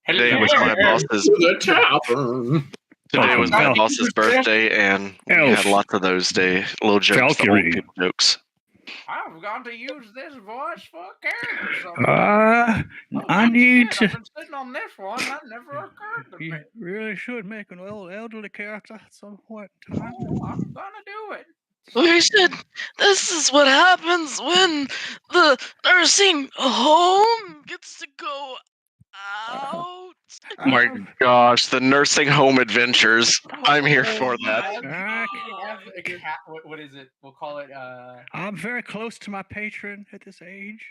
Today was my boss's Today was my boss's birthday, and we had lots of those little jokes, the old people jokes. I've got to use this voice for a character. I need to. I've been sitting on this one. That never occurred to me. You really should make an elderly character at some point in time. Oh, I'm gonna do it. We should. This is what happens when the nursing home gets to go out. Oh my gosh, the nursing home adventures. I'm here for that. What is it? We'll call it. I'm very close to my patron at this age.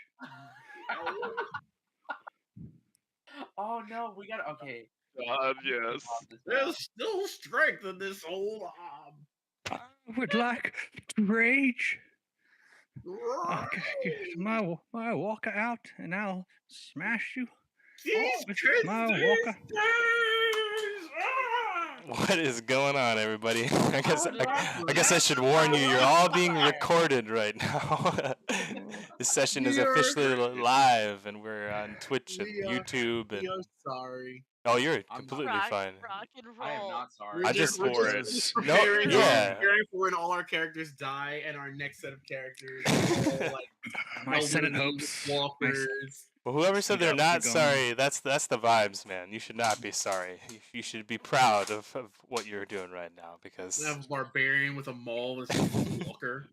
Oh no, we got okay. God, yes. There's still strength in this old arm. I would like to rage. Okay, my walker out, and I'll smash you. My walker. What is going on, everybody? I guess I should warn you. You're all being recorded right now. This session is officially live, and we're on Twitch and YouTube. And sorry. Oh, you're completely fine. Rock and roll. I am not sorry. I just for it. Preparing for when all our characters die, and our next set of characters. Like my Senate hopes. Walkers. Well, whoever said they're not sorry, that's the vibes, man. You should not be sorry. You should be proud of what you're doing right now, because I have a barbarian with a maul as a walker.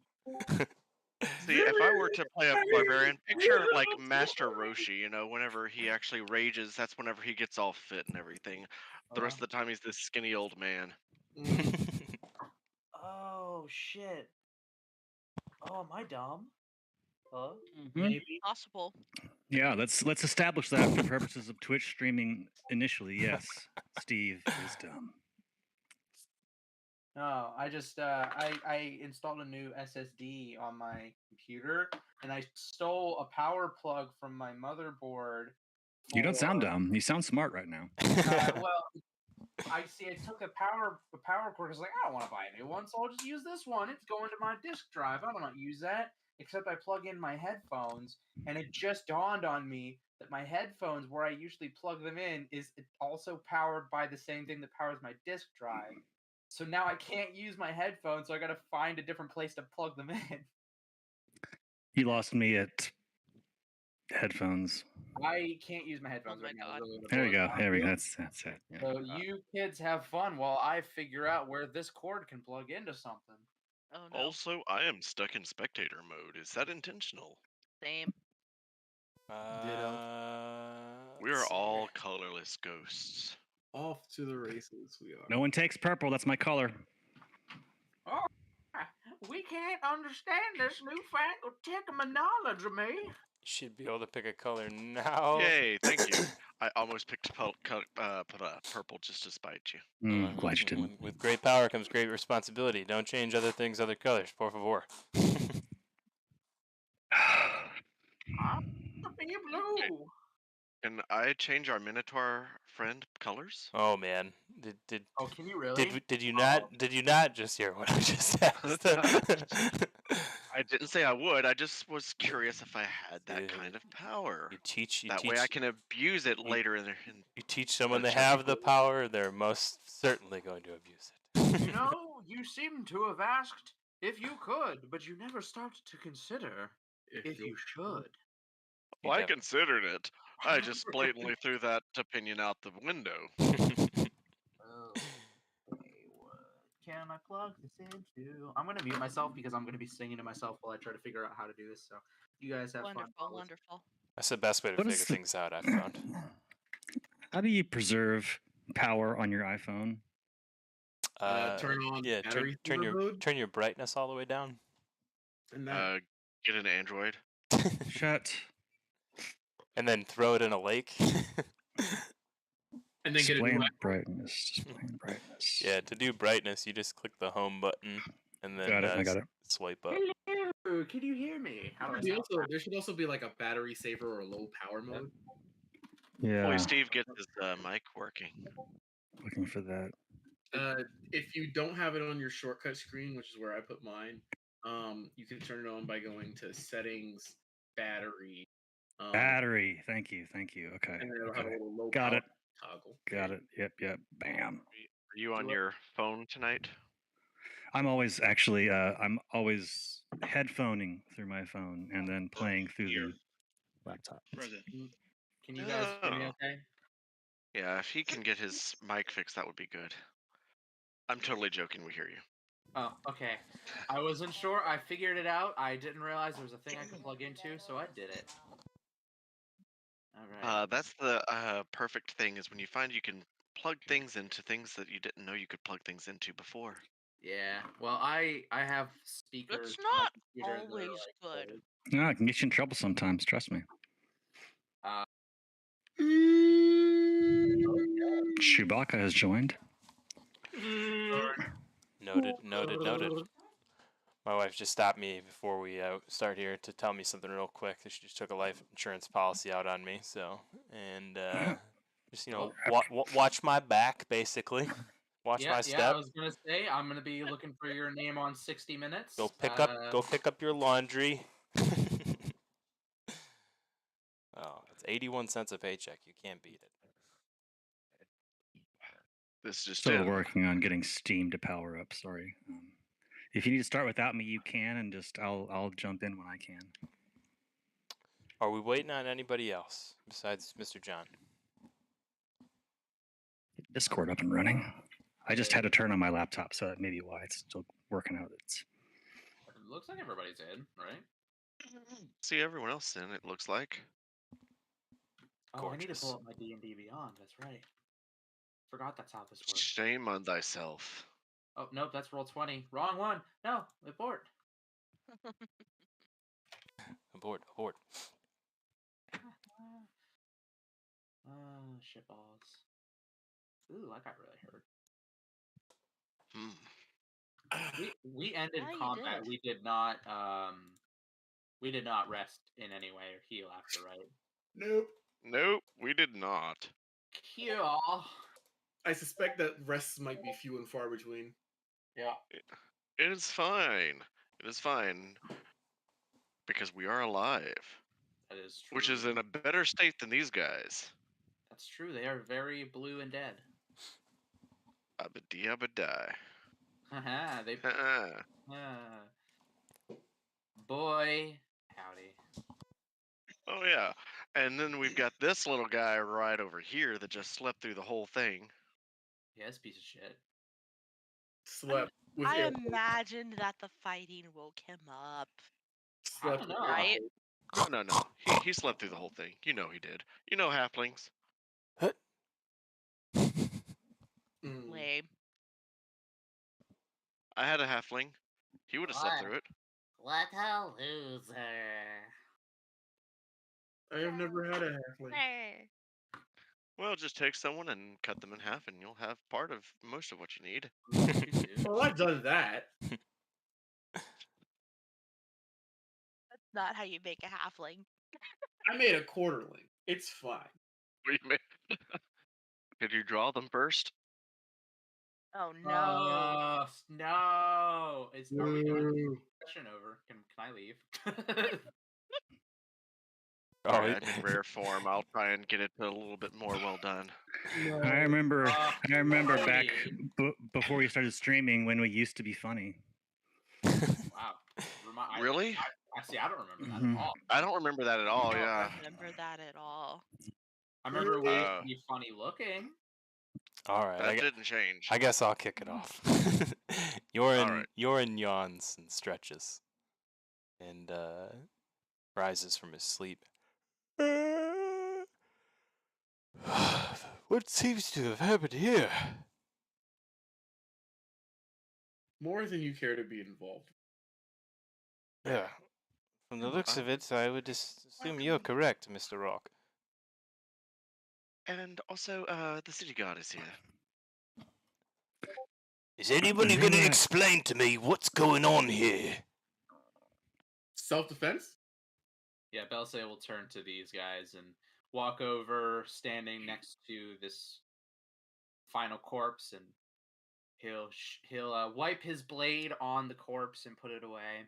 See, if I were to play a barbarian, picture like Master Roshi, you know, whenever he actually rages, that's whenever he gets all fit and everything. The rest of the time, he's this skinny old man. Oh, shit. Oh, am I dumb? Huh? Maybe. Possible. Yeah, let's establish that for purposes of Twitch streaming initially. Yes, Steve is dumb. No, I just I installed a new SSD on my computer, and I stole a power plug from my motherboard. You don't sound dumb. You sound smart right now. Well, I took a power cord. I was like, I don't want to buy a new one, so I'll just use this one. It's going to my disk drive. I don't want to use that. Except I plug in my headphones, and it just dawned on me that my headphones, where I usually plug them in, is also powered by the same thing that powers my disk drive. So now I can't use my headphones, so I gotta find a different place to plug them in. You lost me at headphones. I can't use my headphones right now. There we go. There we go. That's it. Yeah. So you kids have fun while I figure out where this cord can plug into something. Oh, no. Also, I am stuck in spectator mode. Is that intentional? Same. We are all colorless ghosts. Off to the races we are. No one takes purple. That's my color. Oh, we can't understand this newfangled technology, me. You should be able to pick a color now. Yay, thank you. I almost picked purple just to spite you. Glad you didn't. With great power comes great responsibility. Don't change other things, other colors, por favor. Be blue. Can I change our Minotaur friend colors? Oh man, Oh, can you really? Did you not just hear what I just asked? I didn't say I would. I just was curious if I had that kind of power. That way I can abuse it later in. You teach someone they have the power, they're most certainly going to abuse it. You know, you seem to have asked if you could, but you never stopped to consider if you should. Well, I considered it. I just blatantly threw that opinion out the window. Can I plug this into? I'm going to mute myself because I'm going to be singing to myself while I try to figure out how to do this. So you guys have fun. Wonderful. That's the best way to figure things out, I've found. How do you preserve power on your iPhone? Turn on battery turn your brightness all the way down. And get an Android. Shut. And then throw it in a lake. And then get a brightness. Yeah, to do brightness, you just click the home button and then I got it. Swipe up. Hello, can you hear me? There should also be like a battery saver or low power mode. Yeah. Boy, Steve gets his mic working. Looking for that. If you don't have it on your shortcut screen, which is where I put mine, you can turn it on by going to settings, battery. Battery. Thank you. Okay. And then it'll have a little low Got power it. toggle. Got it. Yep. Bam. Are you on Do it. your phone tonight? I'm always headphoning through my phone and then playing through the laptop. Can you guys hear me Oh. okay? Yeah, if he can get his mic fixed, that would be good. I'm totally joking. We hear you. Oh, okay. I wasn't sure. I figured it out. I didn't realize there was a thing I could plug into, so I did it. All right. That's the perfect thing is when you find you can plug things into things that you didn't know you could plug things into before. Yeah. Well, I have speakers It's on my not computer that are always like good. old. No, it can get you in trouble sometimes. Trust me. Chewbacca has joined. Noted. My wife just stopped me before we start here to tell me something real quick. She just took a life insurance policy out on me, so and just watch my back, basically. Watch my Yeah, I step. was gonna say I'm gonna be looking for your name on 60 Minutes. Go pick up your laundry. Oh, it's 81 cents a paycheck. You can't beat it. This just Still in. working on getting Steam to power up. Sorry. If you need to start without me, you can, and just I'll jump in when I can. Are we waiting on anybody else besides Mr. John? Discord up and running. I just had to turn on my laptop, so that may be why it's still working out. It looks like everybody's in, right? See everyone else in. It looks like. Oh, I need to Gorgeous. pull up my D&D Beyond. That's right. Forgot that's how this works. Shame on thyself. Oh, nope, that's roll 20. Wrong one. No, abort. Abort. Oh, shitballs. Ooh, I got really hurt. We ended Yeah, you combat. did. We did not rest in any way or heal after, right? Nope, we did not. Heal. I suspect that rests might be few and far between. Yeah. It is fine. It is fine. Because we are alive. That is true. Which is in a better state than these guys. That's true. They are very blue and dead. Abadi abadai. Haha, they. Uh-uh. Boy, howdy. Oh yeah. And then we've got this little guy right over here that just slept through the whole thing. Yes, piece of shit. Slept with I air imagined that the fighting woke him up. slept don't with know. air Right? quotes. No. He slept through the whole thing. You know he did. You know halflings. Lame. I had a halfling. He would have slept through it. What a loser. I have never had a halfling. Well, just take someone and cut them in half, and you'll have part of most of what you need. Well, I've done that. That's not how you make a halfling. I made a quarterling. It's fine. What do you mean? Did you draw them first? Oh no. No. Are we done? Ooh. Session over. Can I leave? Sorry, I did rare form. I'll try and get it a little bit more well done. I remember back Lordy. before we started streaming when we used to be funny. Wow. Really? I see. I don't remember that at all. I don't remember that at all. I don't Yeah. remember that at all. I remember we used to be funny looking. All right. That didn't change. I guess I'll kick it off. Yorin yawns and stretches, and rises from his sleep. What seems to have happened here? More than you care to be involved. Yeah. From the looks of it, I would assume you're correct, Mr. Rock. And also, the city guard is here. Is anybody going to explain to me what's going on here? Self-defense? Yeah, Belsay will turn to these guys and walk over, standing next to this final corpse, and he'll wipe his blade on the corpse and put it away.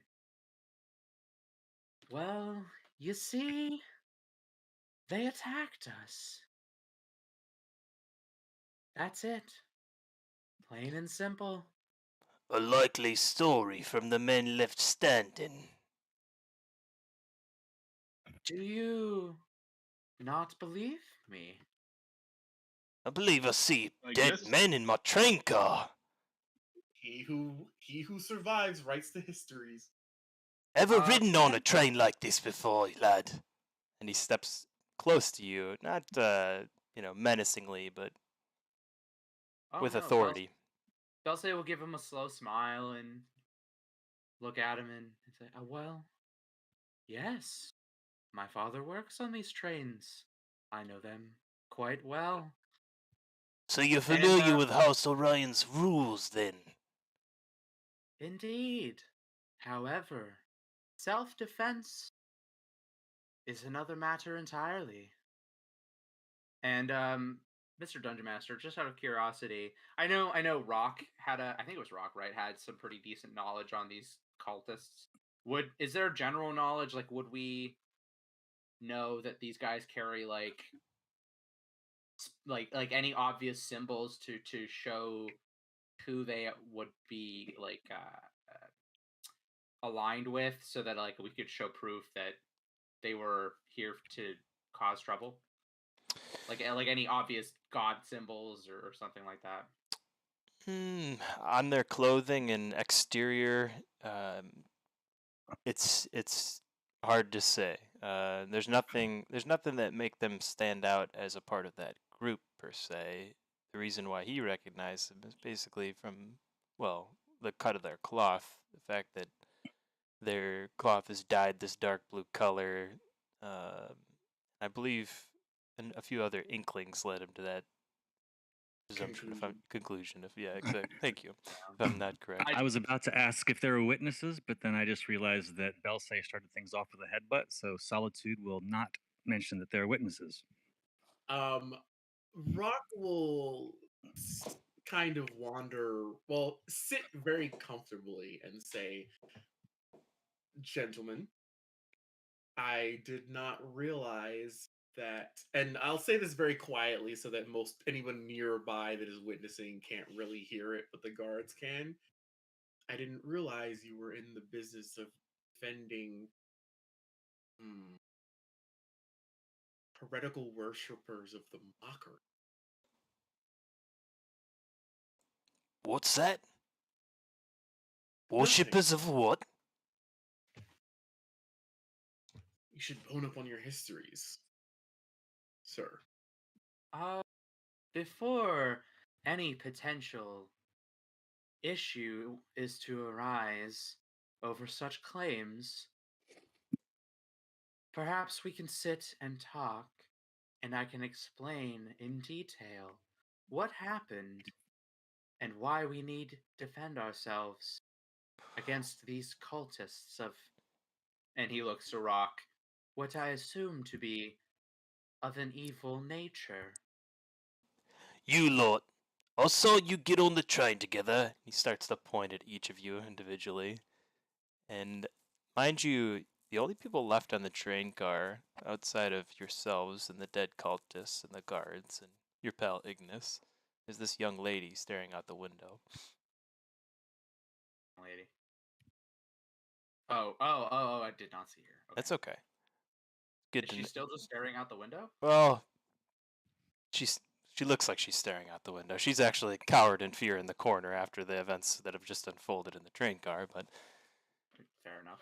Well, you see, they attacked us. That's it. Plain and simple. A likely story from the men left standing. Do you not believe me? I believe I see I dead guess men in my train car. he who survives writes the histories. Ever ridden on a Potential. train like this before, lad? And he steps close to you, not menacingly, but Oh with no, authority. Dulce will give him a slow smile and look at him and say, "Oh well, yes. My father works on these trains. I know them quite well." So you're And familiar with House Orion's rules, then? indeed. However, self-defense is another matter entirely. And Mr. Dungeon Master, just out of curiosity, I know Rock had I think it was Rock, right, had some pretty decent knowledge on these cultists. Is there general knowledge, like would we know that these guys carry like any obvious symbols to show who they would be aligned with, so that like we could show proof that they were here to cause trouble, like any obvious god symbols or something like that. On their clothing and exterior, it's hard to say. There's nothing that make them stand out as a part of that group per se. The reason why he recognized them is basically from, well, the cut of their cloth, the fact that their cloth is dyed this dark blue color. Uh, I believe, and a few other inklings led him to that presumption, conclusion. If yeah, exactly. Thank you. If I'm not correct. I was about to ask if there were witnesses, but then I just realized that Belsay started things off with a headbutt, so Solitude will not mention that there are witnesses. Rock will kind of sit very comfortably and say, "Gentlemen, I did not realize that," and I'll say this very quietly so that anyone nearby that is witnessing can't really hear it, but the guards can. "I didn't realize you were in the business of defending heretical worshippers of the mockery." What's that? Nothing. Worshippers of what? You should bone up on your histories, sir. Before any potential issue is to arise over such claims, perhaps we can sit and talk, and I can explain in detail what happened and why we need to defend ourselves against these cultists of, and he looks to Rock, what I assume to be of an evil nature. You lot, I saw you get on the train together. He starts to point at each of you individually. And mind you, the only people left on the train car, outside of yourselves and the dead cultists and the guards and your pal Ignis, is this young lady staring out the window. Lady. Oh, I did not see her. Okay. That's okay. Good Is she still just staring out the window? Well, she looks like she's staring out the window. She's actually cowered in fear in the corner after the events that have just unfolded in the train car, but fair enough.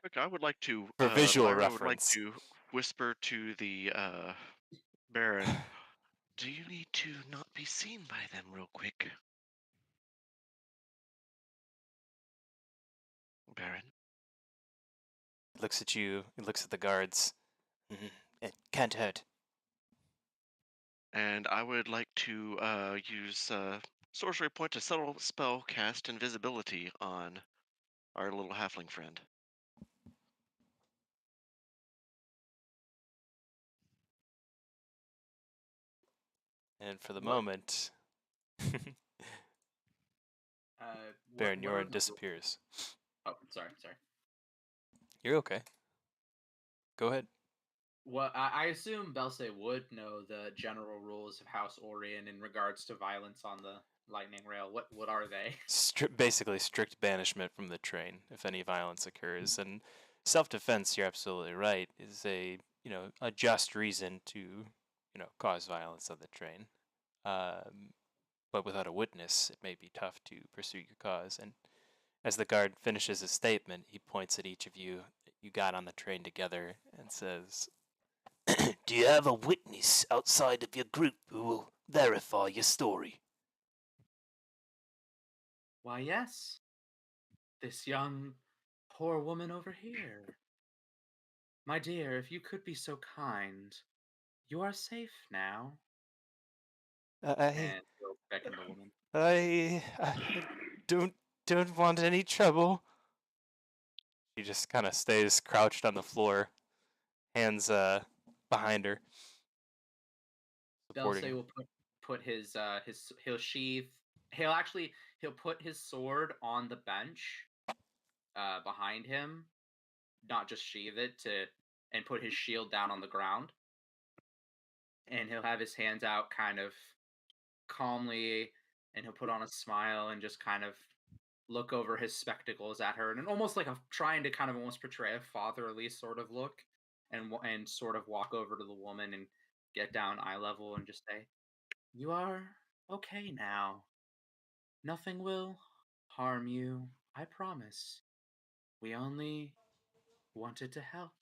Look, I would like to for visual Lyra, reference. I would like to whisper to the Baron. Do you need to not be seen by them real quick? Baron. Looks at you, he looks at the guards. It can't hurt. And I would like to use sorcery point to subtle spell cast invisibility on our little halfling friend. And for the moment, Baron Yoren disappears. Oh, sorry. You're okay. Go ahead. Well, I assume Belsay would know the general rules of House Orion in regards to violence on the lightning rail. What are they? Basically, strict banishment from the train if any violence occurs. And self-defense, you're absolutely right, is a just reason to cause violence on the train. But without a witness, it may be tough to pursue your cause. And as the guard finishes his statement, he points at each of you that you got on the train together and says, "Do you have a witness outside of your group who will verify your story?" Why, yes. This young, poor woman over here. My dear, if you could be so kind, you are safe now. I, And he'll beckon the woman. I don't want any trouble. She just kind of stays crouched on the floor, hands behind her, supporting Belsay her. will put his he'll put his sword on the bench behind him, not just sheathe it and put his shield down on the ground. And he'll have his hands out kind of calmly, and he'll put on a smile and just kind of look over his spectacles at her, and almost like trying to kind of almost portray a fatherly sort of look, and sort of walk over to the woman and get down eye level and just say, "You are okay now. Nothing will harm you, I promise. We only wanted to help."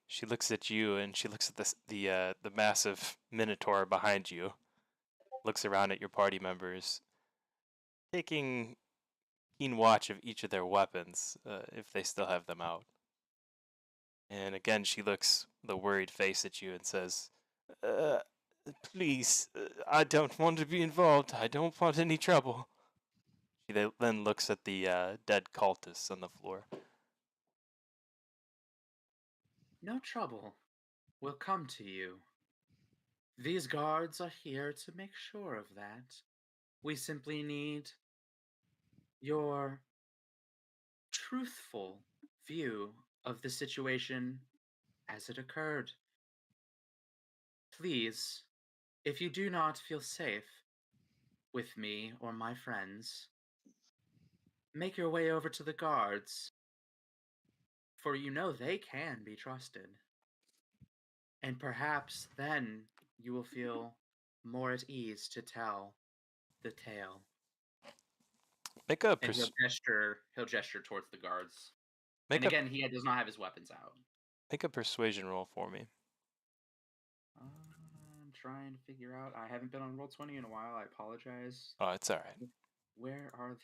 She looks at you and she looks at the massive minotaur behind you. Looks around at your party members, taking keen watch of each of their weapons if they still have them out. And again, she looks with a worried face at you and says, uh, "Please, I don't want to be involved. I don't want any trouble." She then looks at the dead cultists on the floor. No trouble will come to you. These guards are here to make sure of that. We simply need your truthful view of the situation as it occurred. Please, if you do not feel safe with me or my friends, make your way over to the guards, for you know they can be trusted. And perhaps then you will feel more at ease to tell the tale. Make a And he'll gesture towards the guards. And make a again, he does not have his weapons out. make a persuasion roll for me. I'm trying to figure out. I haven't been on Roll20 in a while. I apologize. Oh, it's all right. Where are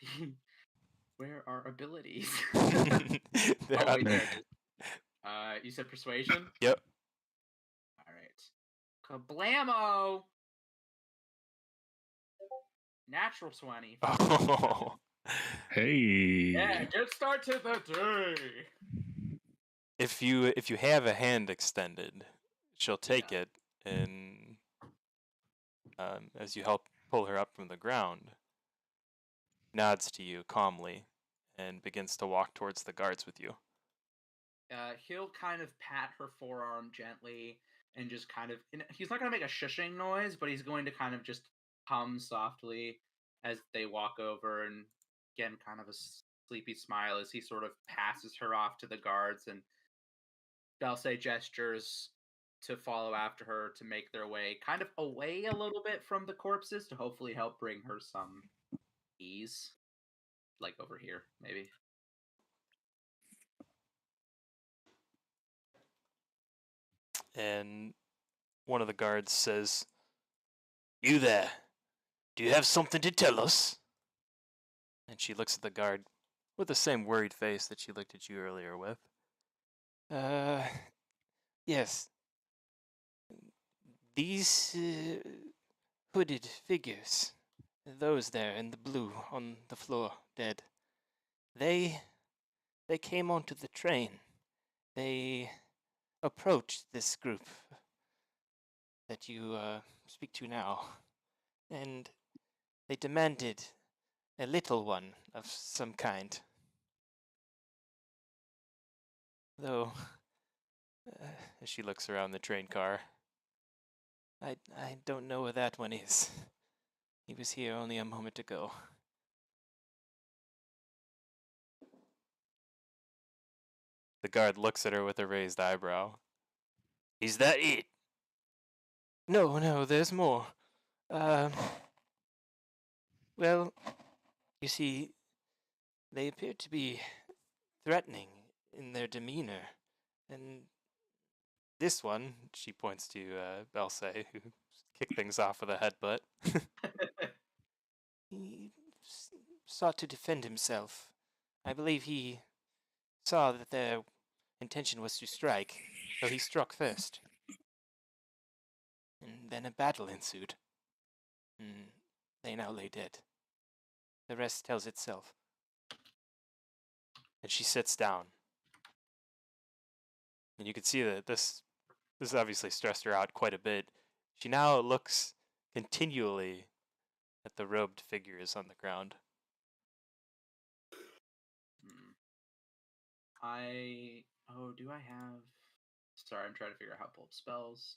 where are abilities? They're Oh up. wait, there it is. You said persuasion? Yep. All right. Kablamo! Natural 20. Oh. Hey. Yeah, good start to the day. If you have a hand extended, she'll take Yeah. it, and as you help pull her up from the ground, nods to you calmly, and begins to walk towards the guards with you. He'll kind of pat her forearm gently and just kind of. He's not going to make a shushing noise, but he's going to kind of just hum softly as they walk over, and again, kind of a sleepy smile as he sort of passes her off to the guards, and Dulce gestures to follow after her to make their way kind of away a little bit from the corpses to hopefully help bring her some ease. Like over here, maybe. And one of the guards says, "You there, do you have something to tell us?" And she looks at the guard with the same worried face that she looked at you earlier with. Yes. These hooded figures, those there in the blue on the floor, dead, they came onto the train. They approached this group that you speak to now, and they demanded a little one of some kind. Though, as she looks around the train car, I don't know where that one is. He was here only a moment ago. The guard looks at her with a raised eyebrow. Is that it? No, there's more. Well, you see, they appear to be threatening in their demeanor. And this one, she points to Belsay, who kicked things off with a headbutt. He sought to defend himself. I believe he saw that their intention was to strike, so he struck first. And then a battle ensued. And they now lay dead. The rest tells itself. And she sits down. And you can see that this obviously stressed her out quite a bit. She now looks continually at the robed figures on the ground. Do I have... Sorry, I'm trying to figure out how to pull up spells.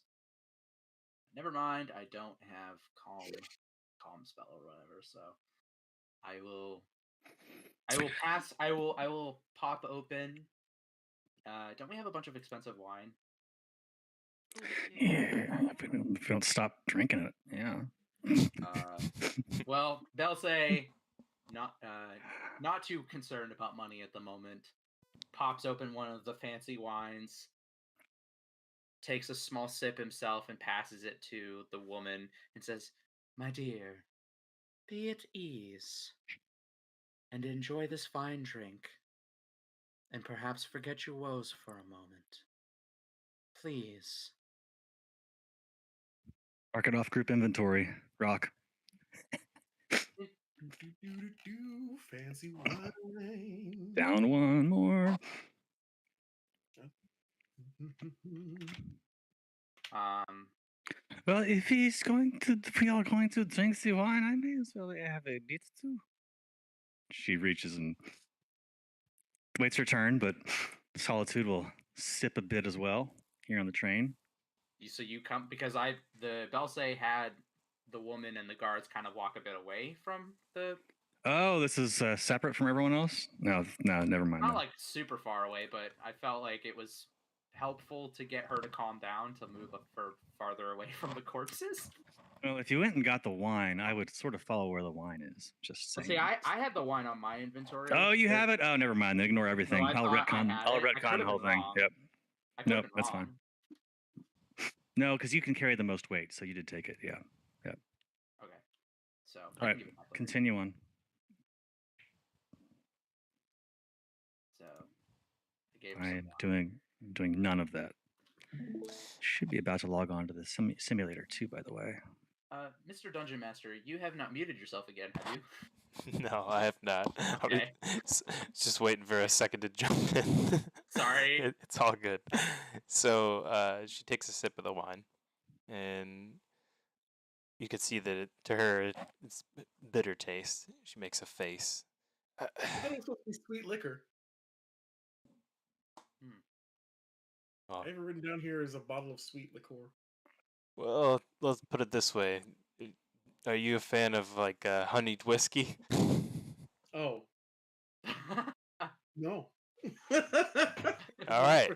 Never mind, I don't have calm spell or whatever, so I will pass. I will pop open. Don't we have a bunch of expensive wine? Yeah, if we don't stop drinking it, yeah. Well, they'll say not too concerned about money at the moment. Pops open one of the fancy wines, takes a small sip himself, and passes it to the woman and says, "My dear, be at ease and enjoy this fine drink, and perhaps forget your woes for a moment. Please." Mark it off group inventory. Rock. Fancy wine. Down one more. Well, if we are going to drink the wine, I may as well have a bit too. She reaches and waits her turn, but Solitude will sip a bit as well here on the train. So you come because the Belsay had the woman and the guards kind of walk a bit away from the. Oh, this is separate from everyone else? No, never mind. Not like super far away, but I felt like it was helpful to get her to calm down to move farther away from the corpses. Well, if you went and got the wine, I would sort of follow where the wine is. Just saying. See, I had the wine on my inventory. Oh, you have it? Oh, never mind. Then ignore everything. No, I'll retcon the whole thing. Yep. Nope, that's fine. No, because you can carry the most weight, so you did take it. Yeah. Okay. So. All right. Continue on. So. I am doing none of that. Should be about to log on to the simulator too, by the way. Mr. Dungeon Master, you have not muted yourself again, have you? No, I have not. Okay. Just waiting for a second to jump in. Sorry. It's all good. So she takes a sip of the wine, and you can see that to her it's bitter taste. She makes a face. I thought it was supposed to be sweet liquor. Oh. I have it written down here as a bottle of sweet liqueur. Well, let's put it this way. Are you a fan of like honeyed whiskey? Oh. No. All right.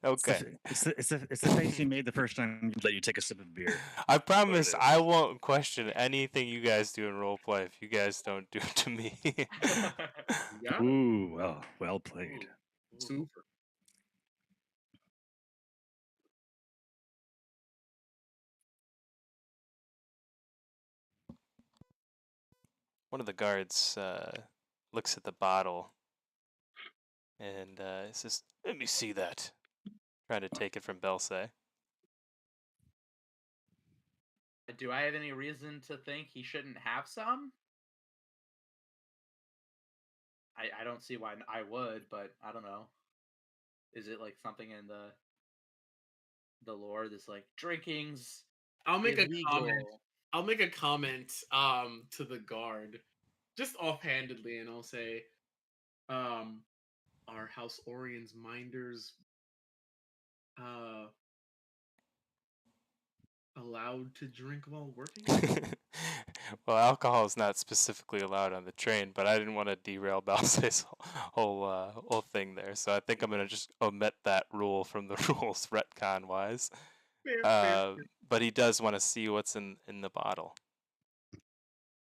Okay. It's the face you made the first time that you take a sip of beer. I promise I won't question anything you guys do in roleplay if you guys don't do it to me. Ooh, well played. Ooh. Super. One of the guards looks at the bottle and says, "Let me see that." Trying to take it from Belsay. Do I have any reason to think he shouldn't have some? I don't see why I would, but I don't know. Is it like something in the lore that's like drinking's I'll make illegal? I'll make a comment to the guard just offhandedly, and I'll say are House Orion's minders allowed to drink while working? Well, alcohol is not specifically allowed on the train, but I didn't want to derail Balse's whole thing there, so I think I'm gonna just omit that rule from the rules, retcon wise. Fair. But he does want to see what's in the bottle.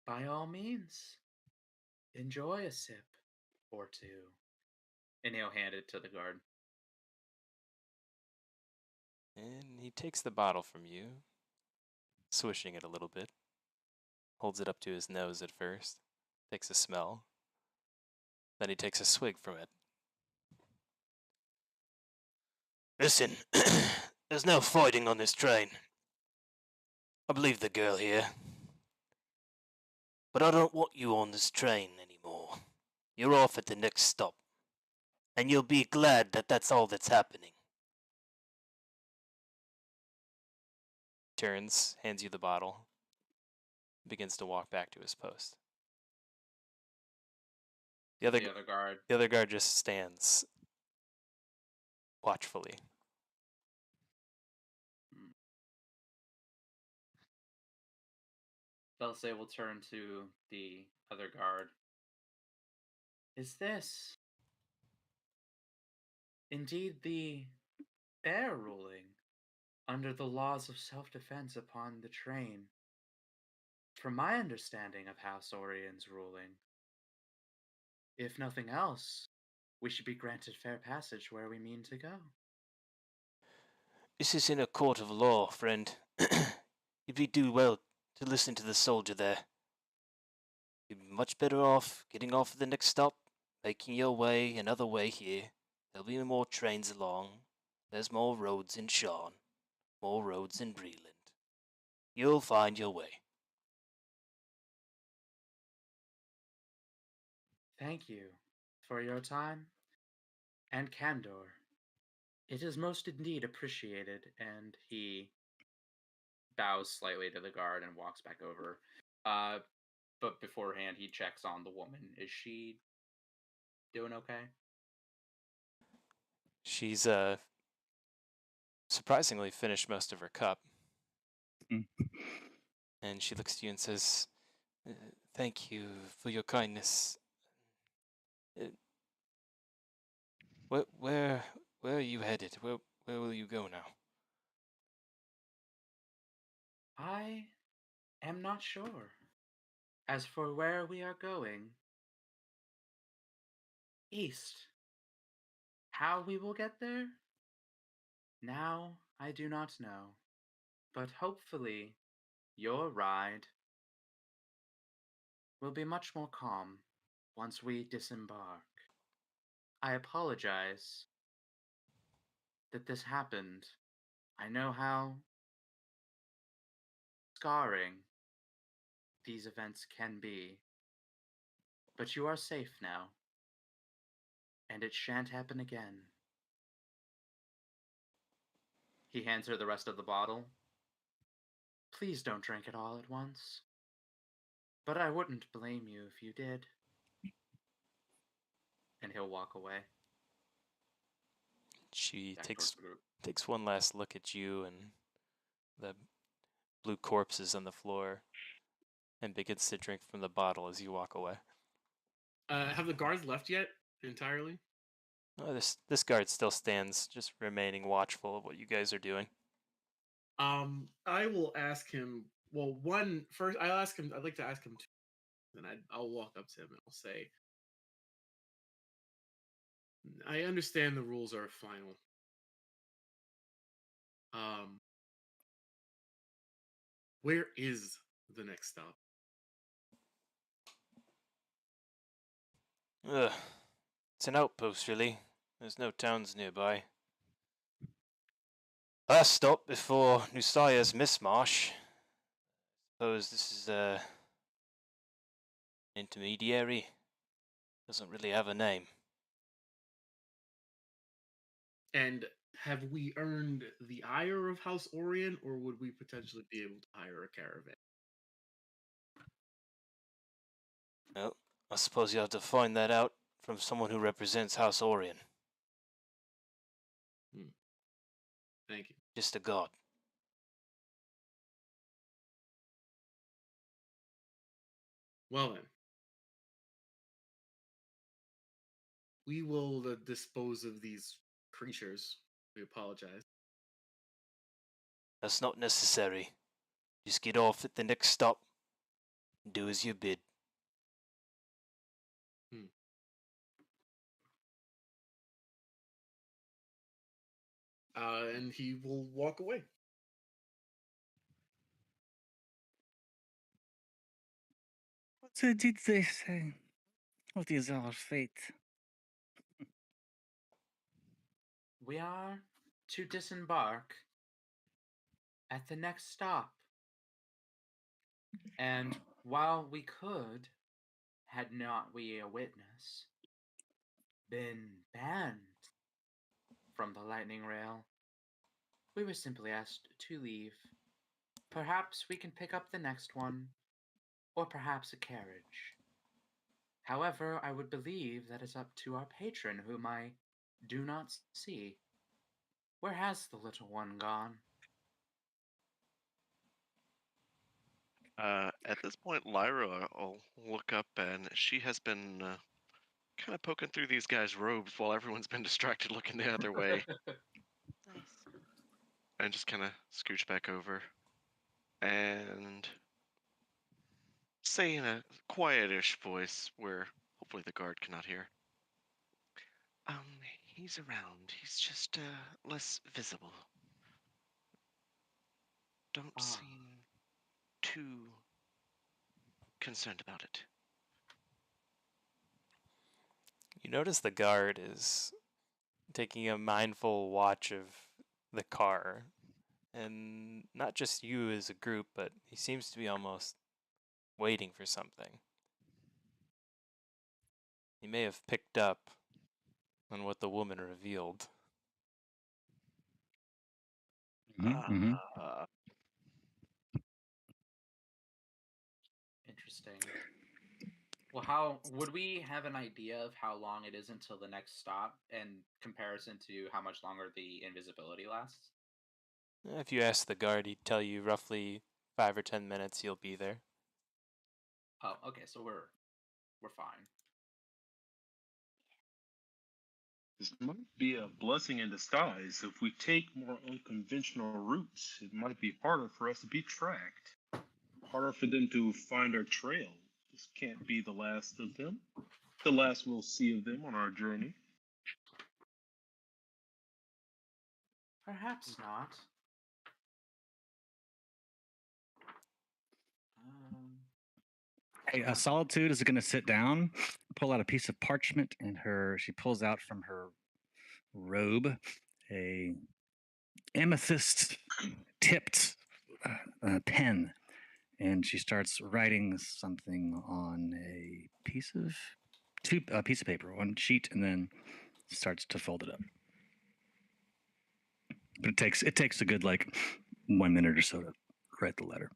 By all means, enjoy a sip or two. And he'll hand it to the guard. And he takes the bottle from you, swishing it a little bit, holds it up to his nose at first, takes a smell, then he takes a swig from it. Listen, there's no fighting on this train. I believe the girl here. But I don't want you on this train anymore. You're off at the next stop. And you'll be glad that that's all that's happening. Turns, hands you the bottle, begins to walk back to his post. The other guard just stands watchfully. Belsay will turn to the other guard. Is this indeed the fair ruling under the laws of self-defense upon the train? From my understanding of House Orion's ruling, if nothing else, we should be granted fair passage where we mean to go. This is in a court of law, friend. You'd do well to listen to the soldier there. You'd be much better off getting off at the next stop, making your way another way here. There'll be more trains along. There's more roads in Sean, more roads in Breland. You'll find your way. Thank you for your time and candor. It is most indeed appreciated, and he bows slightly to the guard and walks back over. But beforehand, he checks on the woman. Is she doing okay? She's surprisingly finished most of her cup. And she looks at you and says, thank you for your kindness. Where are you headed? Where will you go now? I am not sure. As for where we are going, east. How we will get there? Now I do not know. But hopefully your ride will be much more calm once we disembark. I apologize that this happened. I know how scarring these events can be. But you are safe now, and it shan't happen again. He hands her the rest of the bottle. Please don't drink it all at once. But I wouldn't blame you if you did. And he'll walk away. She takes one last look at you and the blue corpses on the floor and begins to drink from the bottle as you walk away. Have the guards left yet entirely? Oh, this guard still stands, just remaining watchful of what you guys are doing. I will ask him. Well, first, I'll ask him. I'd like to ask him two, and I'll walk up to him and I'll say, "I understand the rules are final. Where is the next stop?" It's an outpost, really. There's no towns nearby. Last stop before Nusaya's Mistmarsh. Suppose this is intermediary. Doesn't really have a name. And have we earned the ire of House Orion, or would we potentially be able to hire a caravan? Well, I suppose you have to find that out from someone who represents House Orion. Thank you. Just a god. Well then, we will dispose of these creatures. We apologize. That's not necessary. Just get off at the next stop. And do as you bid. And he will walk away. What did they say? What is our fate? We are to disembark at the next stop. And while we could, had not we a witness, been banned from the lightning rail, we were simply asked to leave. Perhaps we can pick up the next one, or perhaps a carriage. However, I would believe that is up to our patron, whom I do not see. Where has the little one gone? At this point, Lyra will look up, and she has been kind of poking through these guys' robes while everyone's been distracted looking the other way, Nice. and just kind of scooch back over and say in a quietish voice where hopefully the guard cannot hear. He's around. He's just less visible. Don't seem too concerned about it. You notice the guard is taking a mindful watch of the car. And not just you as a group, but he seems to be almost waiting for something. He may have picked up on what the woman revealed. Interesting. Well, how would we have an idea of how long it is until the next stop in comparison to how much longer the invisibility lasts? If you ask the guard, he'd tell you roughly 5 or 10 minutes you'll be there. Oh, okay, so we're fine. This might be a blessing in disguise. If we take more unconventional routes, it might be harder for us to be tracked. Harder for them to find our trail. This can't be the last of them. The last we'll see of them on our journey. Perhaps not. Hey, Solitude is going to sit down, pull out a piece of parchment, and she pulls out from her robe a amethyst tipped pen, and she starts writing something on a piece of paper, one sheet, and then starts to fold it up. But it takes a good 1 minute or so to write the letter.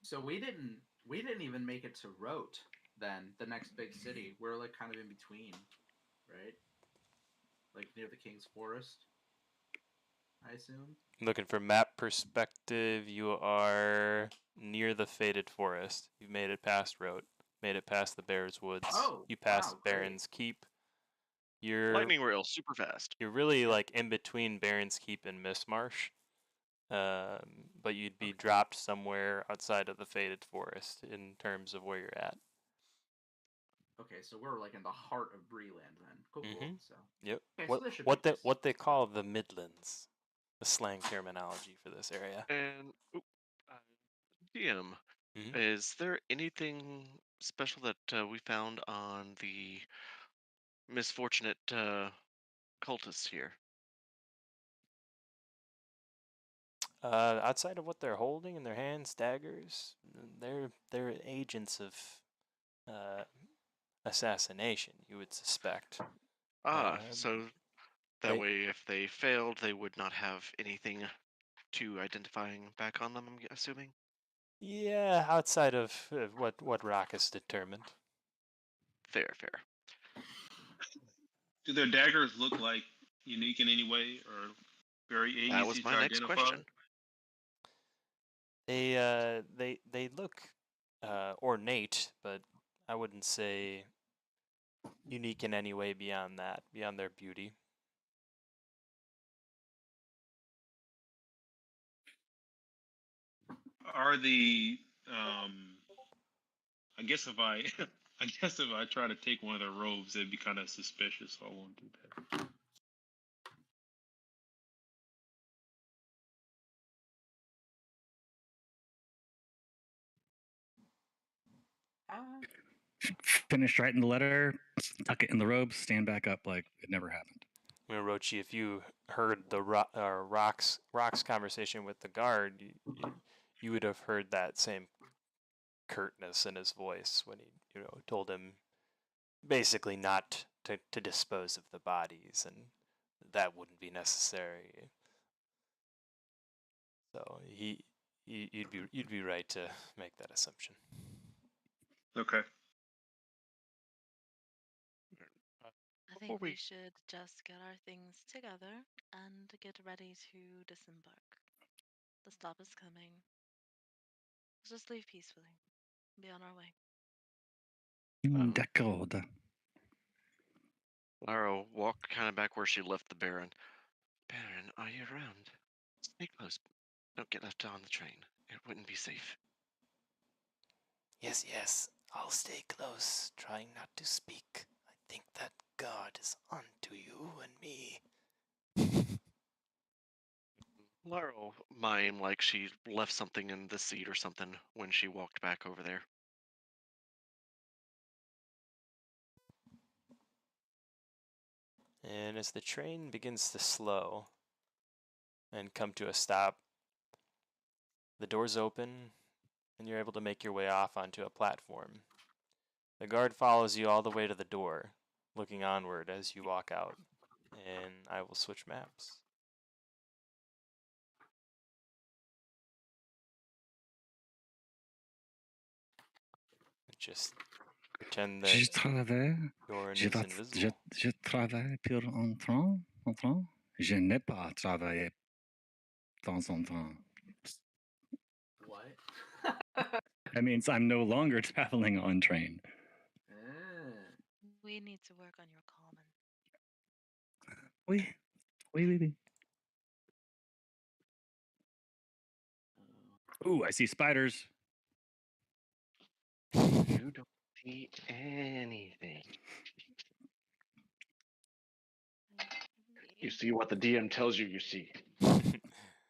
So we didn't even make it to Rote, then the next big city. We're kind of in between, right? Near the King's Forest, I assume. Looking for map perspective, you are near the Faded Forest. You've made it past Rote, made it past the Bear's Woods. Oh, you passed wow, Baron's Keep. You're Lightning rail, super fast. You're really in between Baron's Keep and Mistmarsh. But you'd be dropped somewhere outside of the Faded Forest in terms of where you're at. Okay, so we're in the heart of Breeland then. Cool. So yep. Okay, so What they call the Midlands, the slang terminology for this area. And DM, is there anything special that we found on the misfortunate cultists here? Outside of what they're holding in their hands, daggers, they're agents of assassination. You would suspect. So that way, if they failed, they would not have anything to identifying back on them. I'm assuming. Yeah, outside of what Rock has determined. Fair, fair. Do their daggers look like unique in any way or very That easy was to my next identify? question. They look ornate, but I wouldn't say unique in any way beyond that, beyond their beauty. Are the I guess if I I guess if I try to take one of their robes, it'd be kind of suspicious, so I won't do that. Finish writing the letter, tuck it in the robe, stand back up like it never happened. Rochi, if you heard the Rock's conversation with the guard, you would have heard that same curtness in his voice when he told him basically not to dispose of the bodies, and that wouldn't be necessary. So you'd be right to make that assumption. Okay. I think we should just get our things together and get ready to disembark. The stop is coming. Let's just leave peacefully. Be on our way. D'accord. Lara walked kind of back where she left the Baron. Baron, are you around? Stay close. Don't get left on the train. It wouldn't be safe. Yes, I'll stay close, trying not to speak. I think that God is onto you and me. Lara mime like she left something in the seat or something when she walked back over there. And as the train begins to slow and come to a stop, the doors open and you're able to make your way off onto a platform. The guard follows you all the way to the door, looking onward as you walk out. And I will switch maps. Just pretend that Doran is invisible. Je travaille pour un train. Je n'ai pas travaillé temps en temps. What? That means I'm no longer traveling on train. We need to work on your common. Oui. Ooh, I see spiders. You don't see anything. You see what the DM tells you see.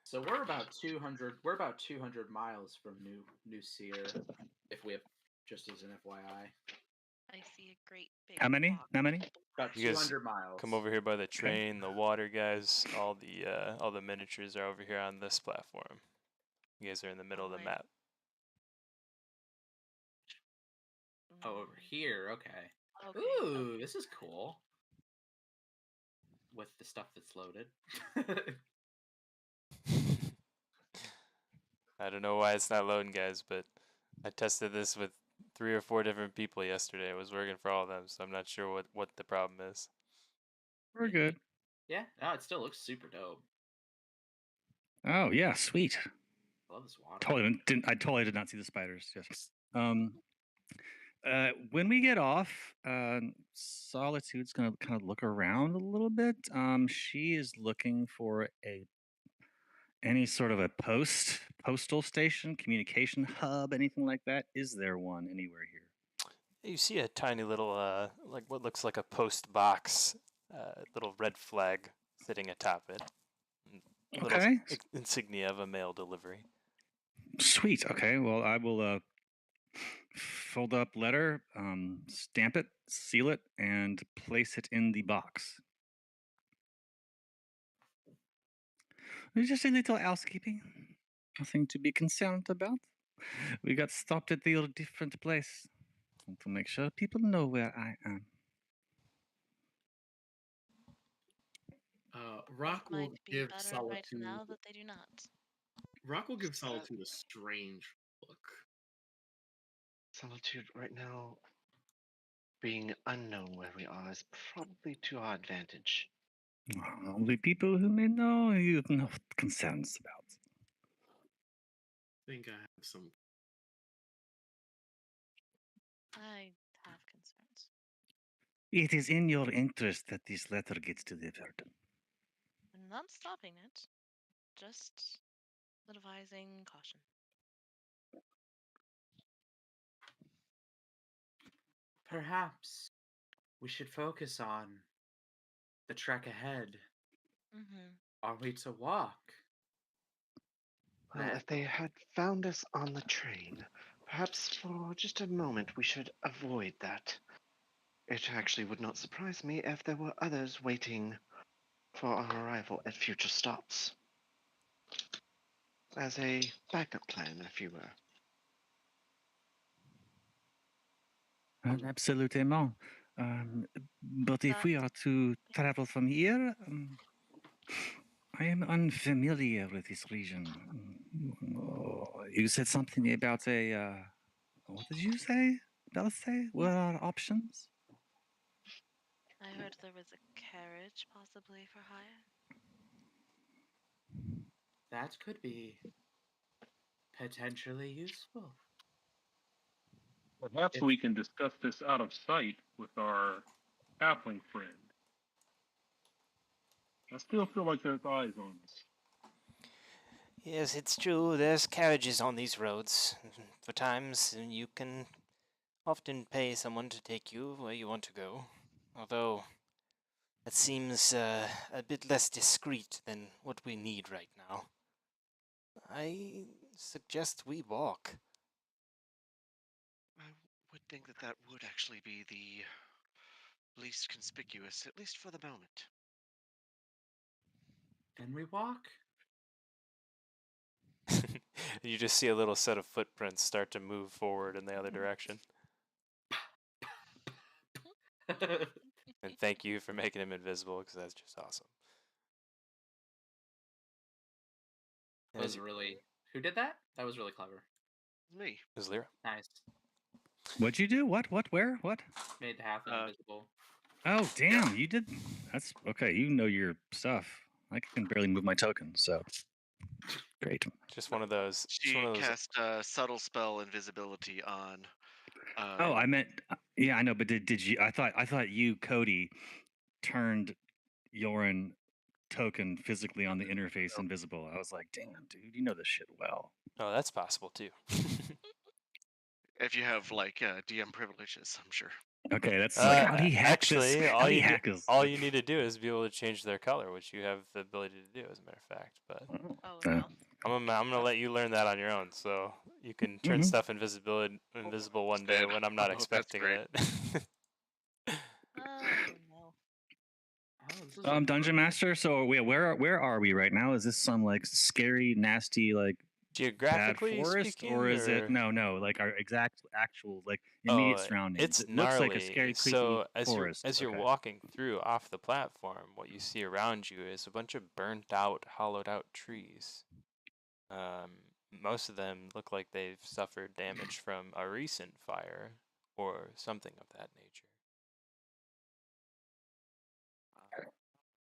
So we're about 200. We're about 200 miles from New Cyre. If we have, just as an FYI. I see a great big. How many? About You guys 200 miles. come over here by the train, the water guys, all the miniatures are over here on this platform. You guys are in the middle of the map. Oh, over here. Okay. Ooh, this is cool. With the stuff that's loaded. I don't know why it's not loading, guys, but I tested this with 3 or 4 different people yesterday. It was working for all of them, so I'm not sure what the problem is. We're good. Yeah, no, it still looks super dope. Oh yeah, sweet. Love this water. I totally did not see the spiders. Yes. When we get off, Solitude's gonna kind of look around a little bit. She is looking for any sort of a postal station, communication hub, anything like that. Is there one anywhere here? You see a tiny little, like what looks like a post box, little red flag sitting atop it. Okay. Insignia of a mail delivery. Sweet. Okay. Well, I will fold up letter, stamp it, seal it, and place it in the box. It's just a little housekeeping. Nothing to be concerned about. We got stopped at the different place. Want to make sure people know where I am. Rock will give Solitude. Right now that they do not. Rock will give Solitude a strange look. Solitude right now, being unknown where we are is probably to our advantage. Only people who may know you have concerns about. I think I have some. I have concerns. It is in your interest that this letter gets delivered. I'm not stopping it, just advising caution. Perhaps we should focus on the trek ahead. Mm-hmm. Are we to walk? Well, if they had found us on the train, perhaps for just a moment we should avoid that. It actually would not surprise me if there were others waiting for our arrival at future stops. As a backup plan, if you were. Absolutely. But if we are to travel from here, I am unfamiliar with this region. You said something about a. What did you say? Dulce? What are options? I heard there was a carriage possibly for hire. That could be potentially useful. Perhaps we can discuss this out of sight with our halfling friend. I still feel like there's eyes on us. Yes, it's true. There's carriages on these roads. For times, you can often pay someone to take you where you want to go. Although, that seems a bit less discreet than what we need right now. I suggest we walk. I would think that that would actually be the least conspicuous, at least for the moment. Then we walk. You just see a little set of footprints start to move forward in the other direction. And thank you for making him invisible, because that's just awesome. That was really. Who did that? That was really clever. Me. It was Lyra. Nice. What'd you do? What? Where? What? Made the halfling invisible. Oh, damn! You did. That's okay. You know your stuff. I can barely move my token, so great. Just one of those. She cast a subtle spell invisibility on. Oh, I meant. Yeah, I know. But did you? I thought you, Cody, turned Yorin token physically on the interface invisible. I was like, damn, dude, you know this shit well. Oh, that's possible too. If you have like DM privileges, I'm sure. Okay, that's like how do you hack actually, this? All you need to do is be able to change their color, which you have the ability to do, as a matter of fact. But Oh no. I'm gonna let you learn that on your own, so you can turn stuff invisible one day when I'm not expecting it. Oh no. Dungeon Master. So where are we right now? Is this some like scary, nasty, like geographically bad forest, speaking, or is it no, like our actual like Oh, immediate surroundings? it's It gnarly. looks like a scary, creepy So forest. as you're walking through off the platform, what you see around you is a bunch of burnt out, hollowed out trees. Most of them look like they've suffered damage from a recent fire or something of that nature.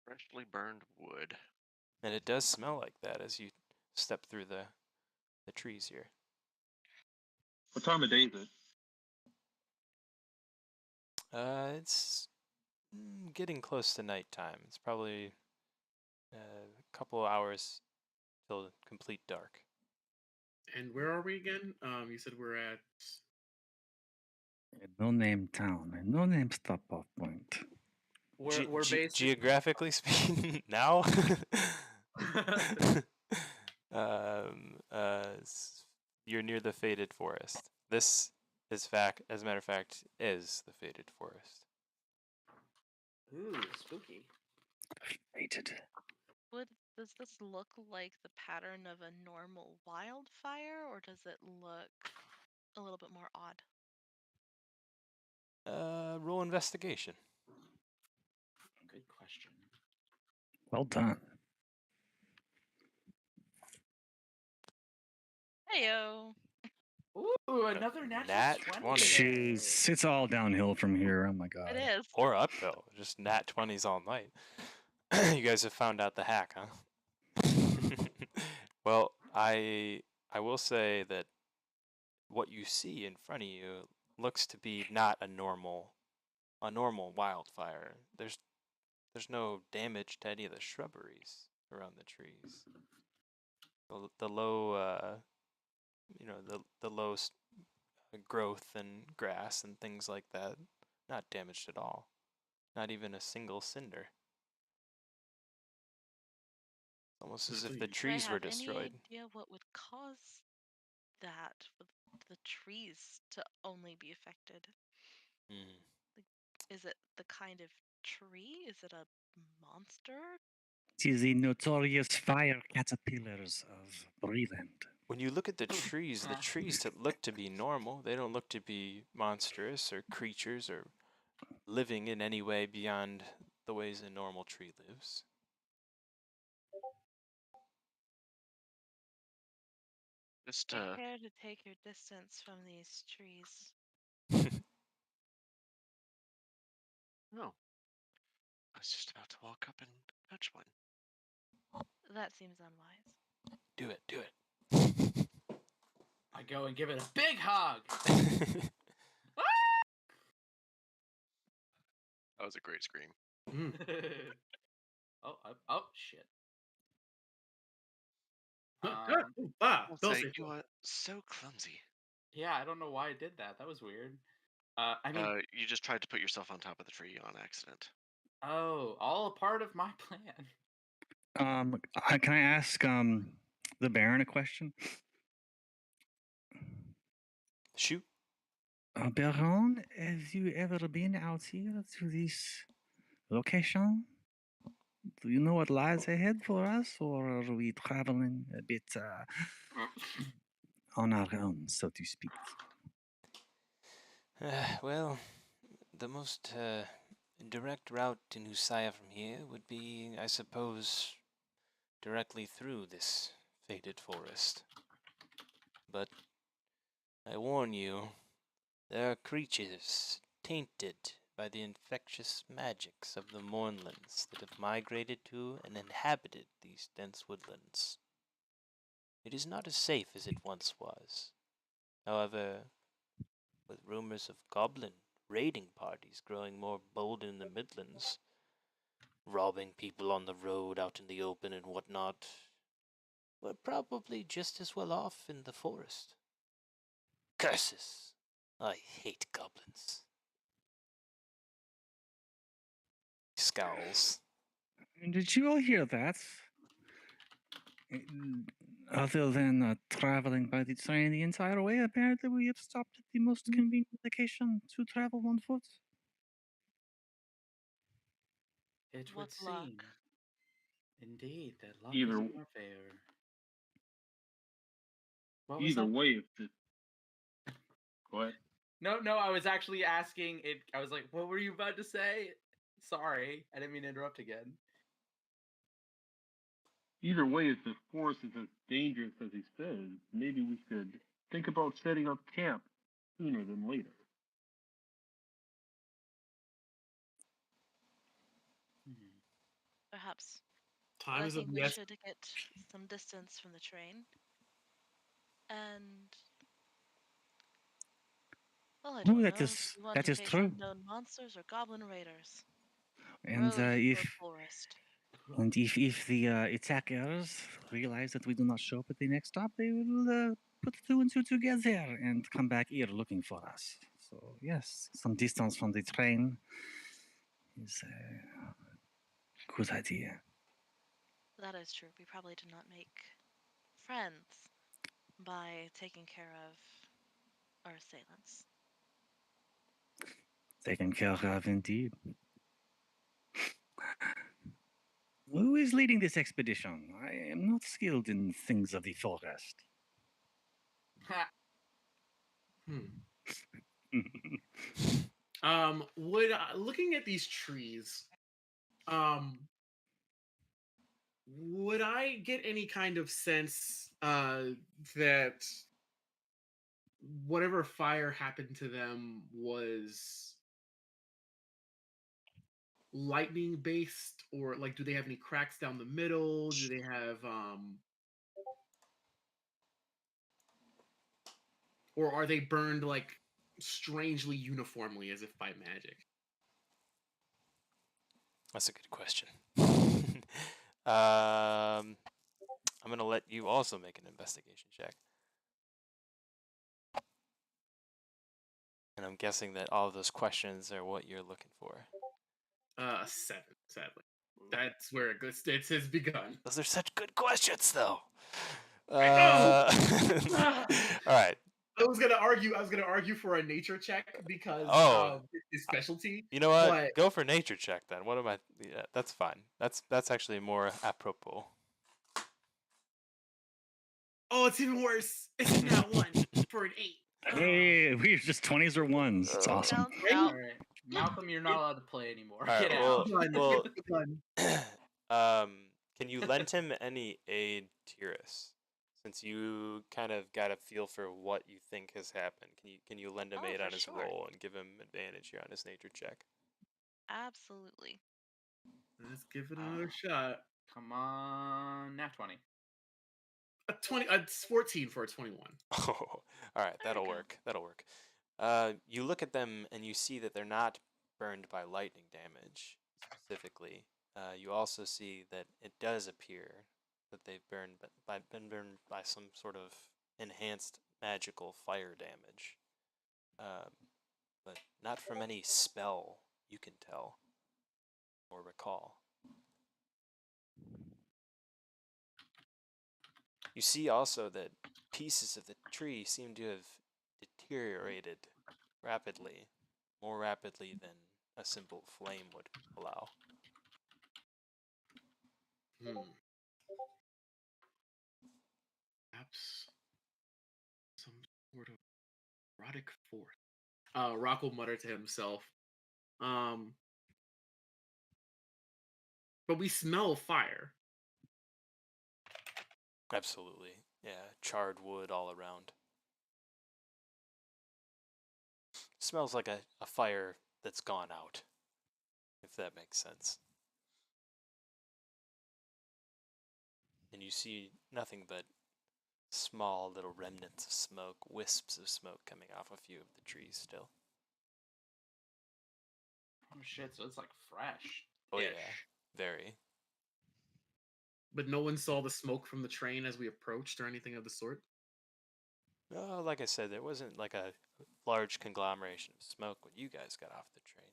Freshly burned wood. And it does smell like that as you step through the trees here. What time of day is it? It's getting close to nighttime. It's probably a couple of hours till complete dark. And where are we again? You said we're at A no-name town, a no-name stop-off point. We're geographically speaking, now. You're near the Faded Forest. This is as a matter of fact, is the Faded Forest. Ooh, spooky. Fated. Does this look like the pattern of a normal wildfire, or does it look a little bit more odd? Roll investigation. Good question. Well done. Heyo. Ooh, another natural Nat 20. 20. Jeez, it's all downhill from here. Oh my god. It is. Or uphill. Just nat 20s all night. You guys have found out the hack, huh? Well, I will say that what you see in front of you looks to be not a normal wildfire. There's no damage to any of the shrubberies around the trees. The low the low growth and grass and things like that, not damaged at all. Not even a single cinder. Almost as if the Do I trees were have any destroyed. idea what would cause that for the trees to only be affected? Mm. Is it the kind of tree? Is it a monster? It is the notorious fire caterpillars of Breland. When you look at the trees look to be normal. They don't look to be monstrous or creatures or living in any way beyond the ways a normal tree lives. Just Prepare to take your distance from these trees. no. I was just about to walk up and touch one. That seems unwise. Do it. I go and give it a big hug. That was a great scream. Oh, shit. I'll Don't say say you are so clumsy. Yeah, I don't know why I did that. That was weird. I mean, You just tried to put yourself on top of the tree on accident. oh, all a part of my plan. Can I ask the Baron a question? Shoot. Baron, have you ever been out here to this location? Do you know what lies ahead for us, or are we traveling a bit on our own, so to speak? Well, the most direct route to New Cyre from here would be, I suppose, directly through this fated forest. But I warn you, there are creatures tainted by the infectious magics of the Mournlands that have migrated to and inhabited these dense woodlands. It is not as safe as it once was. However, with rumors of goblin raiding parties growing more bold in the Midlands, robbing people on the road out in the open and whatnot, we're probably just as well off in the forest. Curses! I hate goblins. Scowls. Did you all hear that? Other than traveling by the train the entire way, apparently we have stopped at the most convenient location to travel on foot. It What would luck. seem, indeed, that luck Either- is in our favor. What was Either that? way, if the go ahead. No, I was actually asking it. I was like, what were you about to say? Sorry, I didn't mean to interrupt again. Either way, if the forest is as dangerous as he says, maybe we should think about setting up camp sooner than later. Perhaps. But Time I is of think the we essence. should get some distance from the train. And well, I don't know. Do you want that to is face true. unknown monsters or goblin raiders? And Road to the if forest. the attackers realize that we do not show up at the next stop, they will put two and two together and come back here looking for us. So yes, some distance from the train is a good idea. That is true. We probably did not make friends by taking care of our assailants. Taken care of indeed. Who is leading this expedition? I am not skilled in things of the forest. Would looking at these trees, would I get any kind of sense that whatever fire happened to them was lightning based, or like, do they have any cracks down the middle? Do they have or are they burned like strangely uniformly as if by magic? That's a good question. I'm gonna let you also make an investigation check. And I'm guessing that all of those questions are what you're looking for. 7, sadly. That's where it goes. It has begun. Those are such good questions, though. I know! All right. I was gonna argue for a nature check because it's his specialty. You know what? But... Go for nature check then. What am I? Yeah, that's fine. That's actually more apropos. Oh, it's even worse. It's now 1 for an 8. Hey, we're just 20s or 1s. It's awesome. All right. Malcolm, you're not allowed to play anymore. All right, Get out. Can you lend him any aid, Tyrus? Since you kind of got a feel for what you think has happened, can you lend him aid on his roll and give him advantage here on his nature check? Absolutely. Let's give it another shot. Come on, nat 20. It's 14 for a 21. Oh, all right, that'll work. That'll work. You look at them and you see that they're not burned by lightning damage specifically. You also see that it does appear that they've been burned by some sort of enhanced magical fire damage, but not from any spell you can tell or recall. You see also that pieces of the tree seem to have deteriorated rapidly, more rapidly than a simple flame would allow. Perhaps some sort of erotic force. Rock will mutter to himself. But we smell fire. Absolutely. Yeah, charred wood all around. Smells like a fire that's gone out, if that makes sense. And you see nothing but small little remnants of smoke, wisps of smoke coming off a few of the trees still. Oh shit, so it's like fresh. Oh yeah, very. But no one saw the smoke from the train as we approached or anything of the sort? Oh, like I said, there wasn't like a large conglomeration of smoke when you guys got off the train.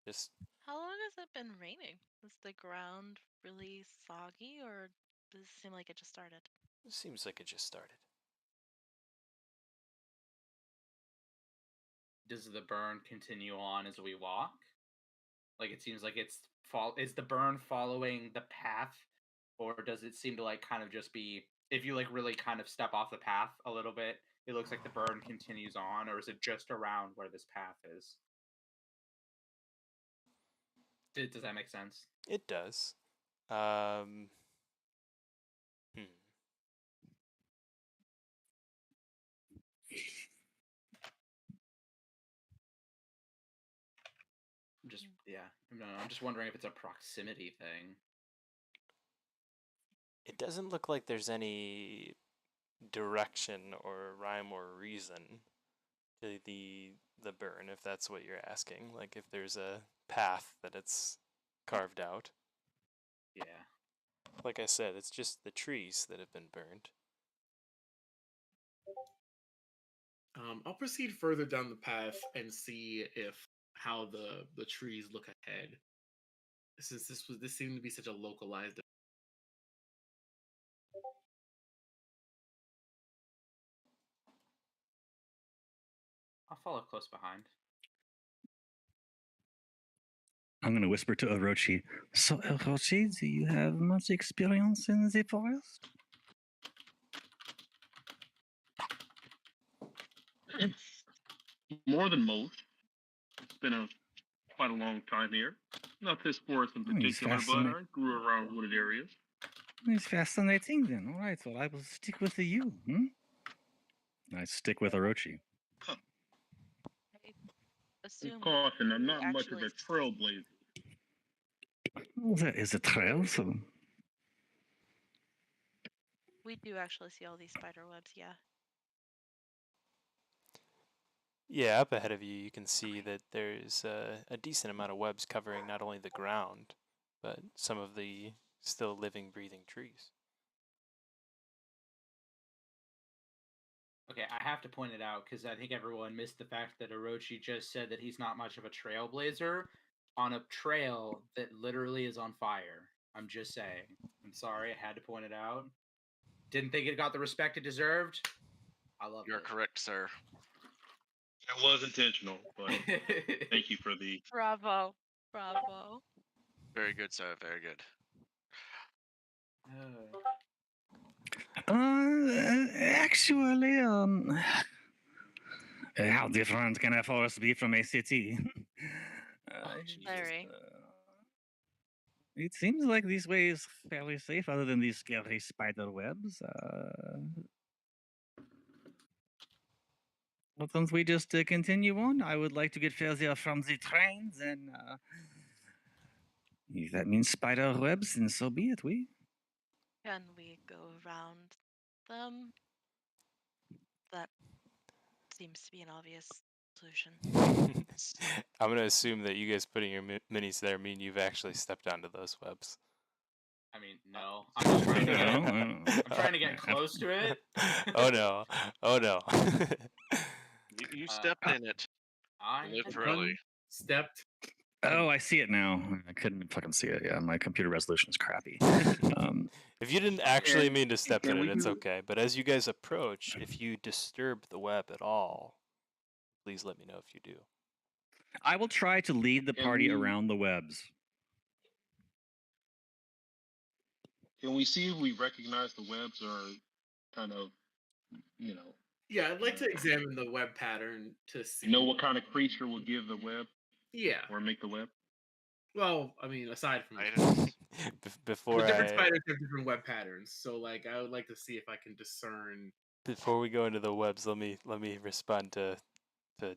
Just... How long has it been raining? Is the ground really soggy, or does it seem like it just started? It seems like it just started. Does the burn continue on as we walk? Like, it seems like is the burn following the path, or does it seem to like kind of just be, if you like really kind of step off the path a little bit, it looks like the burn continues on, or is it just around where this path is? Does that make sense? It does. I'm just wondering if it's a proximity thing. It doesn't look like there's any direction or rhyme or reason to the burn, if that's what you're asking. Like if there's a path that it's carved out. Yeah. Like I said, it's just the trees that have been burned. I'll proceed further down the path and see how the trees look ahead. Since this seemed to be such a localized. I'll follow close behind. I'm going to whisper to Orochi. So, Orochi, do you have much experience in the forest? More than most. It's been quite a long time here. Not this forest in particular, but I grew around wooded areas. It's fascinating then. All right, well, I will stick with you. I stick with Orochi. I assume Caution, I'm we not much of actually a trailblazer. Well, there is a trail, so we do actually see all these spider webs. Yeah. Yeah, up ahead of you, you can see that there's a decent amount of webs covering not only the ground, but some of the still living, breathing trees. Okay, I have to point it out because I think everyone missed the fact that Orochi just said that he's not much of a trailblazer on a trail that literally is on fire. I'm just saying. I'm sorry, I had to point it out. Didn't think it got the respect it deserved. I love it. You're correct, sir. It was intentional, but thank you for the. Bravo. Bravo. Very good, sir. Very good. Actually, how different can a forest be from a city? Very. It seems like this way is fairly safe, other than these scary spider webs. Why don't we just continue on? I would like to get further from the trains, and if that means spider webs, then so be it. Can we go around them? That seems to be an obvious solution. I'm going to assume that you guys putting your minis there mean you've actually stepped onto those webs. I mean, no. I'm just trying to get, I'm trying to get close to it. Oh no. Oh no. You stepped in it. I Literally. stepped. Oh, I see it now. I couldn't fucking see it. Yeah, my computer resolution is crappy. If you didn't actually mean to step in can it, we it's do- okay. But as you guys approach, if you disturb the web at all, please let me know if you do. I will try to lead the Can party we- around the webs. Can we see if we recognize the webs or kind of, Yeah, I'd like to examine the web pattern to see. know what kind of creature will give the web Yeah. or make the web? Well, I mean, aside from Items. Before the different I spiders have different web patterns, so like I would like to see if I can discern. before we go into the webs, let me respond to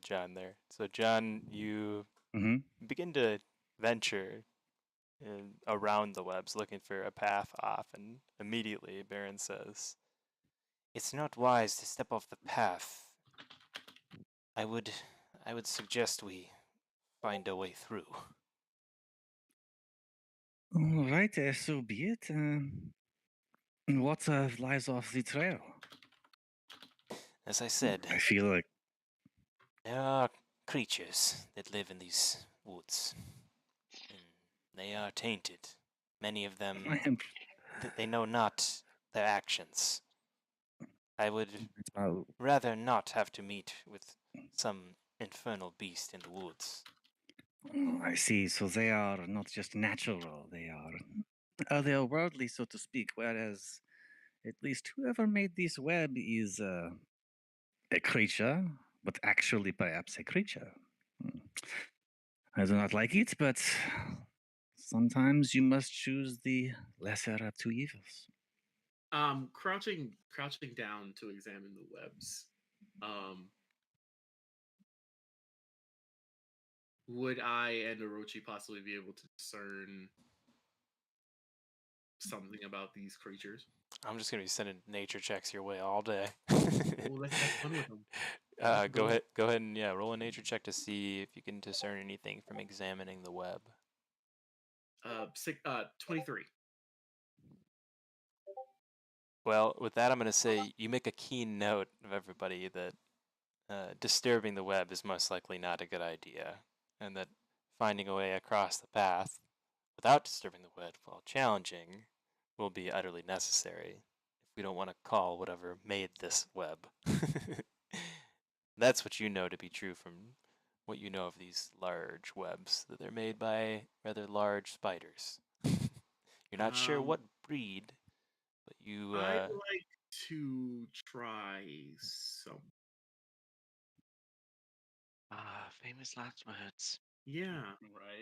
John there. So John, you begin to venture around the webs, looking for a path off, and immediately Baron says, "It's not wise to step off the path. I would suggest we find a way through." All right, so be it. What lies off the trail? As I said, I feel like there are creatures that live in these woods, and they are tainted. Many of them, they know not their actions. I would rather not have to meet with some infernal beast in the woods. I see. So they are not just natural; they are otherworldly, so to speak. Whereas, at least whoever made this web is a creature, but actually perhaps a creature. I do not like it, but sometimes you must choose the lesser of two evils. Crouching down to examine the webs. Would I and Orochi possibly be able to discern something about these creatures? I'm just gonna be sending nature checks your way all day. Well, let's have fun with them. Go ahead and roll a nature check to see if you can discern anything from examining the web. 23. Well, with that, I'm gonna say you make a keen note of everybody that disturbing the web is most likely not a good idea, and that finding a way across the path without disturbing the web, while challenging, will be utterly necessary if we don't want to call whatever made this web. That's what you know to be true from what you know of these large webs, that they're made by rather large spiders. You're not sure what breed, but you... I'd like to try some. Famous last words. Yeah.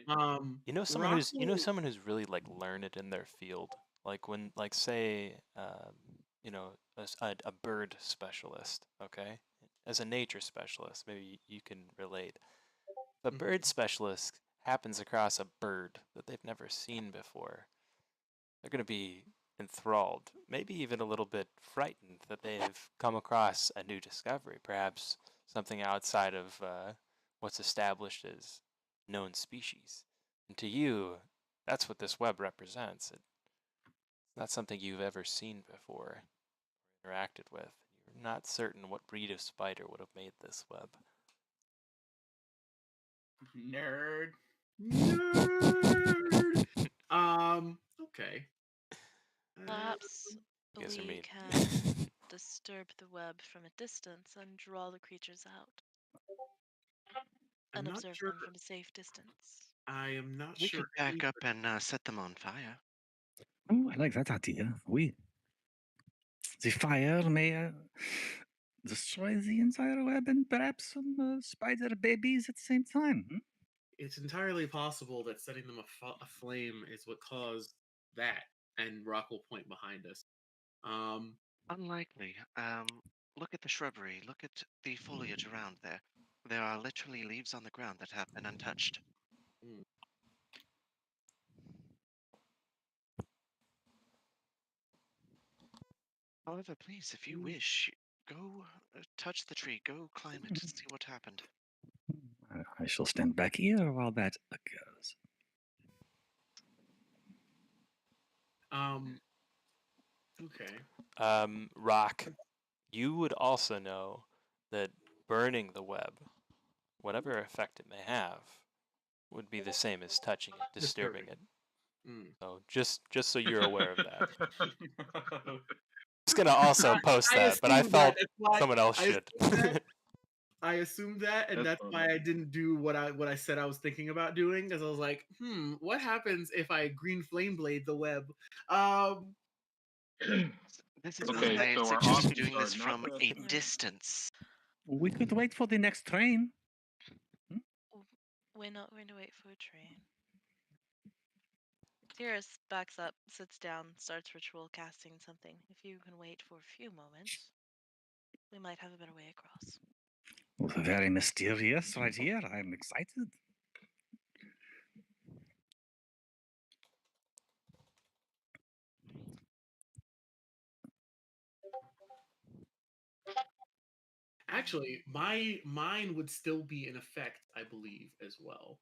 Right. You know someone who's really like learned in their field. Like when, like say, a bird specialist, okay? As a nature specialist, maybe you can relate. If a bird specialist happens across a bird that they've never seen before, they're going to be enthralled, maybe even a little bit frightened that they've come across a new discovery, perhaps something outside of what's established as known species. And to you, that's what this web represents. It's not something you've ever seen before, interacted with. You're not certain what breed of spider would have made this web. Nerd. Nerd. Okay. Perhaps Guess you're we mean. can disturb the web from a distance and draw the creatures out I'm and not observe sure. them from a safe distance. I am not We sure. could back up and set them on fire. Oh, I like that idea. Oui. The fire may destroy the entire web and perhaps some spider babies at the same time. Hmm? It's entirely possible that setting them aflame is what caused that, and Rock will point behind us. Unlikely. Look at the shrubbery. Look at the foliage around there. There are literally leaves on the ground that have been untouched. mm, However, please, if you wish, go touch the tree. Go climb it. See what happened. I shall stand back here while that occurs. Okay. Rock, you would also know that burning the web, whatever effect it may have, would be the same as touching it, disturbing it. So just so you're aware of that. I was gonna also post that, but I felt someone else should. I assumed that, and that's why I didn't do what I said I was thinking about doing, because I was like, what happens if I green flame blade the web? This is Okay, why I so our suggest options doing are this not from to- a distance. We could wait for the next train. We're not going to wait for a train. Tyrus backs up, sits down, starts ritual casting something. If you can wait for a few moments, we might have a better way across. Well, very mysterious right here. I'm excited. Actually, mine would still be in effect, I believe, as well.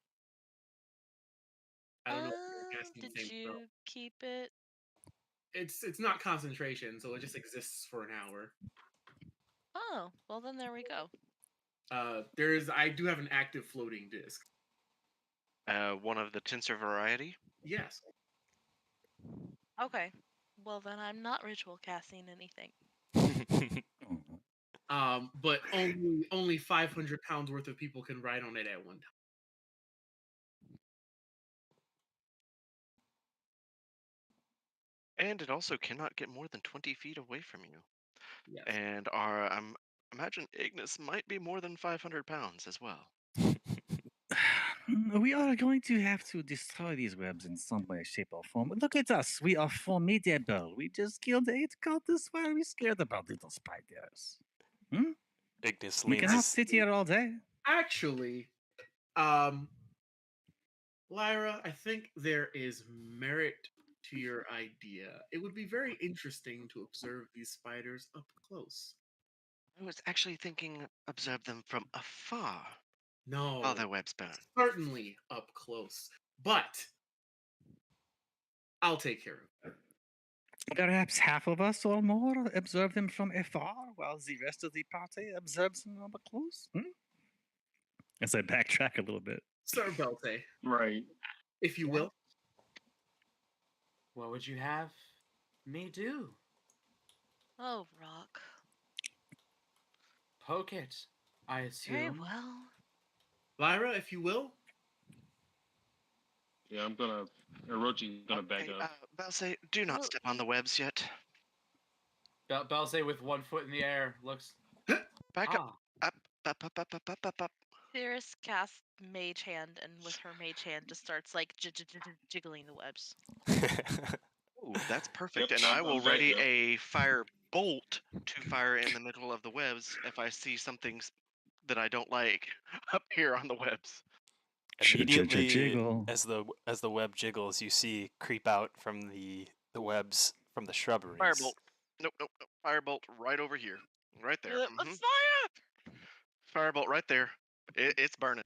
I don't know if you're casting the Did same you spell. keep it? It's not concentration, so it just exists for an hour. Oh, well then there we go. I do have an active floating disc. One of the tinsel variety? Yes. Okay. Well then I'm not ritual casting anything. But only 500 pounds worth of people can ride on it at one time. And it also cannot get more than 20 feet away from you. Yes. And imagine Ignis might be more than 500 pounds as well. We are going to have to destroy these webs in some way, shape, or form. Look at us. We are formidable. We just killed 8 cultists. Why are we scared about little spiders? Ignis We cannot leans. sit here all day. Actually, Lyra, I think there is merit to your idea. It would be very interesting to observe these spiders up close. I was actually thinking observe them from afar No, while their webs burn. certainly up close, but I'll take care of it. Perhaps half of us or more observe them from afar, while the rest of the party observes them up close. As I backtrack a little bit. Sir Belte, Right. if you Yeah. will. What would you have me do? Oh, Rock. Poke it, I assume. Very well. Lyra, if you will. Yeah, Orochi's gonna back up. Balse, do not step on the webs yet. Balse with 1 foot in the air looks. Back up. Up. Tyrus casts Mage Hand, and with her Mage Hand just starts like jiggling the webs. Ooh, that's perfect. Yep, And I I'm will back ready up. a fire bolt to fire in the middle of the webs if I see something that I don't like up here on the webs. Immediately, Jiggle. as the web jiggles, you see creep out from the webs from the shrubberies. Firebolt. Nope. Firebolt right over here. Right there. Fire! Firebolt right there. It's burning.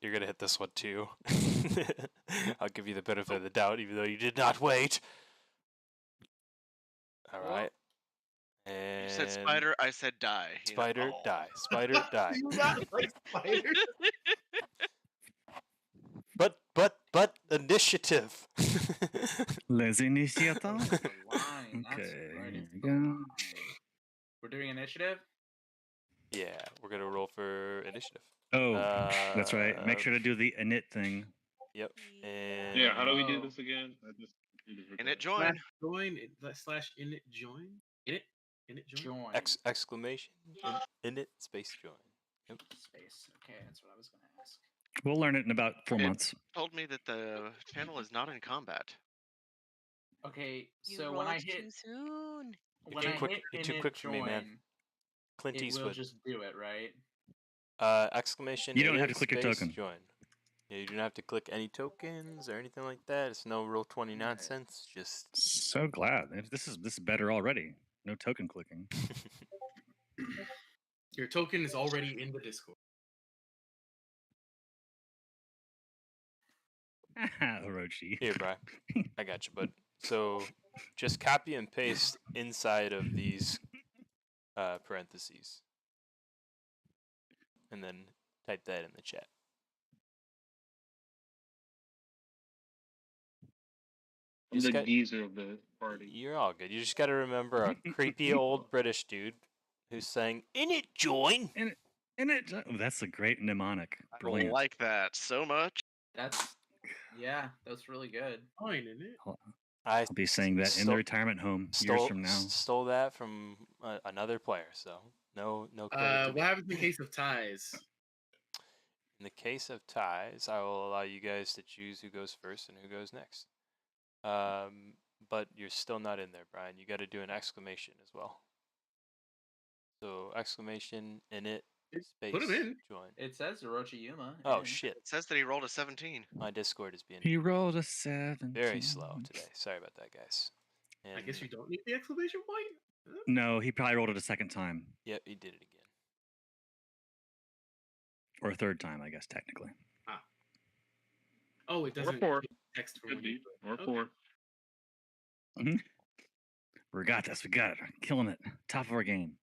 You're gonna hit this one too. I'll give you the benefit of the doubt, even though you did not wait. All right. And You said spider, I said die. Spider, die. Spider, die. You not like spiders? But initiative. Les initiateurs. The line. That's Okay, right. here It's we the go. line. We're doing initiative. Yeah, we're gonna roll for initiative. Oh, that's right. Make sure to do the init thing. Yep. And Yeah, how do we do this again? I just And it join. Join slash init join. Init join. Join. Exclamation. Init space join. Yep. Space. Okay, that's what I was going to ask. We'll learn it in about 4 It months. told me that the channel is not in combat. Okay, You so rolled when I too hit soon. when too I quick- hit you're too init quick for me, man. join, Clint it will Eastwood. just do it, right? Exclamation. You don't have init to click your space token. Join. Yeah, you don't have to click any tokens or anything like that. It's no roll 20 nonsense. Just So glad. This is better already. No token clicking. Your token is already in the Discord. Orochi. here, Brian. I got you, bud. So just copy and paste inside of these parentheses, and then type that in the chat. I'm Just the got- geezer of the party. You're all good. You just got to remember a creepy old British dude who's saying, "In it, join." That's a great mnemonic. I Brilliant. like that so much. That's that's really good. Join in it. I I'll be saying that in the retirement home years from now. Stole that from another player, so no credit to me. What happens in case of ties? In the case of ties, I will allow you guys to choose who goes first and who goes next. But you're still not in there, Brian. You got to do an exclamation as well. So exclamation init space Put him in. join. It says Orochi Yuma. Oh in. shit! It says that he rolled a 17. My Discord is being He rolled a 7. very slow today. Sorry about that, guys. And I guess you don't need the exclamation point. Huh? No, he probably rolled it a second time. Yep, he did it again. Or a third time, I guess, technically. Oh, it doesn't. four. Text for Could when be. you- Or Okay. 4. We got this. We got it. Killing it. Top of our game.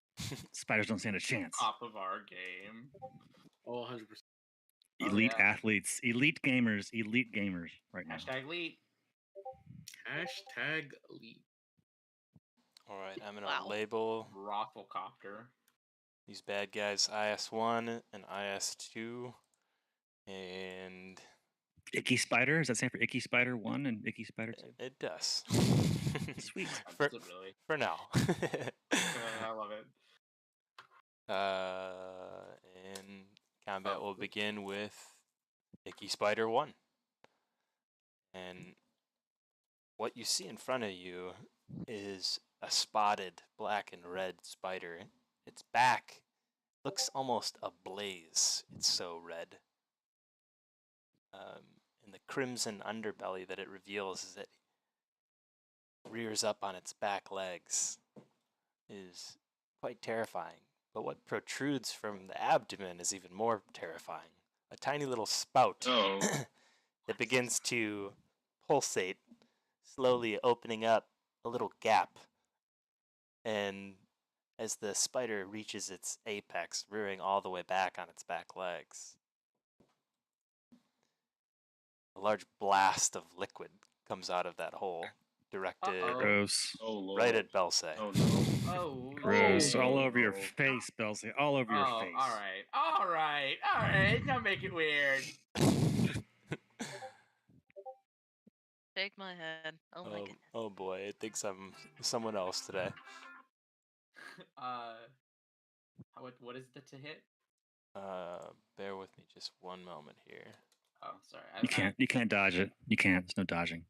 Spiders don't stand a chance. Top of our game. Oh, 100%. Oh, Elite yeah. athletes. Elite gamers right now. Hashtag lead. Hashtag lead. All right, I'm gonna Wow. label Rafflecopter. these bad guys IS1 and IS2, and Icky Spider? Does that stand for Icky Spider 1 and Icky Spider 2? it does. Sweet. for, Does it really? for now. I love it. And combat will begin with Icky Spider 1. And what you see in front of you is a spotted black and red spider. Its back looks almost ablaze. It's so red. And the crimson underbelly that it reveals as it rears up on its back legs is quite terrifying. But what protrudes from the abdomen is even more terrifying. A tiny little spout Oh. that begins to pulsate, slowly opening up a little gap. And as the spider reaches its apex, rearing all the way back on its back legs, a large blast of liquid comes out of that hole, directed Gross. Oh, Lord. right at Belsay. Oh, no. Oh. Gross. no. All over your face, Belsey. All over your face. All right. Don't make it weird. Shake my head. Oh my goodness. Oh boy, it thinks I'm someone else today. What is the to hit? Bear with me just one moment here. Oh, sorry. You can't dodge it. You can't. There's no dodging.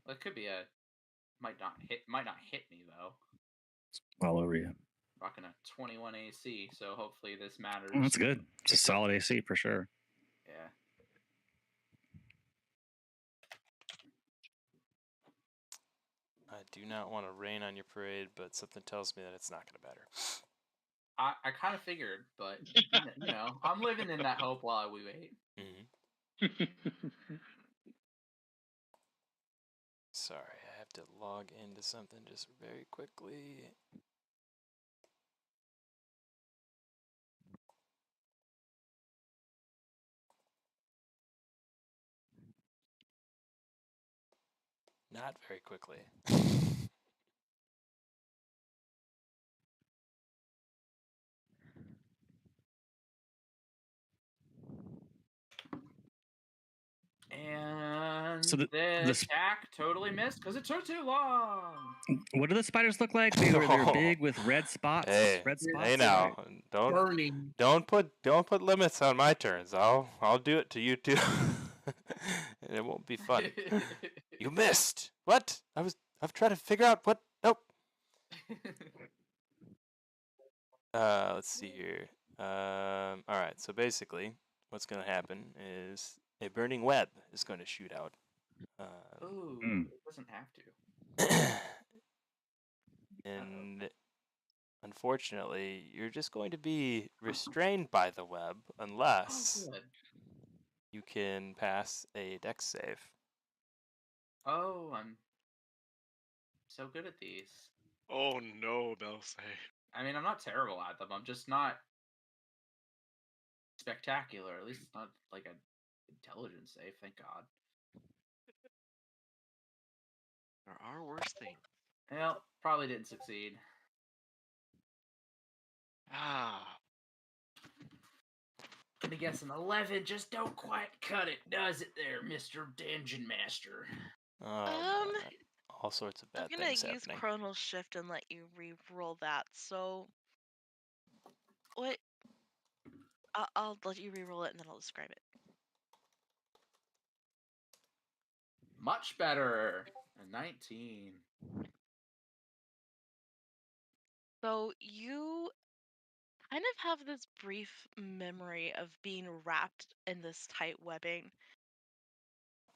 Well, it could be a Might not hit me though. All over you. Rocking a 21 AC, so hopefully this matters. Oh, that's good. It's a solid AC for sure. Yeah. I do not want to rain on your parade, but something tells me that it's not going to matter. I kind of figured, but you know, I'm living in that hope while we wait. Sorry, I have to log into something just very quickly. Not very quickly. And So the attack totally missed because it took too long. What do the spiders look like? They're big with red spots. Hey, red spots. hey now, right? Burning. don't put limits on my turns. I'll do it to you too, and it won't be fun. You missed. What? I've tried to figure out what. Nope. Let's see here. All right. So basically, what's going to happen is a burning web is going to shoot out. Ooh, it doesn't have to. And unfortunately, you're just going to be restrained by the web unless you can pass a dex save. Oh, I'm so good at these. Oh no, Belsay. I mean, I'm not terrible at them. I'm just not spectacular. At least it's not like an intelligence save, thank God. There are worse things. Well, probably didn't succeed. Gonna guess an 11 just don't quite cut it, does it there, Mr. Dungeon Master? All sorts of bad I'm gonna things use happening. Chronal Shift and let you re-roll that. So, what? I'll let you re-roll it and then I'll describe it. Much better. A 19. So you kind of have this brief memory of being wrapped in this tight webbing.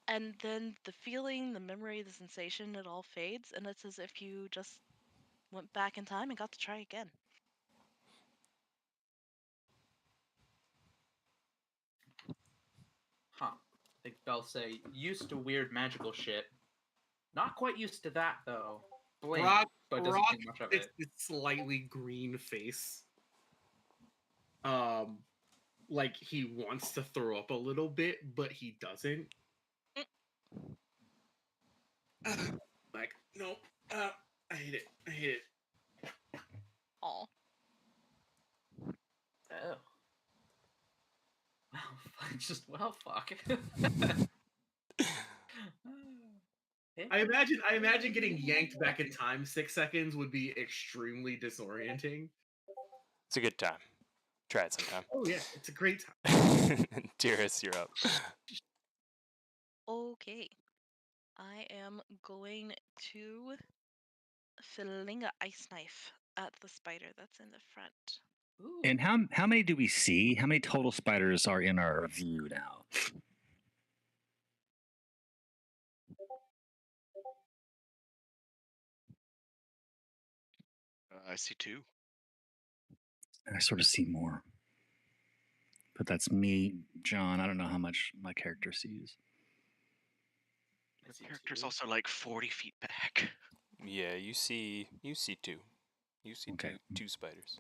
And then the feeling, the memory, the sensation, it all fades, and it's as if you just went back in time and got to try again. Huh. I think Belsay used to weird magical shit. Not quite used to that, though. Blink, but doesn't think much of it. It's slightly green face. Like he wants to throw up a little bit, but he doesn't. Like, no, I hate it. I hate it. Aw. Oh. Well, fuck. I imagine getting yanked back in time 6 seconds would be extremely disorienting. It's a good time. Try it sometime. Oh yeah, it's a great time. Dearest, you're up. Okay. I am going to fling a ice knife at the spider that's in the front. Ooh. And how many do we see? How many total spiders are in our view now? I see 2. I sort of see more. But that's me, John. I don't know how much my character sees. Your character's also like 40 feet back. Yeah, you see 2. You see two spiders.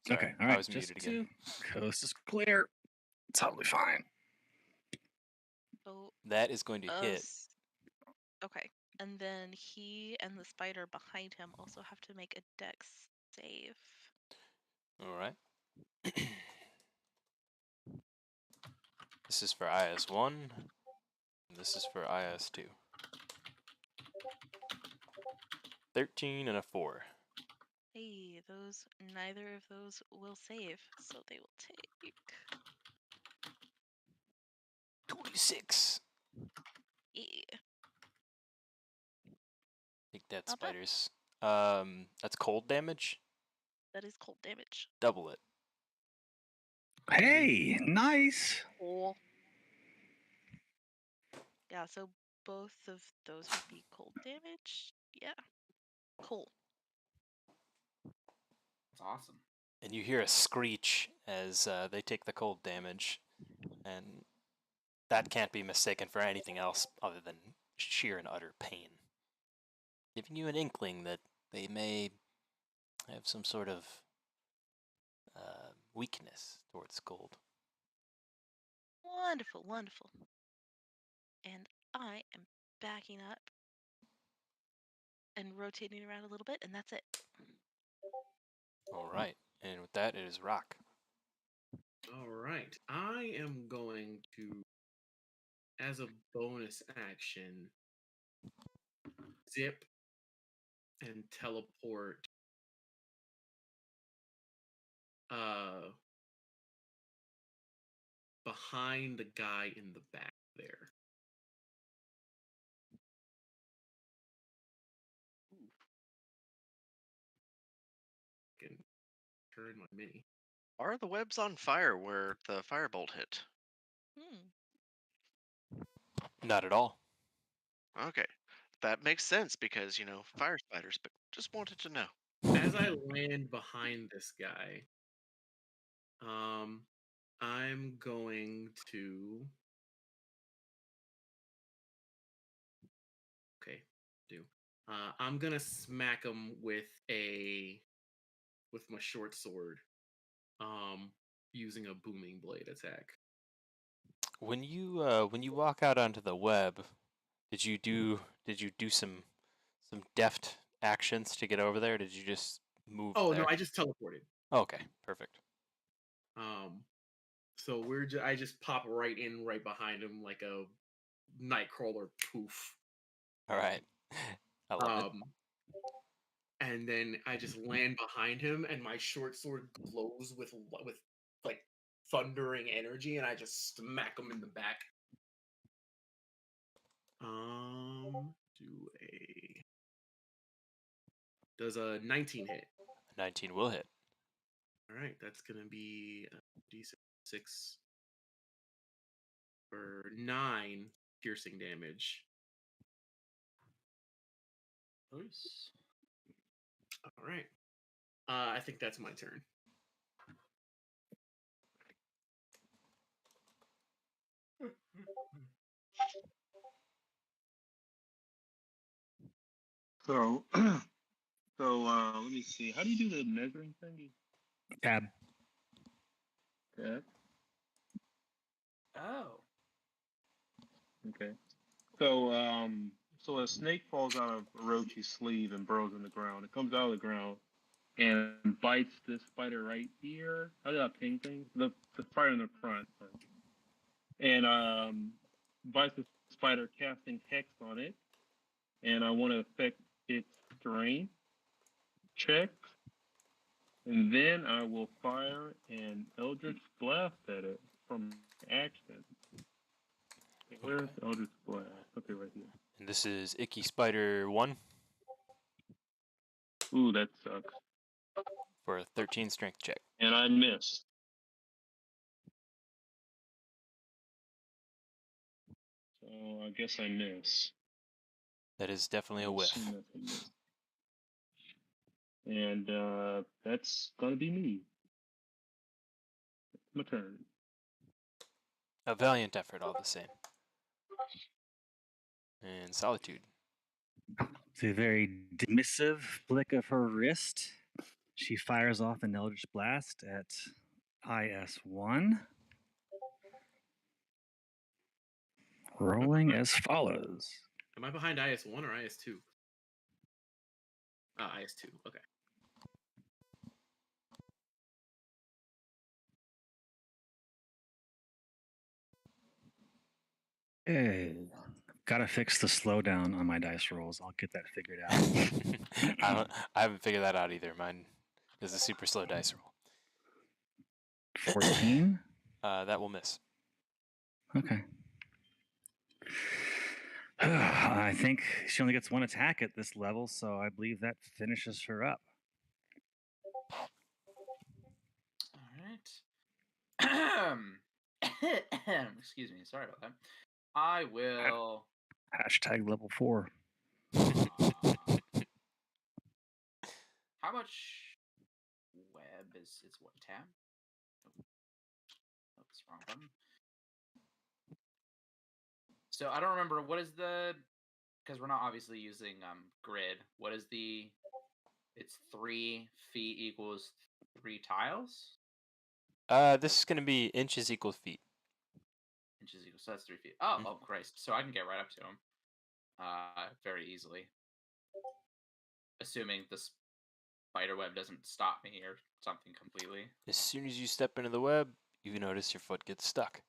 Sorry, okay, all right. I was muted again. Coast is clear. Totally fine. So that is going to hit. Okay. And then he and the spider behind him also have to make a dex save. All right. This is for IS1. And this is for IS2. 13 and a 4. Hey, neither of those will save, so they will take 26. Yeah. Take dead Not bad. spiders. That's cold damage. That is cold damage. Double it. Hey, nice. Cool. Yeah, so both of those would be cold damage. Yeah. Cool. That's awesome. And you hear a screech as they take the cold damage, and that can't be mistaken for anything else other than sheer and utter pain, giving you an inkling that they may have some sort of weakness towards cold. Wonderful, wonderful. And I am backing up and rotating around a little bit, and that's it. All right, and with that, it is Rock. All right. I am going to, as a bonus action, zip and teleport behind the guy in the back there. Can turn my mini. Are the webs on fire where the firebolt hit? Not at all. Okay. That makes sense because, fire spiders, but just wanted to know. As I land behind this guy, I'm going to. Okay, do. I'm gonna smack him with my short sword, using a booming blade attack. When you walk out onto the web, did you do some deft actions to get over there? Did you just move? Oh there? no, I just teleported. Okay, perfect. So I just pop right in right behind him like a nightcrawler. Poof. All right, I love it. And then I just land behind him, and my short sword glows with like thundering energy, and I just smack him in the back. Does a 19 hit? 19 will hit. All right, that's gonna be d6 for 9 piercing damage. Nice. All right. I think that's my turn. So, let me see. How do you do the measuring thingy? Tab. Tab. Oh. Okay. So a snake falls out of Orochi's sleeve and burrows in the ground. It comes out of the ground and bites this spider right here. How do that ping thing? The spider in the front. And bites the spider, casting hex on it. And I want to affect its terrain check. And then I will fire an Eldritch Blast at it from action. Where's Eldritch Blast? Okay, right here. And this is Icky Spider 1. Ooh, that sucks. For a 13 strength check. And I missed. So I guess I miss. That is definitely a whiff. And that's gonna be me. It's my turn. A valiant effort, all the same. And Solitude. It's a very dismissive flick of her wrist. She fires off an Eldritch Blast at IS1. Rolling as follows. Am I behind IS1 or IS2? IS2. Okay. Hey, gotta fix the slowdown on my dice rolls. I'll get that figured out. I haven't figured that out either. Mine is a super slow dice roll. 14? That will miss. Okay. I think she only gets one attack at this level, so I believe that finishes her up. All right. Excuse me. Sorry about that. I will. Hashtag level 4. How much web is it's what tab? Oh, that's the wrong button. So I don't remember what is the because we're not obviously using grid. What is the? It's 3 feet equals 3 tiles. This is gonna be inches equals feet. Inches equals so that's 3 feet. Oh Christ! So I can get right up to him, very easily. Assuming the spider web doesn't stop me or something completely. As soon as you step into the web, you notice your foot gets stuck.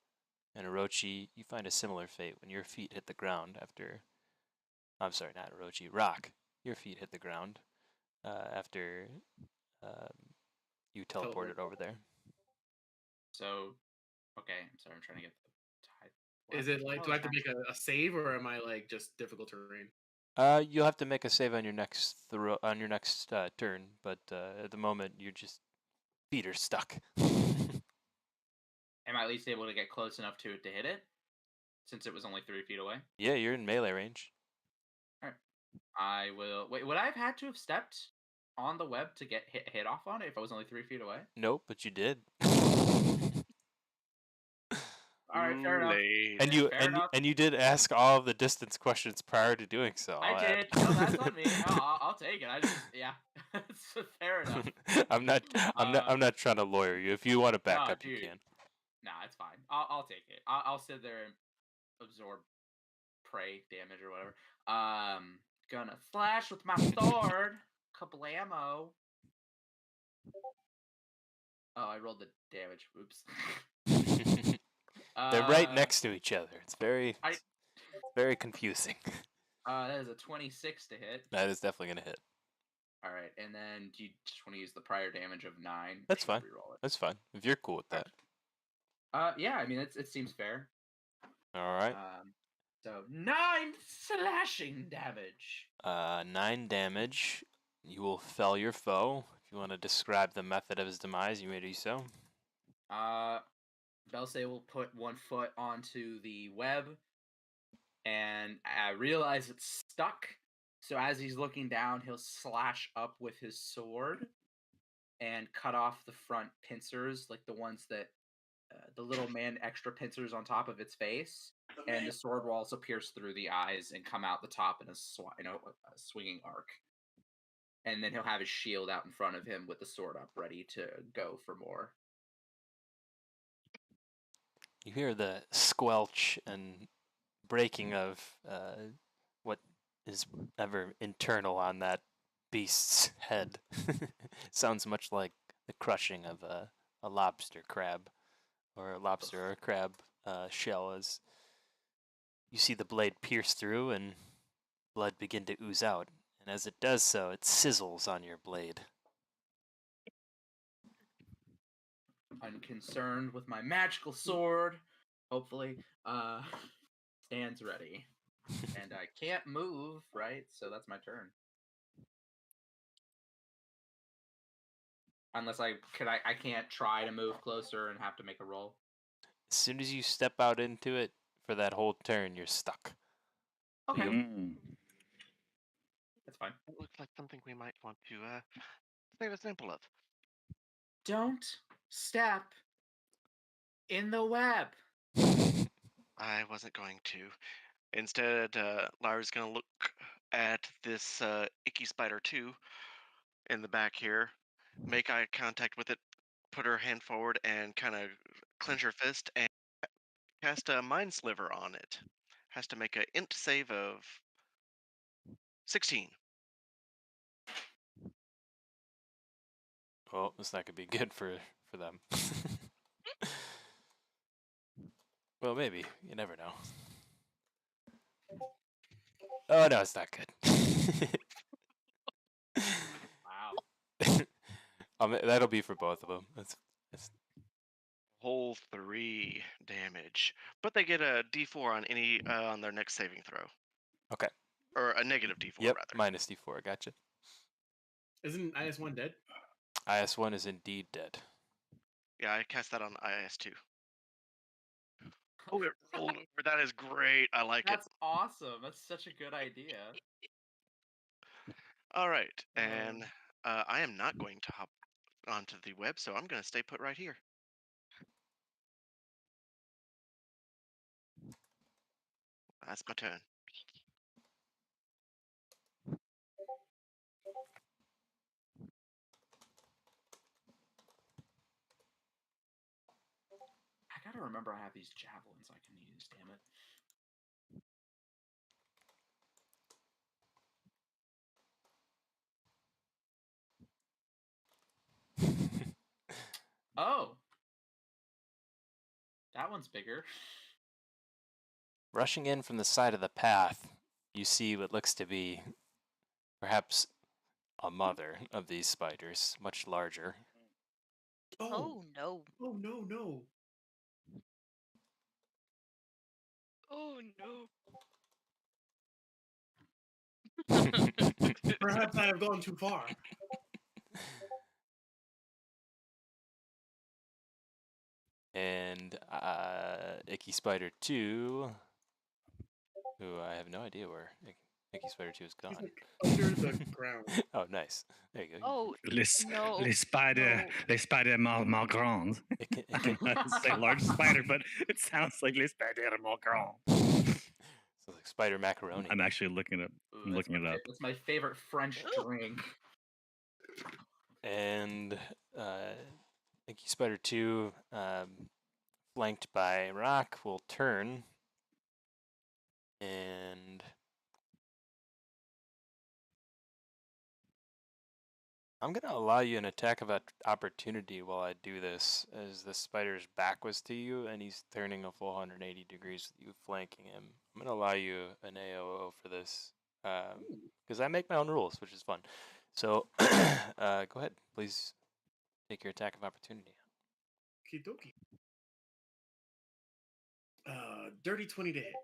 And Orochi, you find a similar fate when your feet hit the ground after. I'm sorry, not Orochi. Rock, your feet hit the ground after you teleported over there. So, okay, I'm sorry, I'm trying to get the tide. Is it like, do I have to make a save, or am I like just difficult terrain? You'll have to make a save on your next turn, but at the moment your feet are stuck. Am I at least able to get close enough to it to hit it? Since it was only 3 feet away? Yeah, you're in melee range. Alright. I will... Wait, would I have had to have stepped on the web to get hit off on it if I was only 3 feet away? Nope, but you did. Alright, fair enough. And you did ask all of the distance questions prior to doing so. I did. No, that's on me. No, I'll take it. I just it's fair enough. I'm not trying to lawyer you. If you want to back up, dude. you can. Nah, it's fine. I'll take it. I'll sit there and absorb prey damage or whatever. Gonna slash with my sword. Couple ammo. Oh, I rolled the damage. Oops. They're right next to each other. It's very confusing. That is a 26 to hit. That is definitely gonna hit. All right, and then do you just want to use the prior damage of 9? That's fine. That's fine if you're cool with that. Yeah, I mean it seems fair. All right. So 9 slashing damage. 9 damage. You will fell your foe. If you want to describe the method of his demise, you may do so. Belsay will put one foot onto the web, and I realize it's stuck. So as he's looking down, he'll slash up with his sword and cut off the front pincers, like the ones that the little man extra pincers on top of its face, and the sword will also pierce through the eyes and come out the top in a swinging arc. And then he'll have his shield out in front of him with the sword up, ready to go for more. You hear the squelch and breaking of what is ever internal on that beast's head. Sounds much like the crushing of a lobster crab, or a lobster or crab shell, as you see the blade pierce through and blood begin to ooze out. And as it does so, it sizzles on your blade. Unconcerned with my magical sword, hopefully, stands ready. And I can't move, right? So that's my turn. Unless I can't try to move closer and have to make a roll. As soon as you step out into it for that whole turn, you're stuck. Okay. That's fine. It looks like something we might want to save a sample of. Don't step in the web. I wasn't going to. Instead, Lyra's going to look at this icky spider 2 in the back here, make eye contact with it, put her hand forward, and kind of clench her fist and cast a Mind Sliver on it. Has to make an int save of 16. Well, it's not going to be good for them. Well, maybe. You never know. Oh, no, it's not good. Wow. That'll be for both of them. That's Whole 3 damage. But they get a d4 on any on their next saving throw. Okay. Or a negative D4, Yep, rather. minus D4. Gotcha. Isn't IS-1 dead? IS-1 is indeed dead. Yeah, I cast that on IS-2. Oh, it rolled over. That is great. I like That's it. awesome. That's such a good idea. All right, and I am not going to hop onto the web, so I'm going to stay put right here. That's my turn. I gotta remember I have these javelins I can use, damn it. Oh. That one's bigger. Rushing in from the side of the path, you see what looks to be perhaps a mother of these spiders, much larger. Oh. no. Oh, no, no. Oh no. Perhaps I have gone too far. And Icky Spider 2, who I have no idea where Icky Spider 2 is He's gone. like under the ground. Oh, nice. There you go. Oh, Les, no. les spider, no. les spider mal grand. It's a large spider, but it sounds like les spider mal grand. So like spider macaroni. I'm actually looking it up. Ooh, I'm looking it up. That's my favorite French drink. And Icky Spider 2, flanked by Rock, will turn and I'm going to allow you an attack of opportunity while I do this, as the spider's back was to you and he's turning a full 180 degrees with you flanking him. I'm going to allow you an AOO for this, because I make my own rules, which is fun. So go ahead, please take your attack of opportunity. Kidoki. Dirty 20 to hit.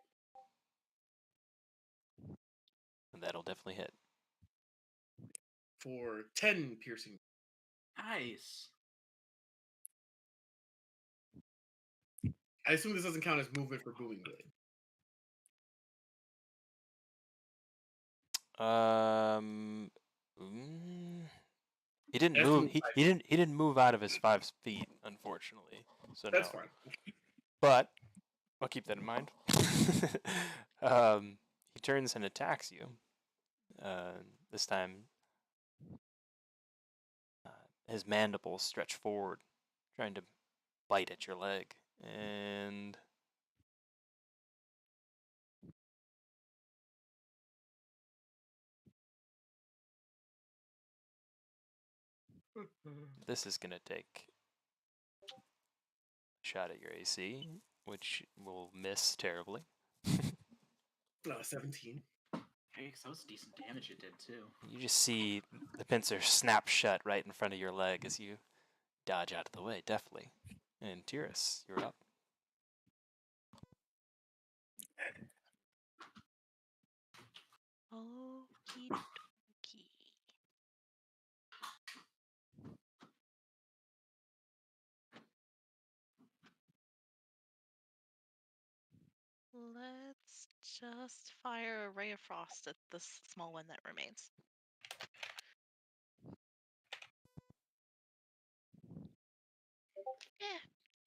And that'll definitely hit. For 10 piercing. Nice. I assume this doesn't count as movement for Booming Blade. He didn't That's move. moved He didn't move out of his 5 feet, unfortunately. So That's no. fine. But I'll keep that in mind. He turns and attacks you. This time, his mandibles stretch forward, trying to bite at your leg, and this is gonna take a shot at your AC, which will miss terribly. 17. Hey, that was decent damage it did too. You just see the pincer snap shut right in front of your leg as you dodge out of the way, deftly. And Tyrus, you're up. Okie dokie. Let's just fire a ray of frost at this small one that remains.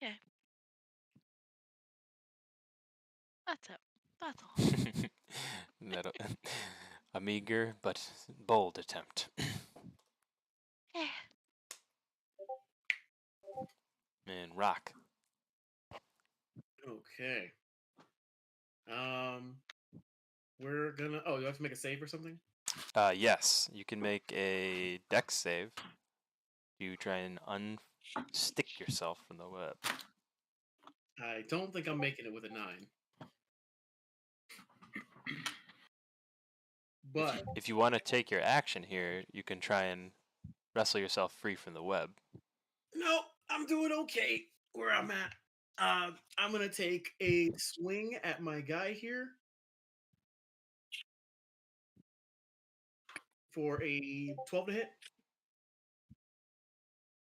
Yeah. That's it. That's all. A meager but bold attempt. Yeah. And Rock. Okay. We're gonna. Oh, you have to make a save or something? Yes, you can make a dex save. You try and unstick yourself from the web. I don't think I'm making it with a 9. But If you want to take your action here, you can try and wrestle yourself free from the web. no, I'm doing okay where I'm at. I'm gonna take a swing at my guy here. for a 12 to hit.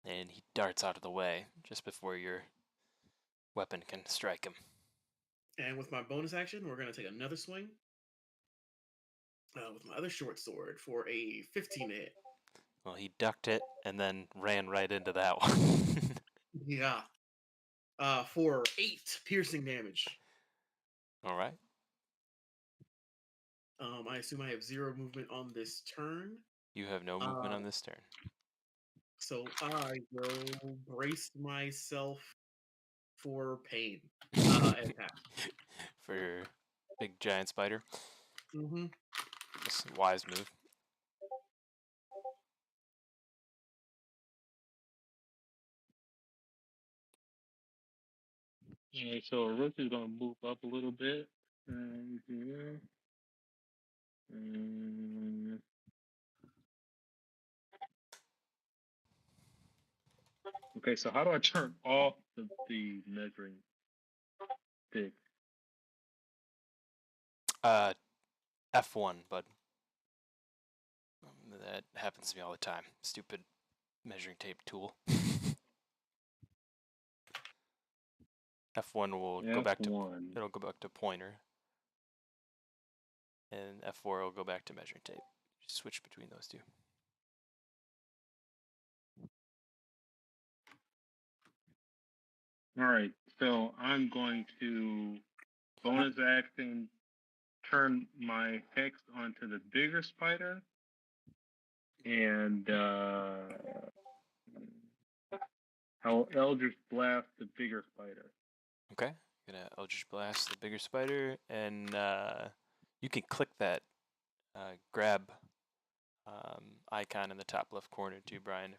And he darts out of the way just before your weapon can strike him. And with my bonus action, we're going to take another swing with my other short sword for a 15 to hit. Well, he ducked it and then ran right into that one. Yeah. For 8 piercing damage. All right. I assume I have 0 movement on this turn. You have no movement on this turn. So I will brace myself for pain. And pass. For your big giant spider. Mm-hmm. That's a wise move. Alright, so Rook is gonna move up a little bit. Here. Okay, so how do I turn off the measuring stick? F1, bud. That happens to me all the time. Stupid measuring tape tool. F1 will go back to it'll go back to pointer, and F4 will go back to measuring tape. Just switch between those two. All right, so I'm going to bonus action turn my hex onto the bigger spider, and I'll Eldritch Blast the bigger spider. Okay, gonna Eldritch Blast the bigger spider, and you can click that grab icon in the top left corner too, Brian.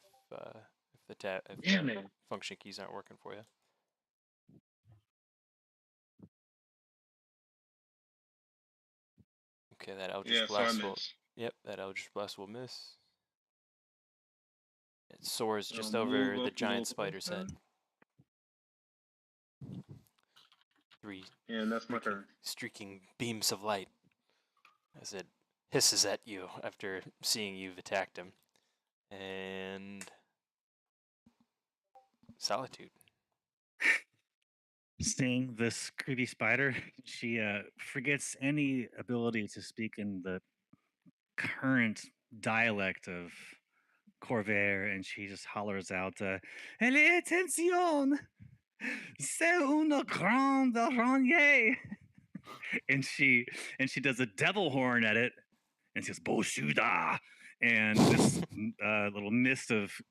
If the function keys aren't working for you. Okay, that Eldritch Blast will. Yep, that Eldritch Blast will miss. It soars just over the giant spider's head. And that's my turn. Streaking beams of light as it hisses at you after seeing you've attacked him. And Solitude. Seeing this creepy spider, she forgets any ability to speak in the current dialect of Corvair, and she just hollers out, "Allez, attention! C'est une grande araignée!" and she does a devil horn at it, and she says, "Boshuda!" And this little mist of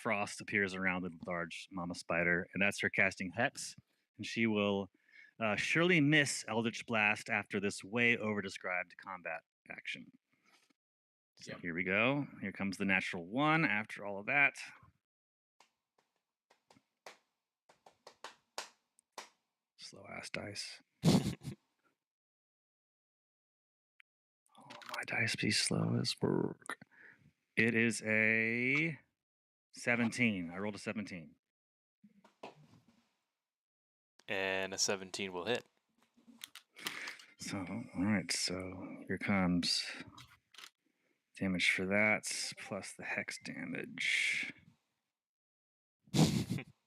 frost appears around the large mama spider, and that's her casting Hex. And she will surely miss Eldritch Blast after this way over-described combat action. So Here we go. Here comes the natural 1 after all of that. Slow ass dice. My dice be slow as work. It is a 17. I rolled a 17. And a 17 will hit. So, all right. So here comes damage for that, plus the hex damage.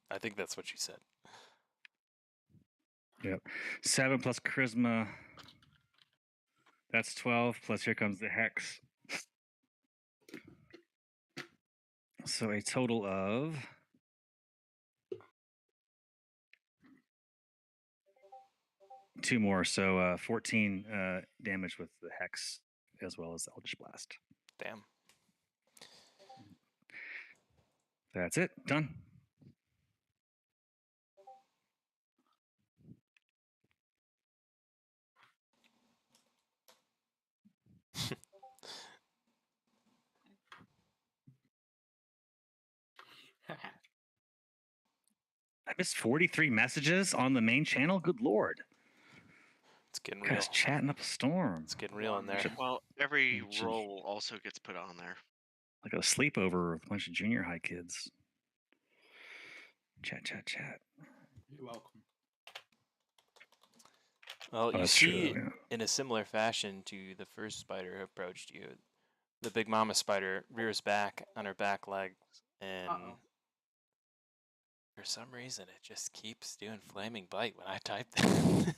I think that's what you said. Yep. 7 plus charisma. That's 12, plus here comes the hex. So a total of 2 more, so 14 damage with the hex as well as Eldritch Blast. Damn. That's it. Done. I missed 43 messages on the main channel. Good lord. It's getting real. Guys chatting up a storm. It's getting real in there. Well, every roll also gets put on there. Like a sleepover with a bunch of junior high kids. Chat. You're welcome. Well, you see, in a similar fashion to the first spider who approached you, the big mama spider rears back on her back legs, and for some reason it just keeps doing flaming bite when I type that.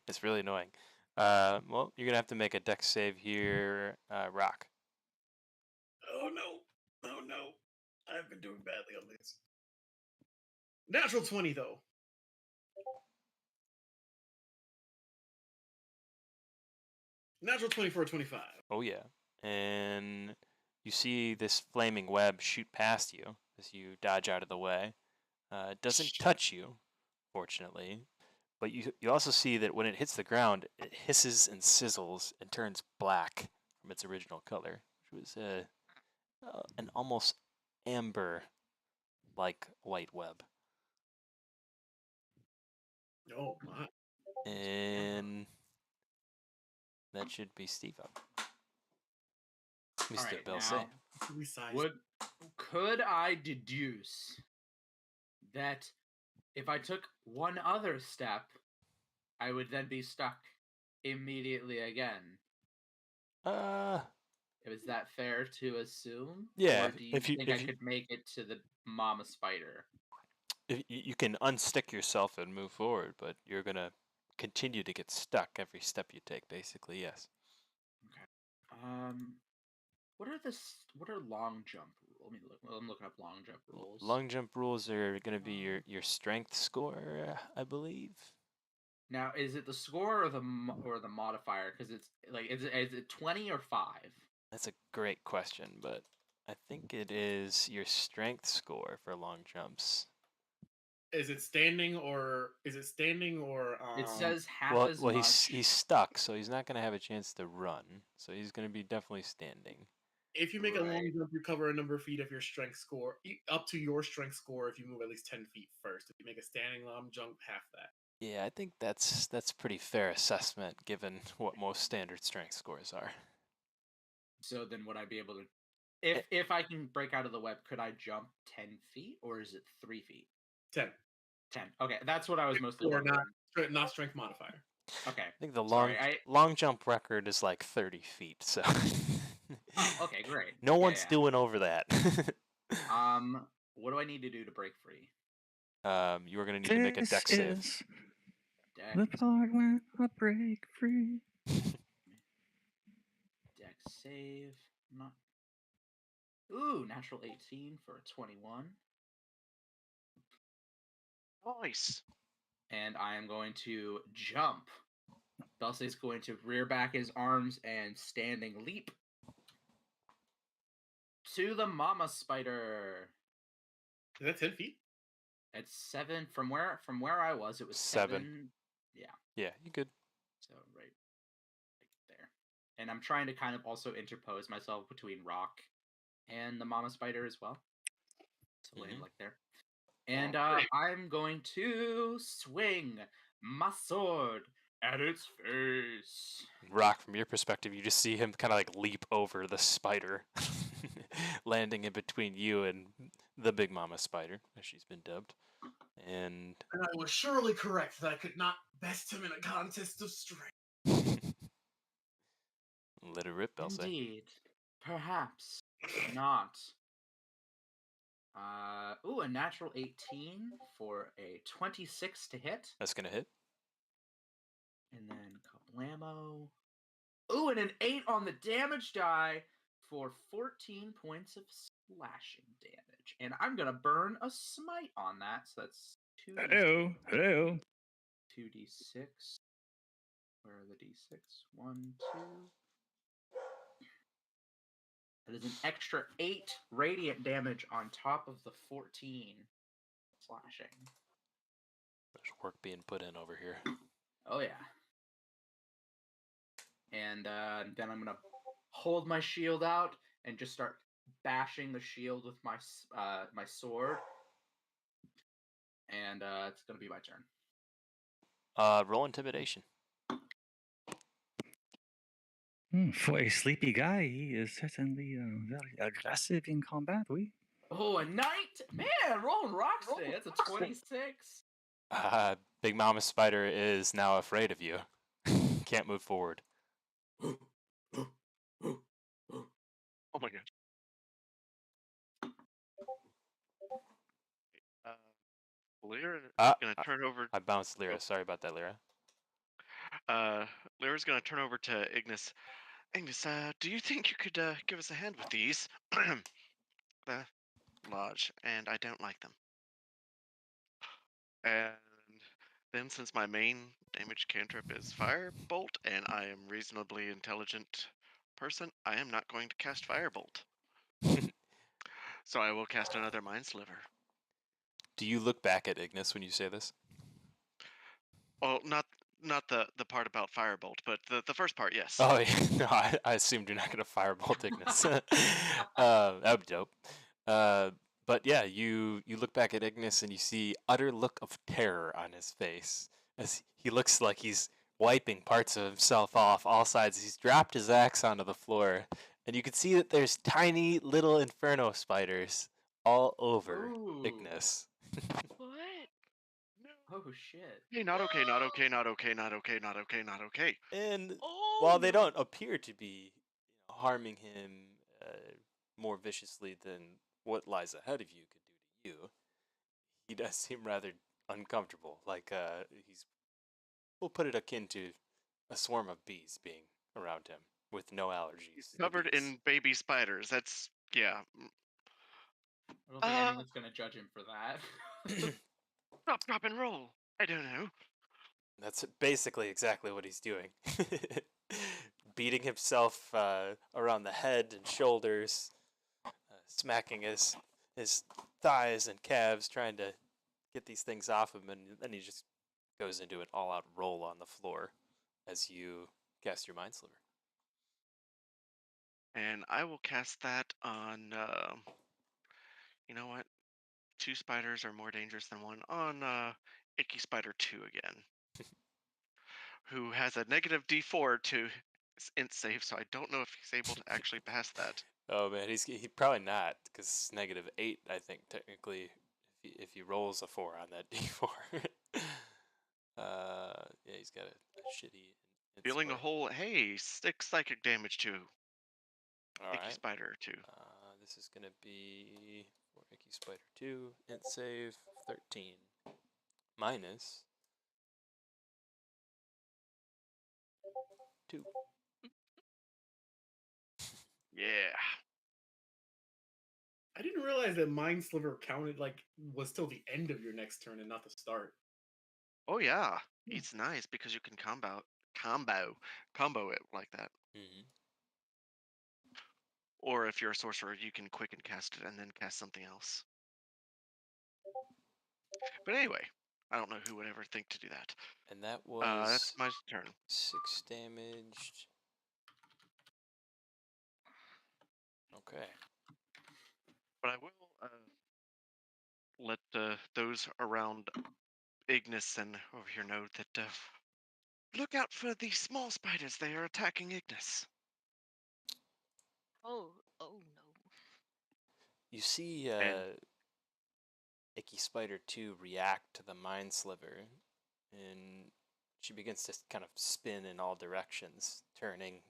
It's really annoying. Well, you're gonna have to make a dex save here, Rock. Oh no! Oh no! I've been doing badly on this. Natural 20 though. Natural 20 for a 25. Oh yeah, and you see this flaming web shoot past you as you dodge out of the way. It doesn't touch you, fortunately, but you also see that when it hits the ground, it hisses and sizzles and turns black from its original color, which was an almost amber-like white web. Oh my! And that should be Steve up. Mr. Right, Belsay. could I deduce that if I took one other step, I would then be stuck immediately again? Is that fair to assume? Yeah. Or do you think I could make it to the mama spider? If you can unstick yourself and move forward, but you're gonna continue to get stuck every step you take. Basically, yes. Okay. What are long jump rules? Let me look. I'm looking up long jump rules. Long jump rules are gonna be your strength score, I believe. Now, is it the score or the modifier? Because it's like, is it 20 or 5? That's a great question, but I think it is your strength score for long jumps. Is it standing or It says half as well, much. he's stuck, so he's not gonna have a chance to run. So he's gonna be definitely standing. If you make a long jump, you cover a number of feet of your strength score, up to your strength score if you move at least 10 feet first. If you make a standing long jump, half that. Yeah, I think that's pretty fair assessment given what most standard strength scores are. So then would I be able to, if I can break out of the web, could I jump 10 feet or is it 3 feet? 10. 10. Okay, that's what I was mostly wondering. Not strength modifier. Okay. I think the long jump record is like 30 feet, so. Oh, okay, great. No one's doing over that. What do I need to do to break free? You are going to need to make a dex save. The part when I break free. Dex save. Not. Ooh, natural 18 for a 21. Nice. And I am going to jump. Belsay's going to rear back his arms and standing leap to the mama spider. Is that 10 feet? It's 7 from where I was. It was 7. Yeah. Yeah, you good. So right there. And I'm trying to kind of also interpose myself between Rock and the mama spider as well. So like there. And I'm going to swing my sword at its face. Rock, from your perspective, you just see him kind of like leap over the spider, landing in between you and the big mama spider, as she's been dubbed. And I was surely correct that I could not best him in a contest of strength. Let it rip, Belsay. Indeed. Perhaps not. A natural 18 for a 26 to hit. That's gonna hit. And then kablamo. Ooh, and an 8 on the damage die for 14 points of slashing damage. And I'm gonna burn a smite on that, so that's 2d6. Hello. 2d6. Where are the d6? 1, 2. That is an extra 8 radiant damage on top of the 14 slashing. There's work being put in over here. Oh yeah. And then I'm gonna hold my shield out and just start bashing the shield with my my sword. And it's gonna be my turn. Roll intimidation. For a sleepy guy, he is certainly very aggressive in combat. Oh, a knight! Man, rolling rocks today. That's a 26. Big Mama Spider is now afraid of you. Can't move forward. Oh my god. Lyra gonna turn over. I bounced Lyra. Sorry about that, Lyra. Lyra's gonna turn over to Ignis. Ignis, do you think you could give us a hand with these? The lodge, and I don't like them. And then, since my main damage cantrip is Firebolt, and I am reasonably intelligent person, I am not going to cast Firebolt. So I will cast another Mind Sliver. Do you look back at Ignis when you say this? Well, not the part about Firebolt, but the first part, yes. Oh, yeah. No, I assumed you're not going to Firebolt Ignis. That would be dope. But yeah, you look back at Ignis and you see utter look of terror on his face as he looks like he's wiping parts of himself off all sides. He's dropped his axe onto the floor, and you can see that there's tiny little inferno spiders all over Ignis. What? Oh shit. Hey, not okay, not okay, not okay, not okay, not okay, not okay. And Oh, while they don't appear to be harming him more viciously than what lies ahead of you could do to you, he does seem rather uncomfortable. Like he's, we'll put it akin to a swarm of bees being around him with no allergies. He's to covered bees. in baby spiders. That's, yeah. I don't think anyone's gonna judge him for that. Stop, drop, and roll. I don't know. That's basically exactly what he's doing. Beating himself around the head and shoulders, smacking his thighs and calves, trying to get these things off him, and then he just goes into an all-out roll on the floor as you cast your Mind Sliver. And I will cast that on, you know what? 2 spiders are more dangerous than 1. On Icky Spider 2 again. Who has a negative D4 to his int save, so I don't know if he's able to actually pass that. Oh man, he probably not, because -8, I think, technically, if he rolls a 4 on that D4. Yeah, he's got a shitty. Feeling a whole, hey, 6 psychic damage to Icky Alright. Spider 2. This is gonna be for Icky Spider 2, int save 13. Minus 2. Yeah. I didn't realize that Mind Sliver counted like was till the end of your next turn and not the start. Oh yeah. It's nice because you can combo it like that. Mm-hmm. Or if you're a sorcerer, you can quicken cast it and then cast something else. But anyway, I don't know who would ever think to do that. And that was that's my turn. 6 damage. Okay. But I will let those around Ignis and over here know that look out for these small spiders. They are attacking Ignis. Oh no. You see Icky Spider 2 react to the Mind Sliver, and she begins to kind of spin in all directions, turning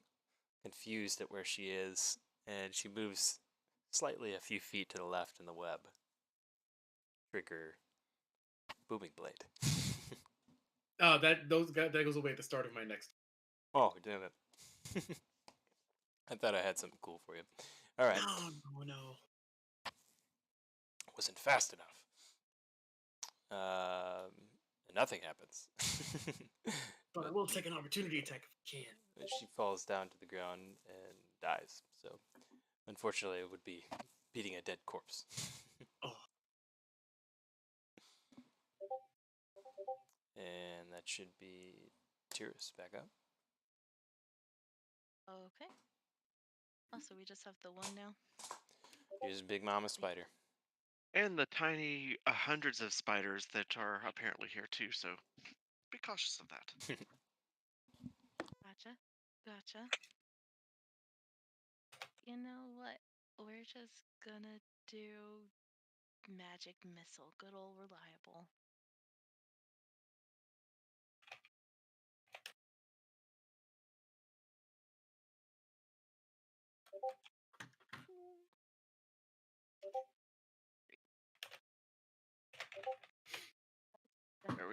confused at where she is, and she moves slightly a few feet to the left in the web. Trigger Booming Blade. That goes away at the start of my next. Oh, damn it. I thought I had something cool for you. All right. No. Wasn't fast enough. Nothing happens. But I will take an opportunity attack if I can. She falls down to the ground and dies. So, unfortunately, it would be beating a dead corpse. Oh. And that should be Tyrus back up. Okay. Oh, so we just have the one now. Here's Big Mama Spider. And the tiny hundreds of spiders that are apparently here too, so be cautious of that. Gotcha. You know what? We're just gonna do magic missile. Good old reliable.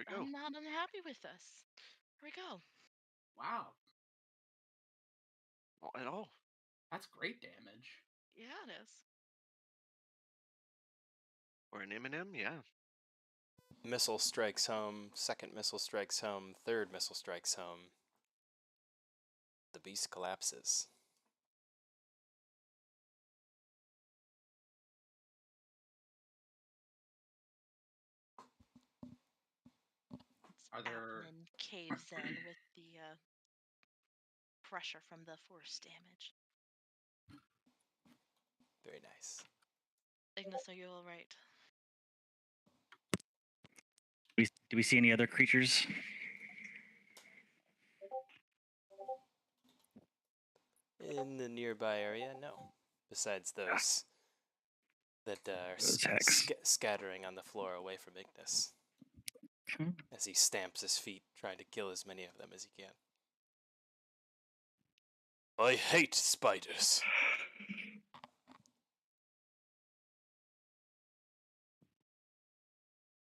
go. I'm not unhappy with this. Here we go. Wow, Not at all. that's great damage. Yeah, it is. Or an M&M, yeah. Missile strikes home. Second missile strikes home. Third missile strikes home. The beast collapses. Its Are there? abdomen caves in with the pressure from the force damage. Very nice. Ignis, are you all right? Do we see any other creatures? In the nearby area, no. Besides those that are Those hacks. scattering on the floor away from Ignis. Okay. As he stamps his feet, trying to kill as many of them as he can. I hate spiders.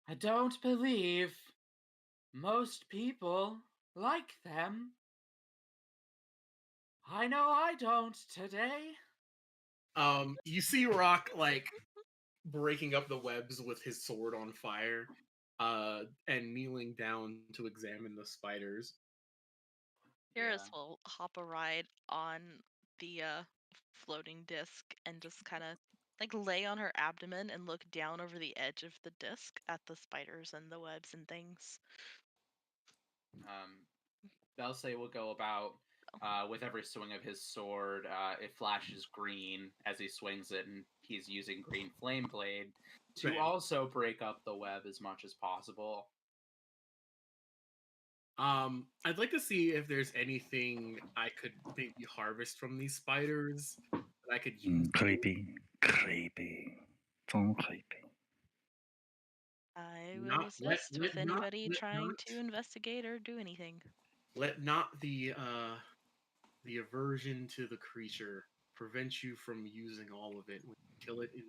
I don't believe most people like them. I know I don't today. You see Rock like breaking up the webs with his sword on fire, and kneeling down to examine the spiders. Iris will hop a ride on the floating disc and just kind of like lay on her abdomen and look down over the edge of the disc at the spiders and the webs and things. Dulce will go about with every swing of his sword. It flashes green as he swings it, and he's using green flame blade to Right. also break up the web as much as possible. I'd like to see if there's anything I could maybe harvest from these spiders that I could use. Creepy. So creepy. I will Not assist with let not anybody let trying not to investigate or do anything. let not the aversion to the creature prevent you from using all of it when you kill it in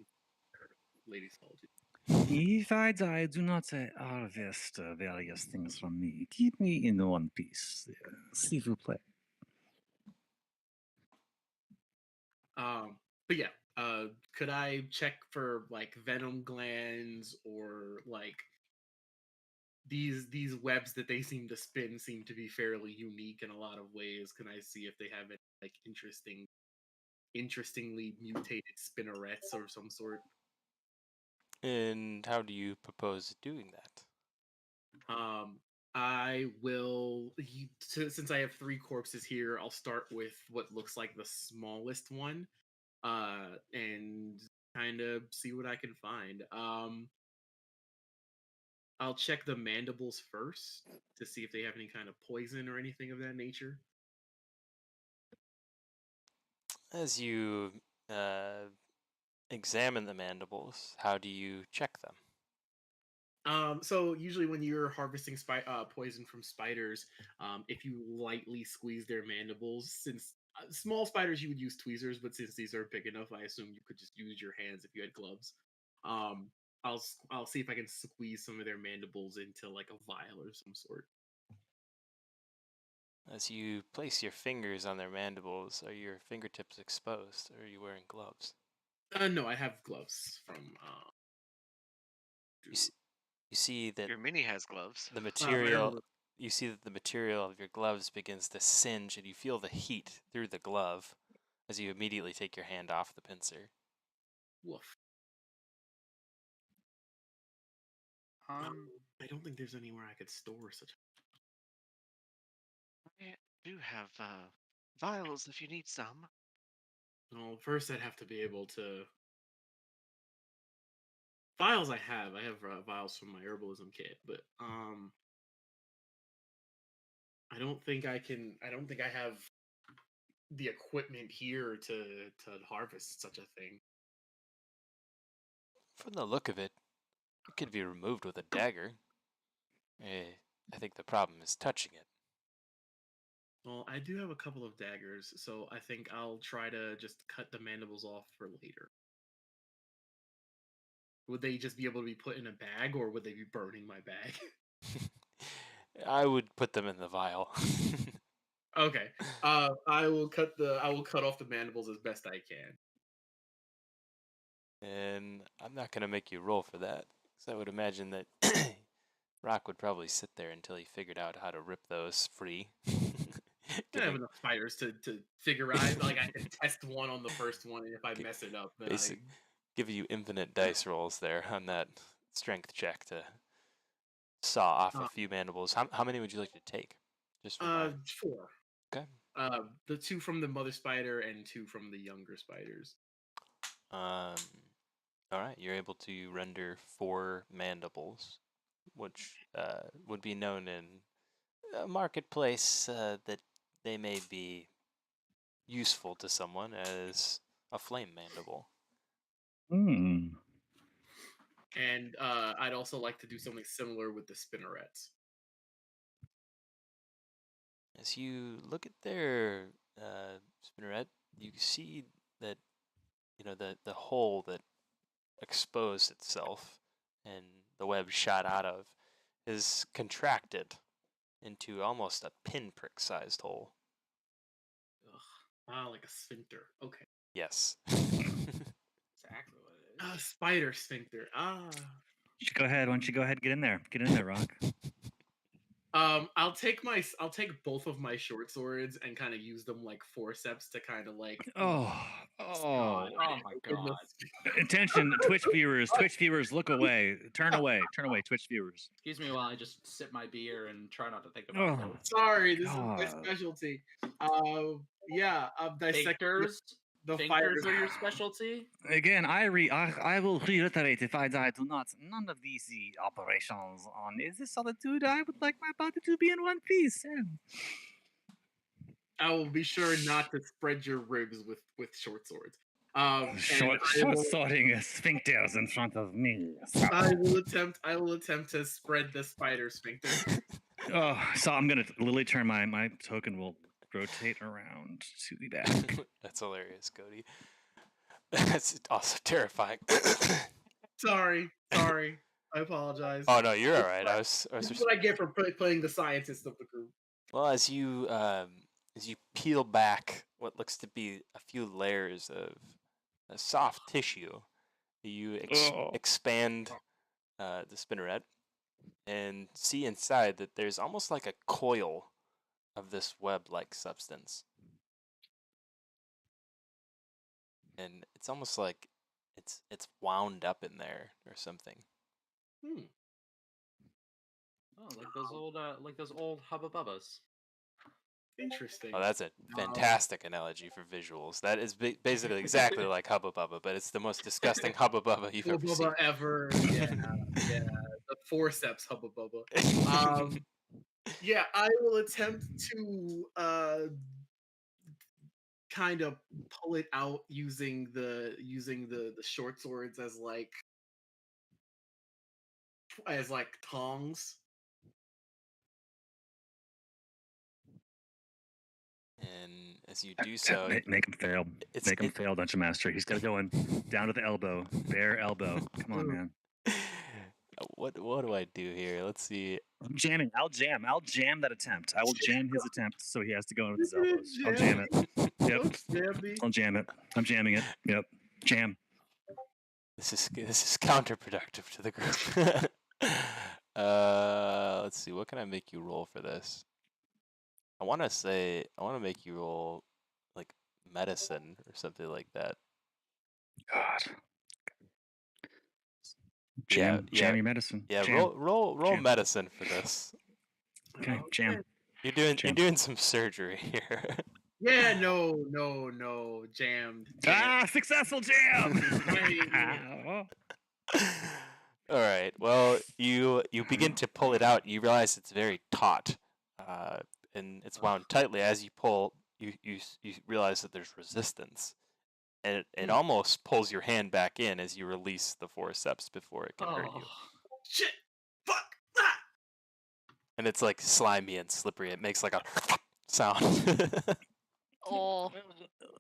Lady Solitude. If I die, do not harvest various things from me. Keep me in one piece. S'il vous plaît. But yeah, could I check for like venom glands or like these webs that they seem to spin seem to be fairly unique in a lot of ways? Can I see if they have any like interestingly mutated spinnerets or some sort? And how do you propose doing that? I will. Since I have 3 corpses here, I'll start with what looks like the smallest one, and kind of see what I can find. I'll check the mandibles first to see if they have any kind of poison or anything of that nature. As you examine the mandibles, how do you check them? So usually when you're harvesting poison from spiders, if you lightly squeeze their mandibles, since small spiders you would use tweezers, but since these are big enough, I assume you could just use your hands if you had gloves. I'll see if I can squeeze some of their mandibles into like a vial or some sort. As you place your fingers on their mandibles, are your fingertips exposed, or are you wearing gloves? No, I have gloves from. You see that Your mini has gloves. the material. You see that the material of your gloves begins to singe, and you feel the heat through the glove as you immediately take your hand off the pincer. Woof. I don't think there's anywhere I could store such. I do have vials if you need some. Well, first I'd have to be able to. Vials I have vials from my herbalism kit, but I don't think I can. I don't think I have the equipment here to harvest such a thing. From the look of it, it could be removed with a dagger. I think the problem is touching it. Well, I do have a couple of daggers, so I think I'll try to just cut the mandibles off for later. Would they just be able to be put in a bag, or would they be burning my bag? I would put them in the vial. Okay. I will cut off the mandibles as best I can. And I'm not gonna make you roll for that, because I would imagine that Rock would probably sit there until he figured out how to rip those free. I have enough fighters to figure out. Like I can test one on the first one, and if I mess it up, then I give you infinite dice rolls there on that strength check to saw off a few mandibles. How many would you like to take? Just for 4. Okay. The 2 from the mother spider and 2 from the younger spiders. All right, you're able to render 4 mandibles, which would be known in a marketplace that they may be useful to someone as a flame mandible. Hmm. And I'd also like to do something similar with the spinnerets. As you look at their spinneret, you see that the hole that exposed itself and the web shot out of is contracted into almost a pinprick sized hole. Ugh. Like a sphincter. Okay. Yes. Exactly what it is. Spider sphincter. Go ahead. Why don't you go ahead and get in there? Get in there, Rock. I'll take both of my short swords and kind of use them like forceps to kind of like. Oh my god! Attention, Twitch viewers, look away. Turn away, Twitch viewers. Excuse me while I just sip my beer and try not to think about it. Sorry, this is my specialty. Dissectors. The fighters are your specialty. Again, I will reiterate if I do not. None of these operations on this solitude. I would like my body to be in one piece. I will be sure not to spread your ribs with short swords. Short swording sphincters in front of me. I will attempt to spread the spider sphincter. So I'm gonna literally turn my token will rotate around to the back. That's hilarious, Cody. That's also terrifying. Sorry. I apologize. Oh no, you're all right. This is what I get for playing the scientist of the group. Well, as you peel back what looks to be a few layers of a soft tissue, you expand the spinneret and see inside that there's almost like a coil of this web-like substance. And it's almost like it's wound up in there or something. Oh, like those old Hubba Bubbas. Interesting. Oh, that's a fantastic analogy for visuals. That is basically exactly like Hubba Bubba, but it's the most disgusting Hubba Bubba you've ever seen. Yeah, the forceps Hubba Bubba. Yeah, I will attempt to kind of pull it out using the short swords as tongs. And as you do so, make him fail. Make him fail, Dungeon Master. He's got to go in down to the elbow, bare elbow. Come on, man. What do I do here? Let's see. I'm jamming. I'll jam that attempt. I will jam his attempt, so he has to go in with his elbows. I'll jam it. Yep. I'll jam it. I'm jamming it. Yep. Jam. This is counterproductive to the group. Let's see. What can I make you roll for this? I want to make you roll like medicine or something like that. God. Jam your medicine. Yeah, jam. roll medicine for this. Okay, jam. You're doing some surgery here. Yeah, no, jammed. Successful jam. All right. Well, you begin to pull it out. You realize it's very taut, and it's wound tightly. As you pull, you realize that there's resistance, and it almost pulls your hand back in as you release the forceps before it can hurt you. Shit! Fuck! And it's like slimy and slippery. It makes like a sound. Oh,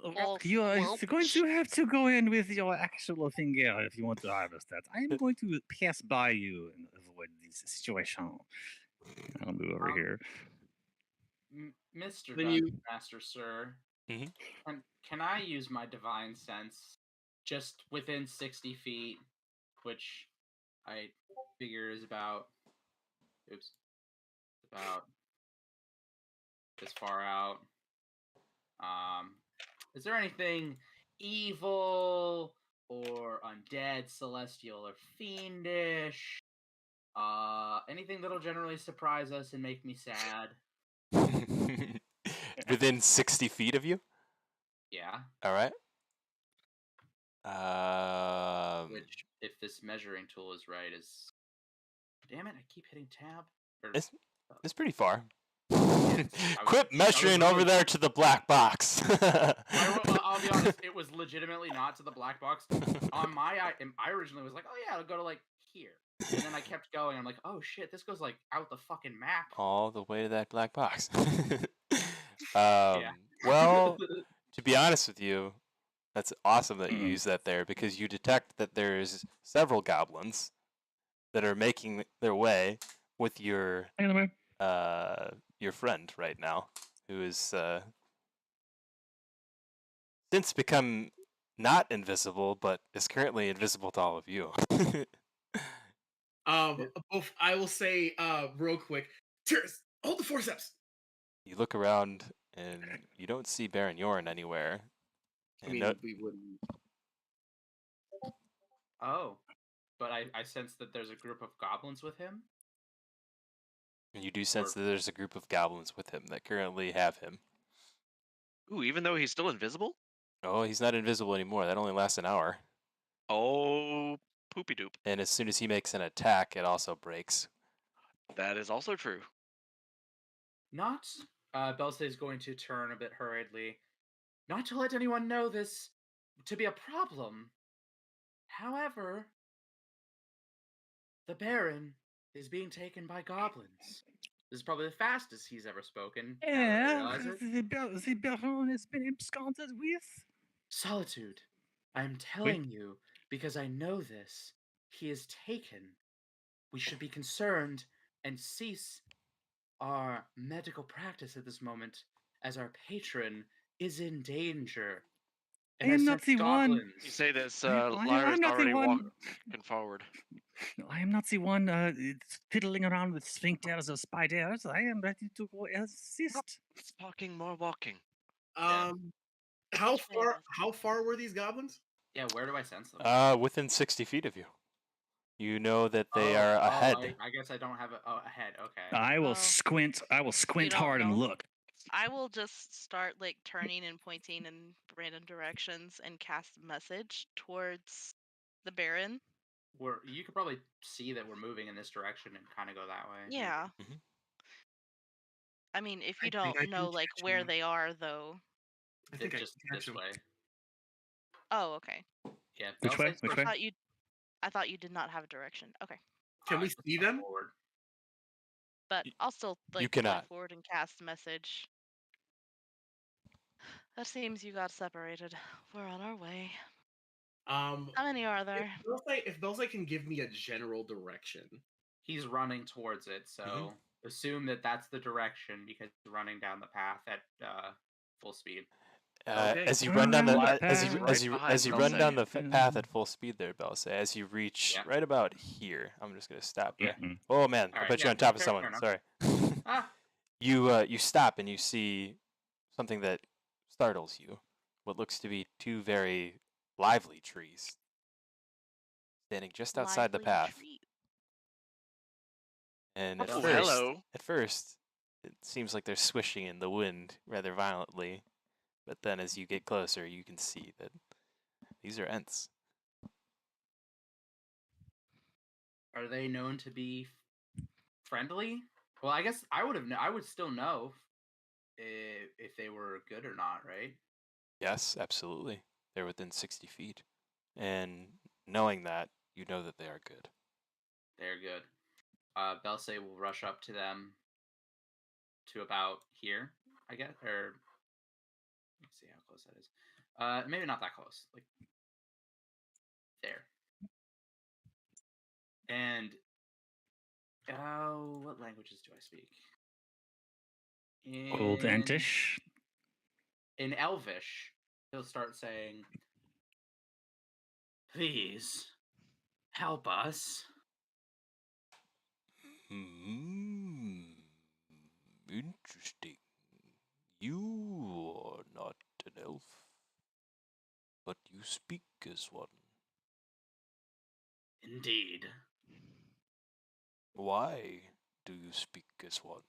oh, You are going squelch. to have to go in with your actual finger if you want to harvest that. I am going to pass by you and avoid this situation. I'll move over here. Mr. Then Dungeon you- Master, sir, Mhm. can I use my divine sense just within 60 feet, which I figure is about this far out. Is there anything evil or undead, celestial, or fiendish? Anything that'll generally surprise us and make me sad? Within 60 feet of you? Yeah. All right. Which, if this measuring tool is right, is... Damn it, I keep hitting tab. It's pretty far. Yeah, Quit measuring over there to the black box. I'll be honest, it was legitimately not to the black box. On I originally was like, oh yeah, I'll go to like here. And then I kept going. I'm like, oh shit, this goes like out the fucking map. All the way to that black box. Yeah. Well, to be honest with you, that's awesome that you Mm. use that there because you detect that there's several goblins that are making their way with your friend right now, who is since become not invisible, but is currently invisible to all of you. I will say real quick, Tiris, hold the forceps. You look around and you don't see Baron Yorn anywhere. I mean, we wouldn't. Oh, but I sense that there's a group of goblins with him. And you do sense that there's a group of goblins with him that currently have him. Ooh, even though he's still invisible? Oh, he's not invisible anymore. That only lasts an hour. Oh, poopy doop. And as soon as he makes an attack, it also breaks. That is also true. Not. Belse is going to turn a bit hurriedly. Not to let anyone know this to be a problem. However, the Baron is being taken by goblins. This is probably the fastest he's ever spoken. Yeah, the Baron has been absconded with. Solitude. I am telling you, because I know this, he is taken. We should be concerned and cease our medical practice at this moment, as our patron is in danger. And I am I not sense the one. goblins. You say this, I'm Lyra's not the already one. walking forward. I am not the one fiddling around with sphincters or spiders. I am ready to go assist. It's talking, more walking. Yeah. How far were these goblins? Yeah, where do I sense them? Within 60 feet of you. You know that they are ahead. I guess I don't have it. Oh, ahead. Okay. I will squint. I will squint don't hard and know. look. I will just start like turning and pointing in random directions and cast a message towards the Baron. You could probably see that we're moving in this direction and kind of go that way. Yeah. Mhm. I mean, if you I think I don't know can like catch where him. they are, though. I think just I can catch this him. way. Oh, okay. Which Yeah. way? Belsade's Which supposed- way? I thought you did not have a direction. Okay, Can we supposed see to come them? forward. but I'll still You like cannot. step forward and cast a message. That seems you got separated. We're on our way. How many are there? If Belzai can give me a general direction. He's running towards it, so assume that that's the direction because he's running down the path at full speed. Okay. As you run down the as you behind run down Belzai. the path at full speed there, Belsa, as you reach right about here, I'm just gonna stop there. Oh man, I put you on top of someone. Sorry. You stop and you see something that startles you. What looks to be two very lively trees standing just outside the Lively path. tree. And Oh, hello. at first, it seems like they're swishing in the wind rather violently. But then as you get closer, you can see that these are Ents. Are they known to be friendly? Well, I guess I would still know if they were good or not, right? Yes, absolutely. They're within 60 feet. And knowing that, you know that they are good. They're good. Belsay will rush up to them to about here, I guess, or Let's see how close that is. Maybe not that close. Like there. And what languages do I speak? Old Entish. In Elvish, he'll start saying, "Please help us." Interesting. You are not an elf, but you speak as one. Indeed. Why do you speak as one?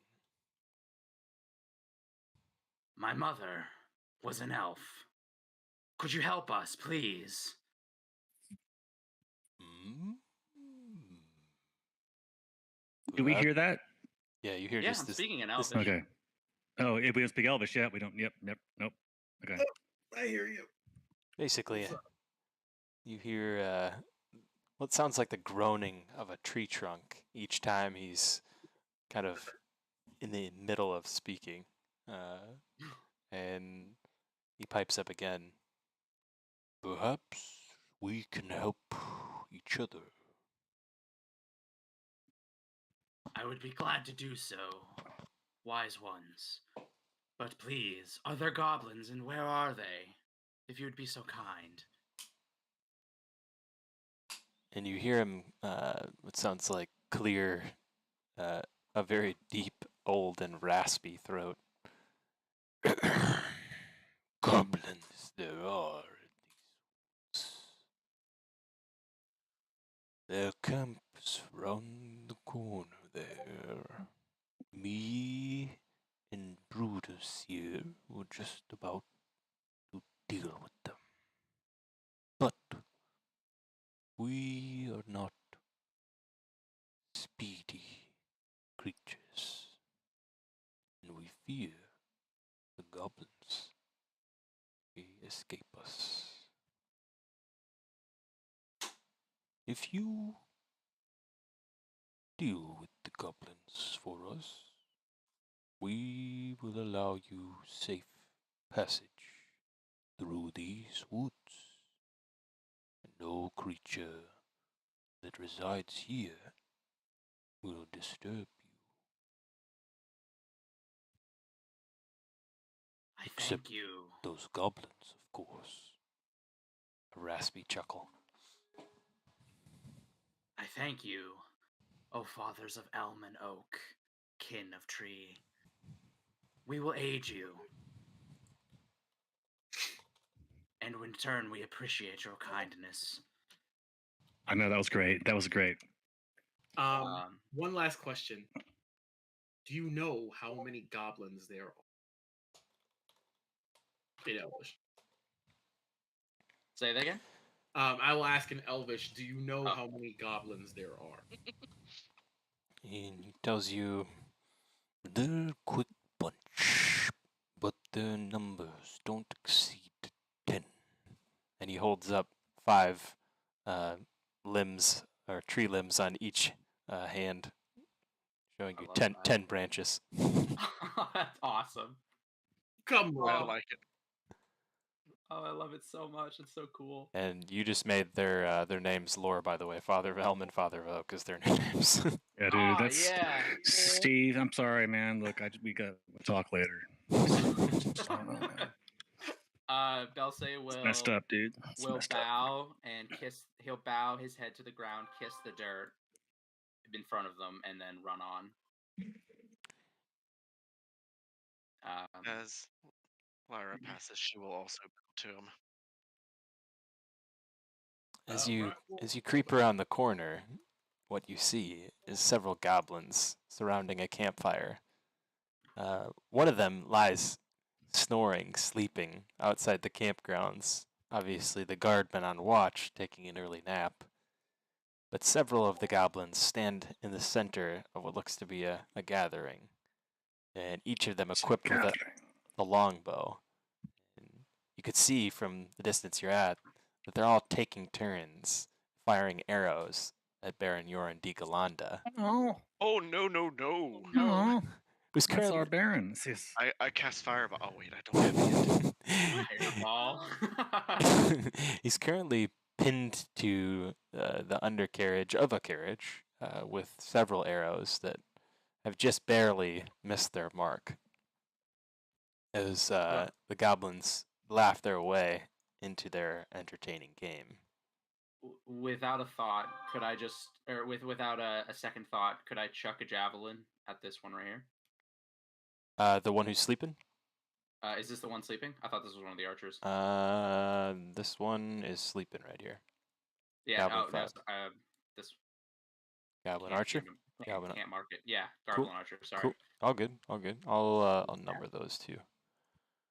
My mother was an elf. Could you help us, please? Do we hear that? Yeah, you hear Yeah, just I'm this. speaking in Elvish. Okay. Oh, if we don't speak Elvish, yeah, we don't. Yep. Nope. Okay. I hear you. Basically, you hear what sounds like the groaning of a tree trunk each time he's kind of in the middle of speaking. And he pipes up again. Perhaps we can help each other. I would be glad to do so, wise ones. But please, are there goblins, and where are they? If you would be so kind. And you hear him, what sounds like clear, a very deep, old, and raspy throat. Goblins there are in these woods. Their camp's round the corner there. Me and Brutus here were just about to deal with them. But we are not speedy creatures, and we fear the goblins. They escape us. If you deal with the goblins for us, we will allow you safe passage through these woods. And no creature that resides here will disturb you. I Except thank you. those goblins, of course. A raspy chuckle. I thank you, O fathers of elm and oak, kin of tree. We will aid you. And in turn, we appreciate your kindness. I know that was great. That was great. One last question. Do you know how many goblins there are? In Elvish. Say that again? I will ask in Elvish, do you know how many goblins there are? He tells you they're a quick bunch, but their numbers don't exceed 10. And he holds up 5 limbs or tree limbs on each hand, showing you 10 branches. That's awesome. Come I on. like it. Oh, I love it so much. It's so cool. And you just made their names lore, by the way. Father of Elm and Father of Oak is their names. Yeah, dude. That's yeah. Steve. I'm sorry, man. Look, we'll talk later. Belsay will It's messed up, dude. It's will messed up. bow and kiss. He'll bow his head to the ground, kiss the dirt in front of them, and then run on. As Lyra passes, she will also go to him. As you creep around the corner, what you see is several goblins surrounding a campfire. One of them lies snoring, sleeping outside the campgrounds. Obviously, the guardman on watch taking an early nap. But several of the goblins stand in the center of what looks to be a gathering, and each of them equipped with a longbow. And you could see from the distance you're at that they're all taking turns firing arrows at Baron Yoran D. Galanda. Oh, no. Who's that's our Baron. I cast fire, but oh wait, I don't have it. Hairball. He's currently pinned to the undercarriage of a carriage with several arrows that have just barely missed their mark as the goblins laugh their way into their entertaining game. Without a thought, could I just, or without a second thought, could I chuck a javelin at this one right here? The one who's sleeping? Is this the one sleeping? I thought this was one of the archers. This one is sleeping right here. Yeah. Goblin No. 5. This Goblin Archer? Goblin. can't mark it. Yeah, Cool. Goblin Archer. Sorry. Cool. All good. All good. I'll number those two.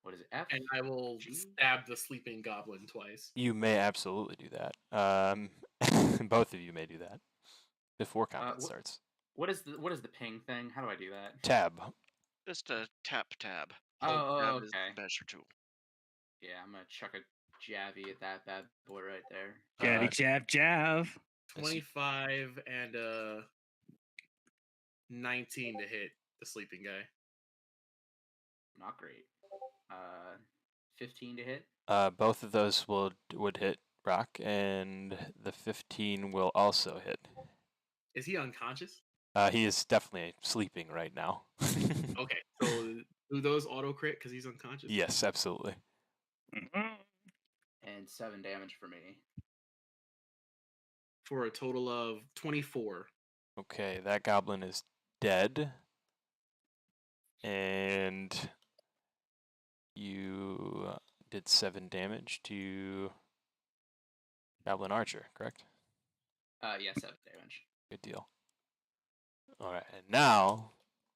What is it? F. And I will G? stab the sleeping goblin twice. You may absolutely do that. Both of you may do that before combat starts. What is the ping thing? How do I do that? Tab. Just a tab. Tab Oh, is okay. the measure tool. Yeah, I'm gonna chuck a javy at that bad boy right there. Javy, jav. 25 and 19 to hit the sleeping guy. Not great. 15 to hit. Both of those would hit Brock, and the 15 will also hit. Is he unconscious? He is definitely sleeping right now. Okay, so do those auto crit because he's unconscious? Yes, absolutely. And 7 damage for me. For a total of 24. Okay, that goblin is dead. And you did 7 damage to Goblin Archer, correct? Yeah, 7 damage. Good deal. All right, and now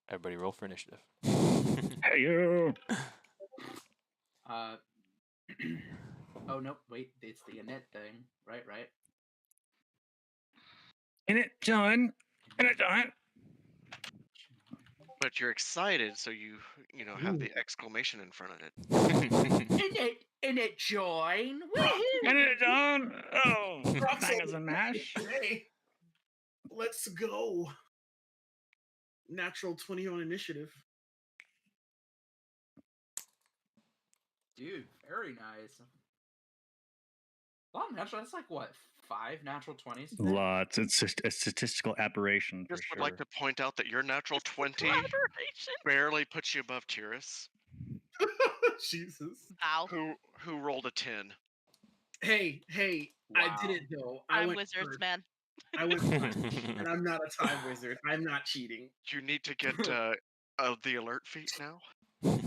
everybody roll for initiative. Hey you. Oh nope, wait, it's the Annette thing. Right. In it, John. In it, John. But you're excited, so you have the exclamation in front of it. In it, join. In it, John. Oh, bangers and mash. Hey, let's go. Natural 20 on initiative. Dude, very nice. Well, natural. That's like what, 5 natural 20s? today? Lots. It's just a statistical aberration for Just sure. would like to point out that your natural 20 barely puts you above Tyrus, Jesus. Wow. who rolled a 10. Hey, Wow. I did it though. I'm went wizards, first. man. I went first, and I'm not a time wizard. I'm not cheating. You need to get the alert feat now.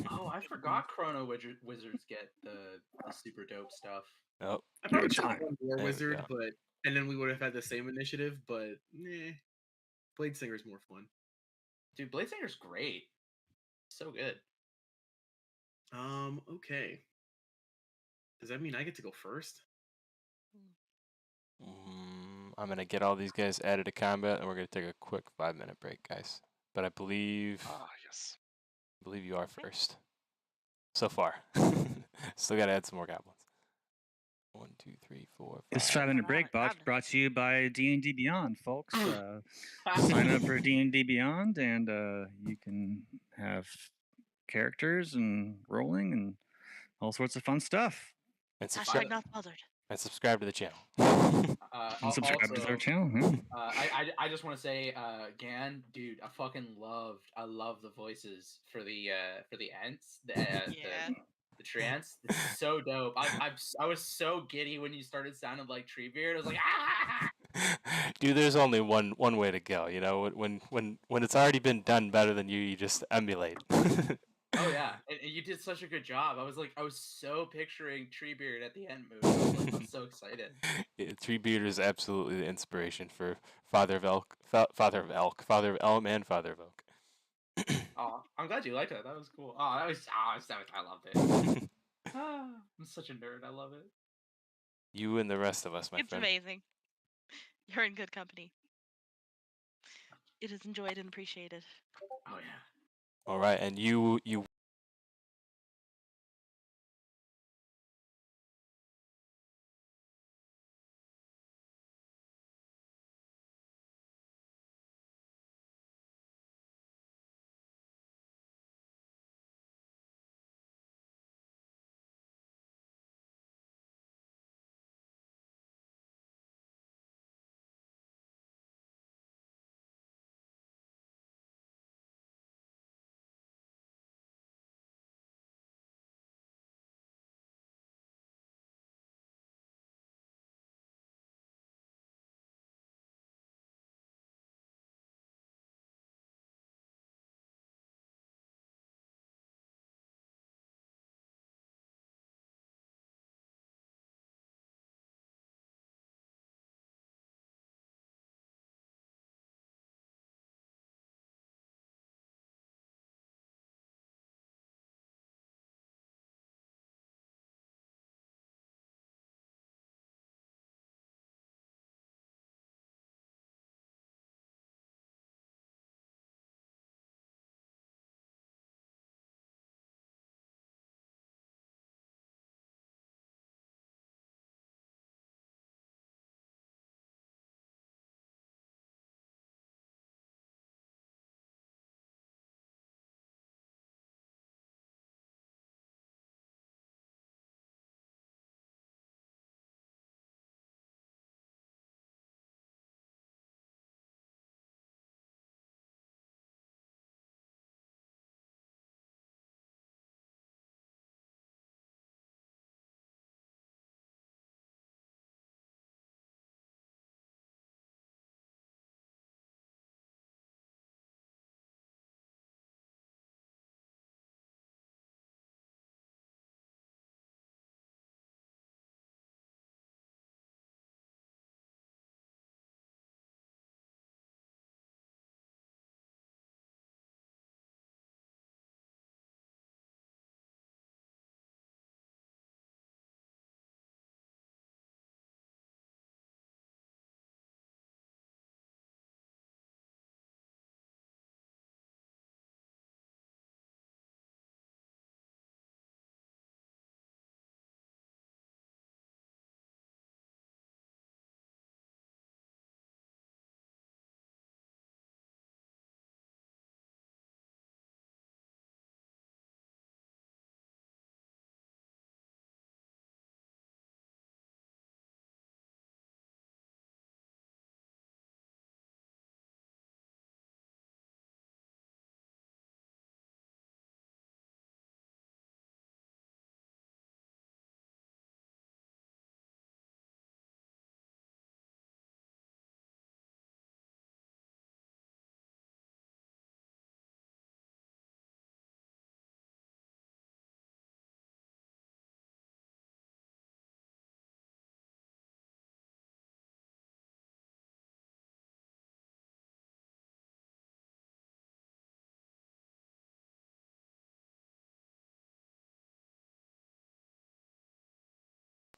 Oh, I forgot Chrono Wizards get the super dope stuff. Oh, I probably Good should have time. won War There we Wizard, go. and then we would have had the same initiative, but Blade Singer's more fun. Dude, Blade Singer's great. So good. Okay. Does that mean I get to go first? I'm going to get all these guys added to combat, and we're going to take a quick 5-minute break, guys. But I believe Yes. you are first. So far. Still got to add some more goblins. 1, 2, 3, 4, 5. This 5-minute break brought to you by D&D Beyond, folks. Sign up for D&D Beyond, and you can have characters and rolling and all sorts of fun stuff. And Hashtag not bothered. And subscribe to the channel. And subscribe to also, our channel. Yeah. I just want to say, Gan, dude, I love the voices for the ants, the trance. It's so dope. I was so giddy when you started sounding like Treebeard. I was like, ah! Dude, there's only one way to go. You know, when it's already been done better than you just emulate. Oh yeah, and you did such a good job. I was so picturing Treebeard at the end movie. I was so excited. Yeah, Treebeard is absolutely the inspiration for Father of Elk, Father of Elm, and Father of Oak. Oh, I'm glad you liked it. That was cool. I loved it. I'm such a nerd. I love it. You and the rest of us, my It's friend. amazing. You're in good company. It is enjoyed and appreciated. Oh yeah. All right, and you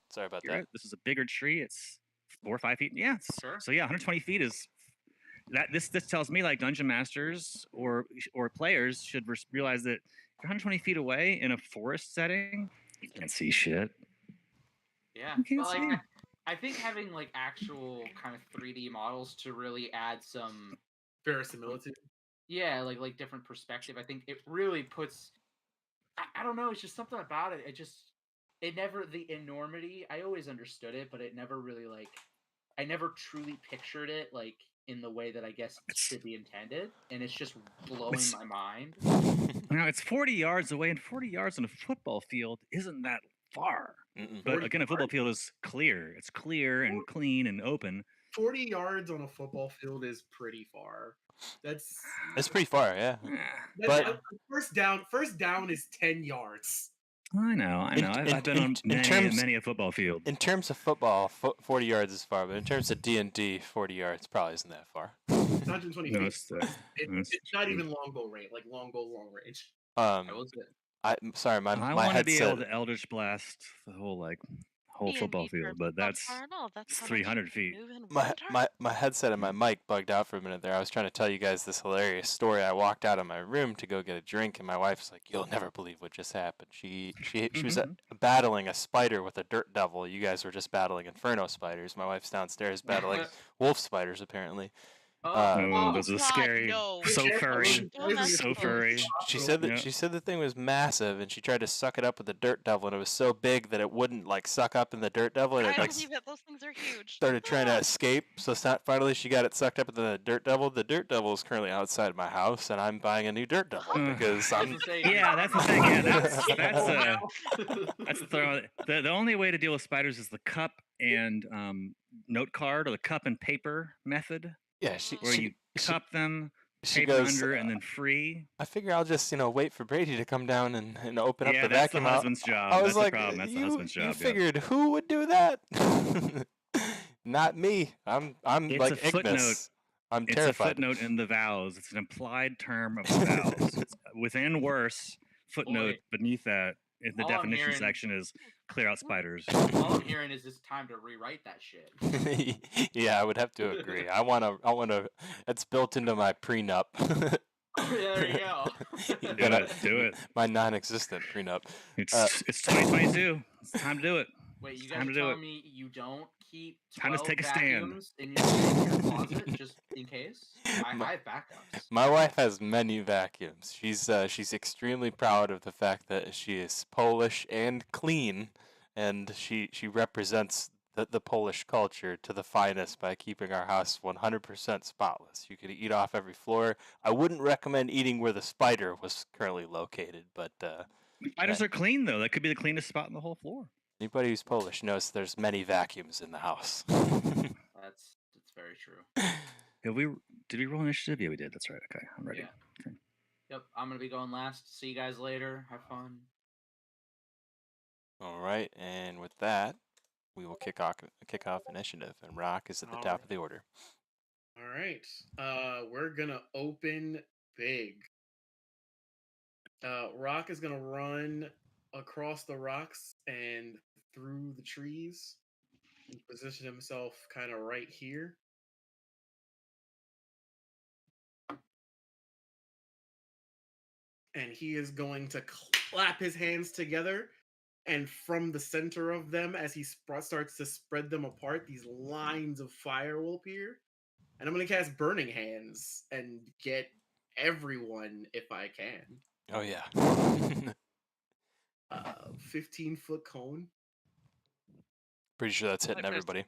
Sorry about that. This is a bigger tree. It's 4 or 5 feet. Yeah. Sure. So yeah, 120 feet is that. This tells me like dungeon masters or players should realize that if you're 120 feet away in a forest setting, you can't see shit. Yeah, You can't but like see. I think having like actual kind of 3D models to really add some Verisimilitude. yeah, like different perspective. I think it really puts. I don't know. It's just something about it. It never the enormity. I always understood it, but it never really like. I never truly pictured it like in the way that I guess it should be intended, and it's just blowing my mind. Now it's 40 yards away, and 40 yards on a football field isn't that far. But again, a football field is clear. It's clear and clean and open. 40 yards on a football field is pretty far. That's pretty far, yeah. But first down is 10 yards. I know. I've been on many a football field. In terms of football, 40 yards is far, but in terms of D&D, 40 yards probably isn't that far. It's 120 No, feet. It's not even longbow range, like longbow long range. I'm sorry, my I want to be headset. able to Eldritch Blast the whole football field, but that's 300 feet. My headset and my mic bugged out for a minute there. I was trying to tell you guys this hilarious story. I walked out of my room to go get a drink, and my wife's like, "You'll never believe what just happened." She was battling a spider with a dirt devil. You guys were just battling inferno spiders. My wife's downstairs battling wolf spiders, apparently. Those are scary. So furry. So furry. She said the thing was massive, and she tried to suck it up with the dirt devil, and it was so big that it wouldn't like suck up in the dirt devil, and it like believe it. Those things are huge. started trying to escape. So finally, she got it sucked up in the dirt devil. The dirt devil is currently outside my house, and I'm buying a new dirt devil because I'm. Yeah, that's the thing. Yeah, that's the only way to deal with spiders is the cup and note card or the cup and paper method. Yeah, where you cup them, she paper goes under, and then free. I figure I'll just wait for Brady to come down and open up the that's vacuum. the husband's job. I was that's like, the problem. That's the husband's job. You figured who would do that? Not me. I'm it's like a footnote. Ignis. I'm it's terrified. A footnote in the vows. It's an implied term of the vows. It's within worse footnote beneath that in the definition section is clear out spiders. All I'm hearing is it's time to rewrite that shit. Yeah, I would have to agree. I want to. It's built into my prenup. There you go. Do it. My non-existent prenup. It's 2022. It's time to do it. Wait, you guys are telling me you don't keep 12 take a stand. vacuums in your closet just in case? I have backups. My wife has many vacuums. She's extremely proud of the fact that she is Polish and clean, and she represents the Polish culture to the finest by keeping our house 100% spotless. You could eat off every floor. I wouldn't recommend eating where the spider was currently located, but spiders are clean though. That could be the cleanest spot in the whole floor. Anybody who's Polish knows there's many vacuums in the house. That's very true. Did we roll initiative? Yeah, we did. That's right. Okay, I'm ready. Yeah. Okay. Yep, I'm gonna be going last. See you guys later. Have fun. All right, and with that, we will kick off initiative, and Rock is at the top of the order. All right, we're gonna open big. Rock is gonna run across the rocks and through the trees and position himself kind of right here. And he is going to clap his hands together, and from the center of them, as he starts to spread them apart, these lines of fire will appear. And I'm going to cast Burning Hands and get everyone if I can. Oh, yeah. 15-foot cone. Pretty sure that's hitting everybody.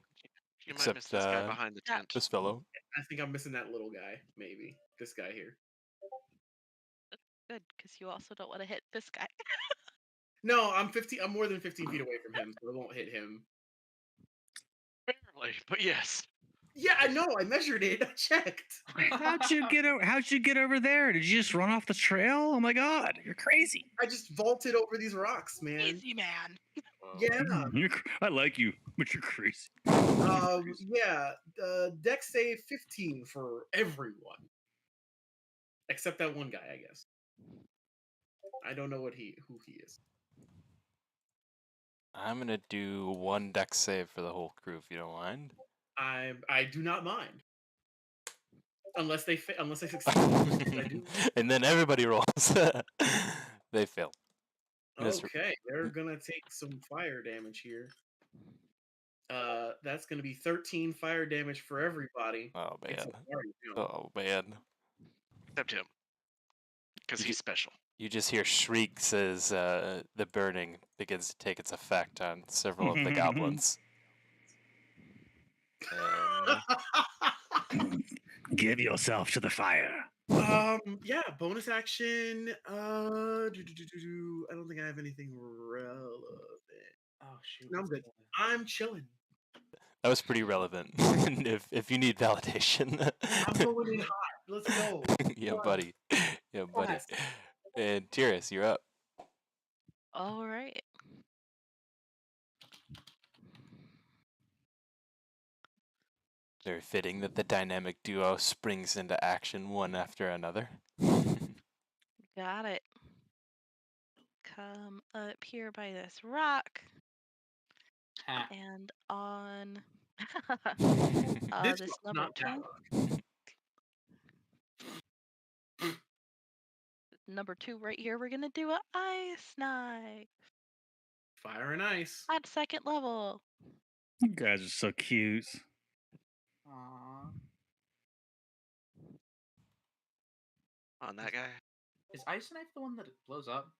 You might miss this guy behind the tent. This fellow. I think I'm missing that little guy, maybe. This guy here. Good, because you also don't want to hit this guy. No, I'm more than 15 feet away from him, so I won't hit him. Barely, but yes. Yeah, I know. I measured it. I checked. How'd you get over there? Did you just run off the trail? Oh my god, you're crazy. I just vaulted over these rocks, man. Easy, man. Yeah. I like you, but you're crazy. Yeah. Dex save 15 for everyone, except that one guy, I guess. I don't know who he is. I'm gonna do 1 dex save for the whole crew, if you don't mind. I do not mind. Unless they succeed. In which case I do. And then everybody rolls. They fail. Okay, they're gonna take some fire damage here. That's gonna be 13 fire damage for everybody. Oh man. Except Mario. Oh man. Except him. Because he's special. You just hear shrieks as the burning begins to take its effect on several of the goblins. And Give yourself to the fire. Yeah, bonus action. I don't think I have anything relevant. Oh shoot. No, I'm good. I'm chilling. that was pretty relevant. if you need validation. I'm going in hot. Let's go. Yeah, buddy. Yeah, buddy. And Tyrus, you're up. All right. Very fitting that the dynamic duo springs into action one after another. Got it. Come up here by this rock. And on this number 2. Number 2 right here, we're gonna do a ice knife. Fire and ice. At 2nd level. You guys are so cute. Aww. On that guy? Is ice knife the one that blows up?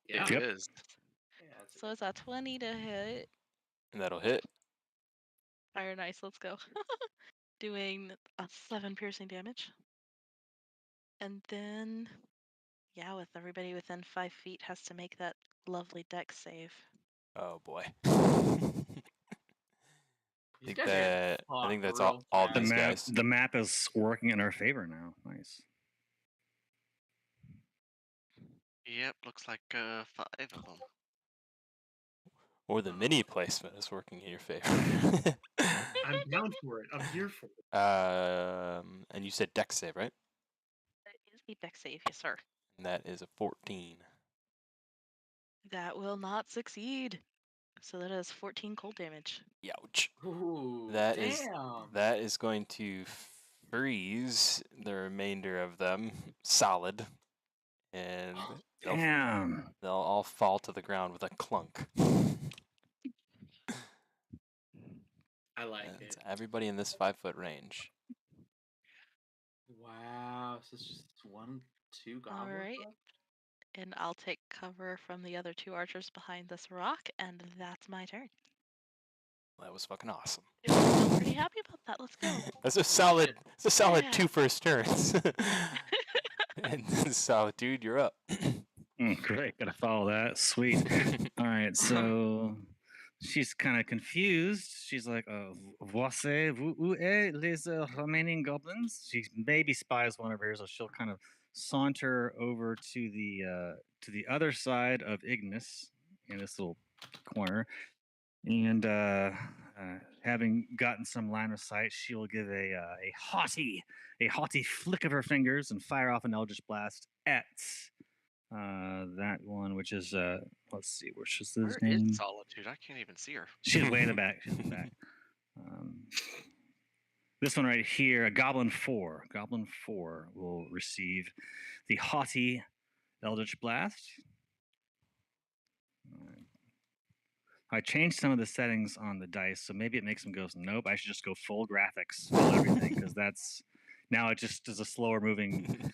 Yeah, It is. Yeah. So it's a 20 to hit. And that'll hit. Fire nice, let's go. Doing a 7 piercing damage. And then, yeah, with everybody within 5 feet has to make that lovely dex save. Oh boy. These I guys are think getting that's fucked all real these fast. guys. The map is working in our favor now. Nice. Yep, looks like 5 of them. Or the mini placement is working in your favor. I'm down for it. I'm here for it. And you said dex save, right? That is the dex save, yes sir. And that is a 14. That will not succeed. So that is 14 cold damage. Youch. Ooh, That damn. is going to freeze the remainder of them solid, and they'll all fall to the ground with a clunk. I like That's it. everybody in this 5-foot range. Wow. So it's just 1, 2 goblins. All right. left? And I'll take cover from the other 2 archers behind this rock, and that's my turn. That was fucking awesome. I'm pretty happy about that. Let's go. That's a solid. It's a solid Yeah. 2 first turns. And Solitude, you're up. Great, gotta follow that. Sweet. All right, so she's kind of confused. She's like, voici-vous où est les remaining goblins? She maybe spies one over here, so she'll kind of saunter over to the other side of Ignis in this little corner, and having gotten some line of sight, she will give a haughty flick of her fingers and fire off an Eldritch Blast at that one, which is let's see, which is his Where name? is Solitude? I can't even see her. She's way in the back. She's in the back. This one right here, a Goblin 4. Goblin 4 will receive the haughty Eldritch Blast. I changed some of the settings on the dice, so maybe it makes them go, nope, I should just go full graphics, full everything, because that's, now it just is a slower moving,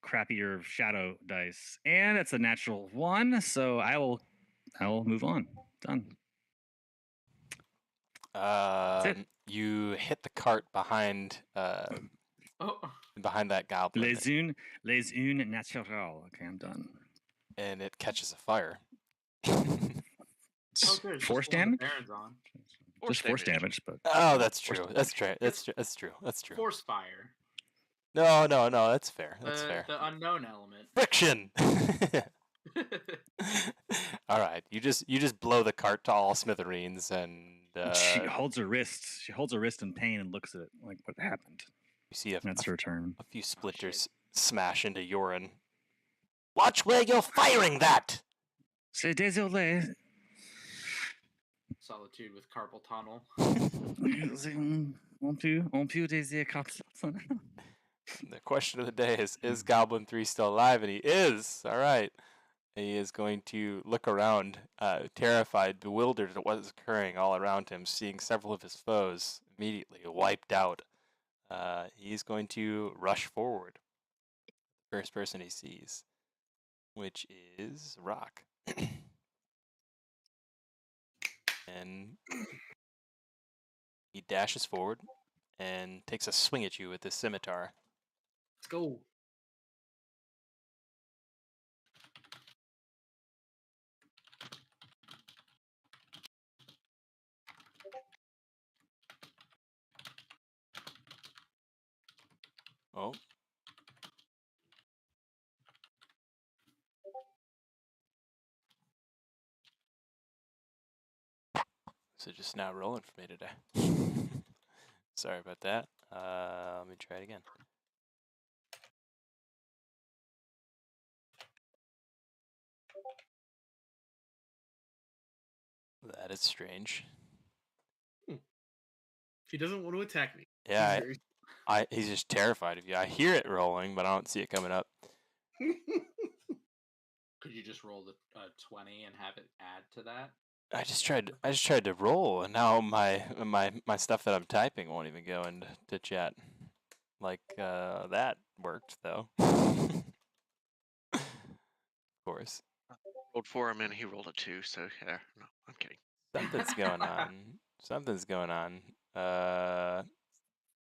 crappier shadow dice. And it's a natural 1, so I will move on. Done. You hit the cart behind behind that goblin. Les unes naturelles. Okay, I'm done. And it catches a fire. Force damage? Force Just force damage, but oh, that's true. That's true. That's true. Force fire. No, that's fair. That's fair. The unknown element. Friction. All right, you just blow the cart to all smithereens, and she holds her wrist. She holds her wrist in pain and looks at it like, what happened? You see that's her turn. A few splinters smash into urine. Watch where you're firing that. C'est désolé. Solitude with carpal tunnel. On peut désir carpal tunnel. The question of the day is Goblin 3 still alive? And he is. All right. He is going to look around, terrified, bewildered at what is occurring all around him, seeing several of his foes immediately wiped out. He's going to rush forward. First person he sees, which is Rock. And he dashes forward and takes a swing at you with his scimitar. Let's go. Oh. So just not rolling for me today. Sorry about that. Let me try it again. That is strange. He doesn't want to attack me. Yeah, he's just terrified of you. I hear it rolling, but I don't see it coming up. Could you just roll the 20 and have it add to that? I just tried to roll, and now my stuff that I'm typing won't even go into chat. Like that worked though. Of course. Rolled 4 him and he rolled a 2, so yeah, no, I'm kidding. Something's going on. Something's going on.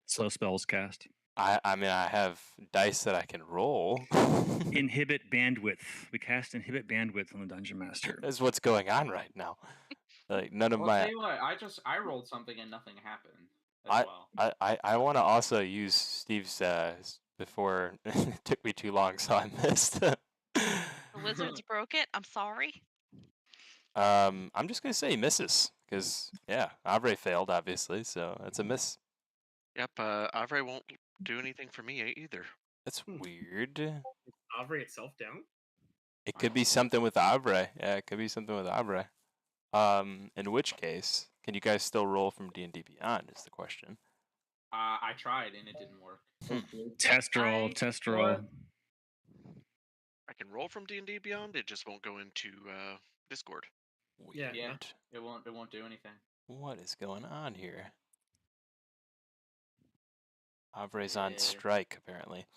Slow spells cast. I mean I have dice that I can roll. Inhibit bandwidth. We cast inhibit bandwidth on the Dungeon Master. That's what's going on right now. Like none of I'll my. tell you what, I rolled something and nothing happened as well. I want to also use Steve's before it took me too long, so I missed. The wizards broke it. I'm sorry. I'm just gonna say he misses because yeah, Avre failed obviously, so it's a miss. Yep, Avre won't do anything for me either. That's weird. Is Avre itself down? It could be something with Avre. Yeah, it could be something with Avre. In which case, can you guys still roll from D&D Beyond? Is the question. I tried and it didn't work. Test roll. I can roll from D&D Beyond. It just won't go into Discord. Weird. Yeah, it won't do anything. What is going on here? Avre's on strike apparently.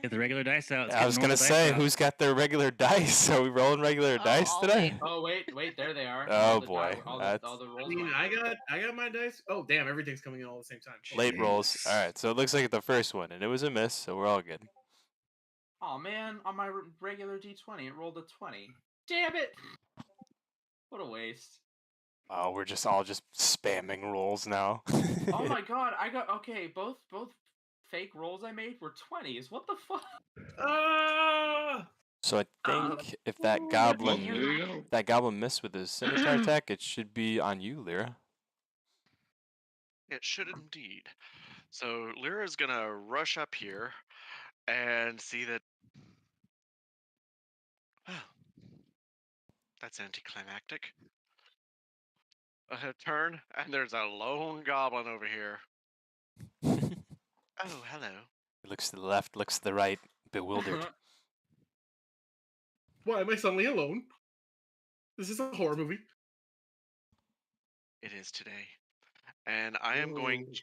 Get the regular dice out. I was gonna say, who's got their regular dice? Are we rolling regular dice today? Oh wait, there they are. Oh boy, all the rolls. I mean, I got my dice. Oh damn, everything's coming in all at the same time. Late rolls. All right, so it looks like the first one, and it was a miss, so we're all good. Oh man, on my regular D20, it rolled a 20. Damn it! What a waste. Oh, we're just all spamming rolls now. Oh my god, I got both fake rolls I made were 20s. What the fuck? So I think if that goblin missed with his scimitar attack, it should be on you, Lyra. It should indeed. So Lyra's gonna rush up here and see that. Wow, that's anticlimactic. Turn, and there's a lone goblin over here. Oh, hello. He looks to the left, looks to the right, bewildered. Why am I suddenly alone? This is a horror movie. It is today. And I am going...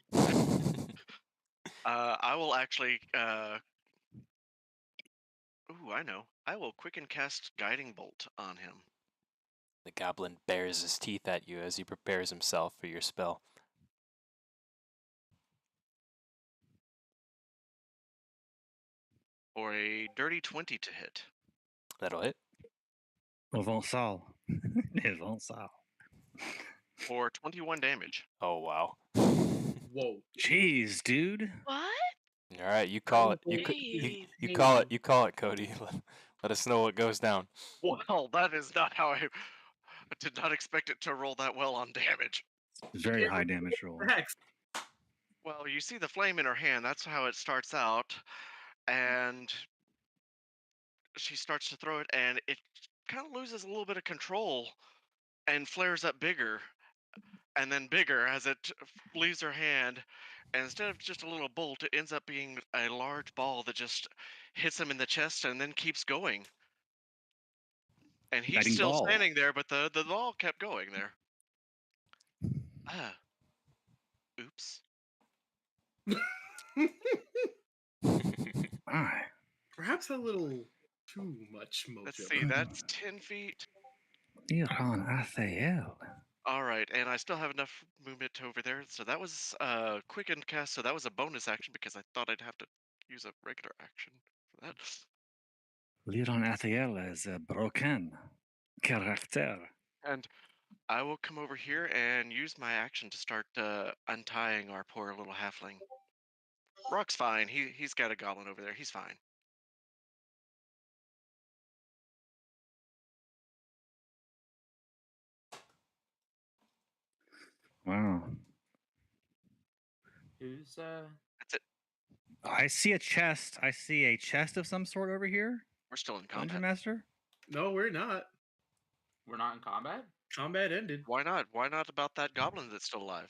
I will actually... Ooh, I know. I will quicken cast Guiding Bolt on him. The goblin bares his teeth at you as he prepares himself for your spell. For a dirty 20 to hit. That'll hit. For 21 damage. Oh, wow. Whoa. Jeez, dude. What? All right, you call it. You call it. You call it, Cody. Let us know what goes down. Well, that is not how I did not expect it to roll that well on damage. Very high damage roll. Well, you see the flame in her hand. That's how it starts out. And she starts to throw it, and it kind of loses a little bit of control. and flares up bigger and then bigger as it leaves her hand. And instead of just a little bolt, it ends up being a large ball that just hits him in the chest and then keeps going. And he's Guiding still ball. standing there, but the ball kept going there. Ah. Oops. Ah, Perhaps a little too much mojo. Let's see, that's 10 feet. Iran Athael. All right, and I still have enough movement over there. So that was quickened cast, so that was a bonus action because I thought I'd have to use a regular action for that. Liran Athael is a broken character. And I will come over here and use my action to start untying our poor little halfling. Rock's fine. He's got a goblin over there. He's fine. Wow. Who's That's it. I see a chest. I see a chest of some sort over here. We're still in Dungeon combat. Master. No, we're not. we're not in combat? Combat ended. Why not? Why not about that goblin that's still alive?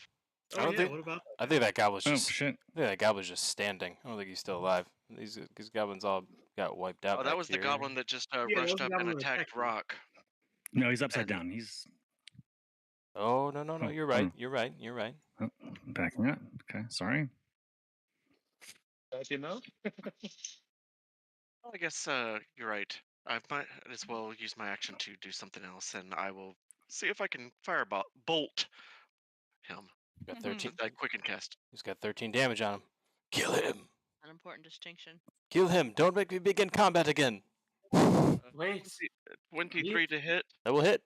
Oh, I don't yeah, think- what about I think that goblin's Oh just. shit! I think that goblin's just standing. I don't think he's still alive. These goblins all got wiped out. Oh, that back was the here. goblin that just that rushed was the up and goblin that attacked attacked you. Rock. No, he's upside And- down. He's Oh no! Oh, You're right. You're right. You're right. backing up. Okay, sorry. You know? Well, I guess you're right. I might as well use my action to do something else, and I will see if I can bolt him. Got 13. With that quicken cast. He's got 13 damage on him. Kill him. An important distinction. Kill him. Don't make me begin combat again. Wait. 23 to hit. That will hit.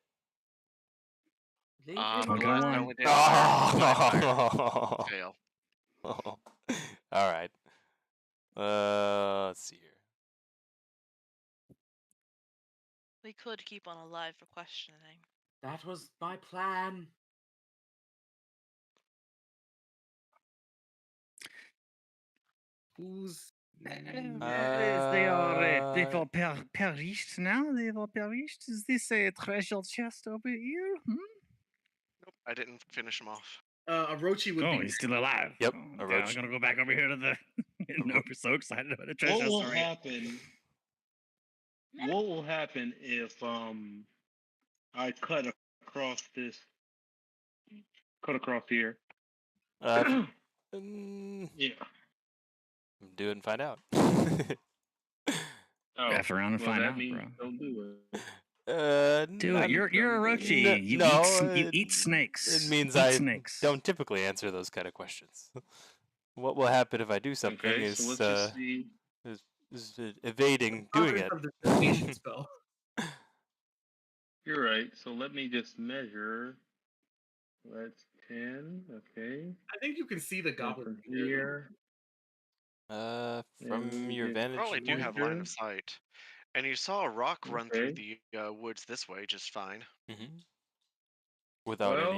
Leave The him Okay, last one. only did Oh. fail. All right. Let's see here. We could keep on alive for questioning. That was my plan. who's They are perished now. They are perished. Is this a treasure chest over here? Hmm? Nope, I didn't finish him off. Orochi would Oh, be he's still alive. Yep, Oh, okay, I'm Orochi. gonna go back over here to the. No, we're so excited about the treasure. What will Sorry. happen? What will happen if I cut across this? Cut across here. Yeah. Do it and find out. Oh, F around and well, find that out, means bro. don't do it. Do it. You're Orochi. N- You, no, you eat snakes. It means Eat I snakes. don't typically answer those kind of questions. What will happen if I do something Okay, is, so let's just see. is evading doing it. of the divination spell. You're right. So let me just measure. That's 10. Okay. I think you can see the And goblin from here. here. From And your it vantage Probably do point. have line of sight. And you saw a rock run through Okay. the woods this way just fine. Mhm. Without Well,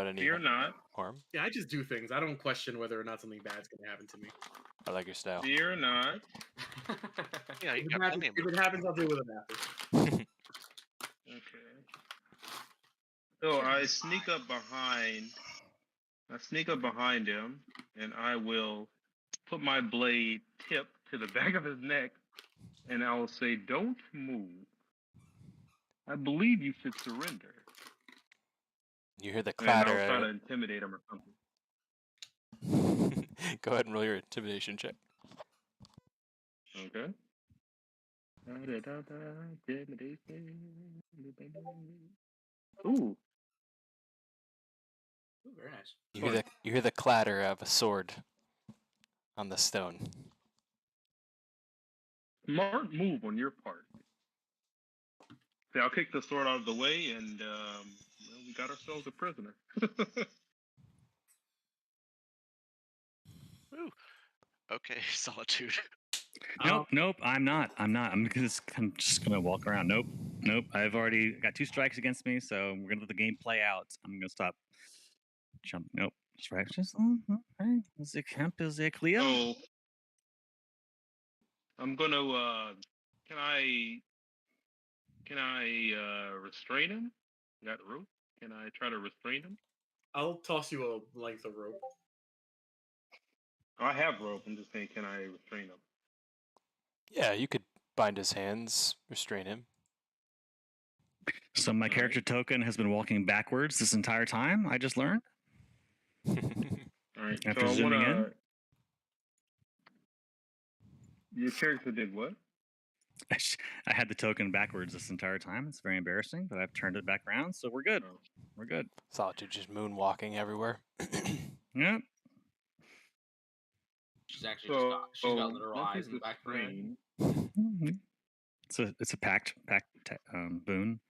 any Fear not. harm. Yeah, I just do things. I don't question whether or not something bad's going to happen to me. I like your style. Fear not. Yeah, you If got it, happens, plenty of if movement. it happens, I'll deal with it after. Okay. So I sneak up behind. I sneak up behind him, and I will put my blade tip to the back of his neck, and I will say, "Don't move. I believe you should surrender." You hear the And I'll clatter. try to intimidate him or something. Go ahead and roll your intimidation check. Okay. Intimidation. Ooh. Ooh, very nice. You hear the clatter of a sword on the stone. Smart move on your part. See, I'll kick the sword out of the way, and well, we got ourselves a prisoner. Ooh. Okay, solitude. Nope. I'm not. I'm just gonna walk around. Nope. I've already got 2 strikes against me, so we're gonna let the game play out. I'm gonna stop. Jump. Nope. Strikes. Just okay. The camp is clear. So I'm gonna. Can I restrain him? You got the rope? Can I try to restrain him? I'll toss you a length of rope. I have rope. I'm just saying, can I restrain him? Yeah, you could bind his hands, restrain him. So my character token has been walking backwards this entire time. I just learned. All right. After so zooming in, your character did what? I had the token backwards this entire time. It's very embarrassing, but I've turned it back around, so we're good. Oh. We're good. Solitude just moonwalking everywhere. Yeah. She's actually she's got literal eyes in the back of her head. It's a packed boon.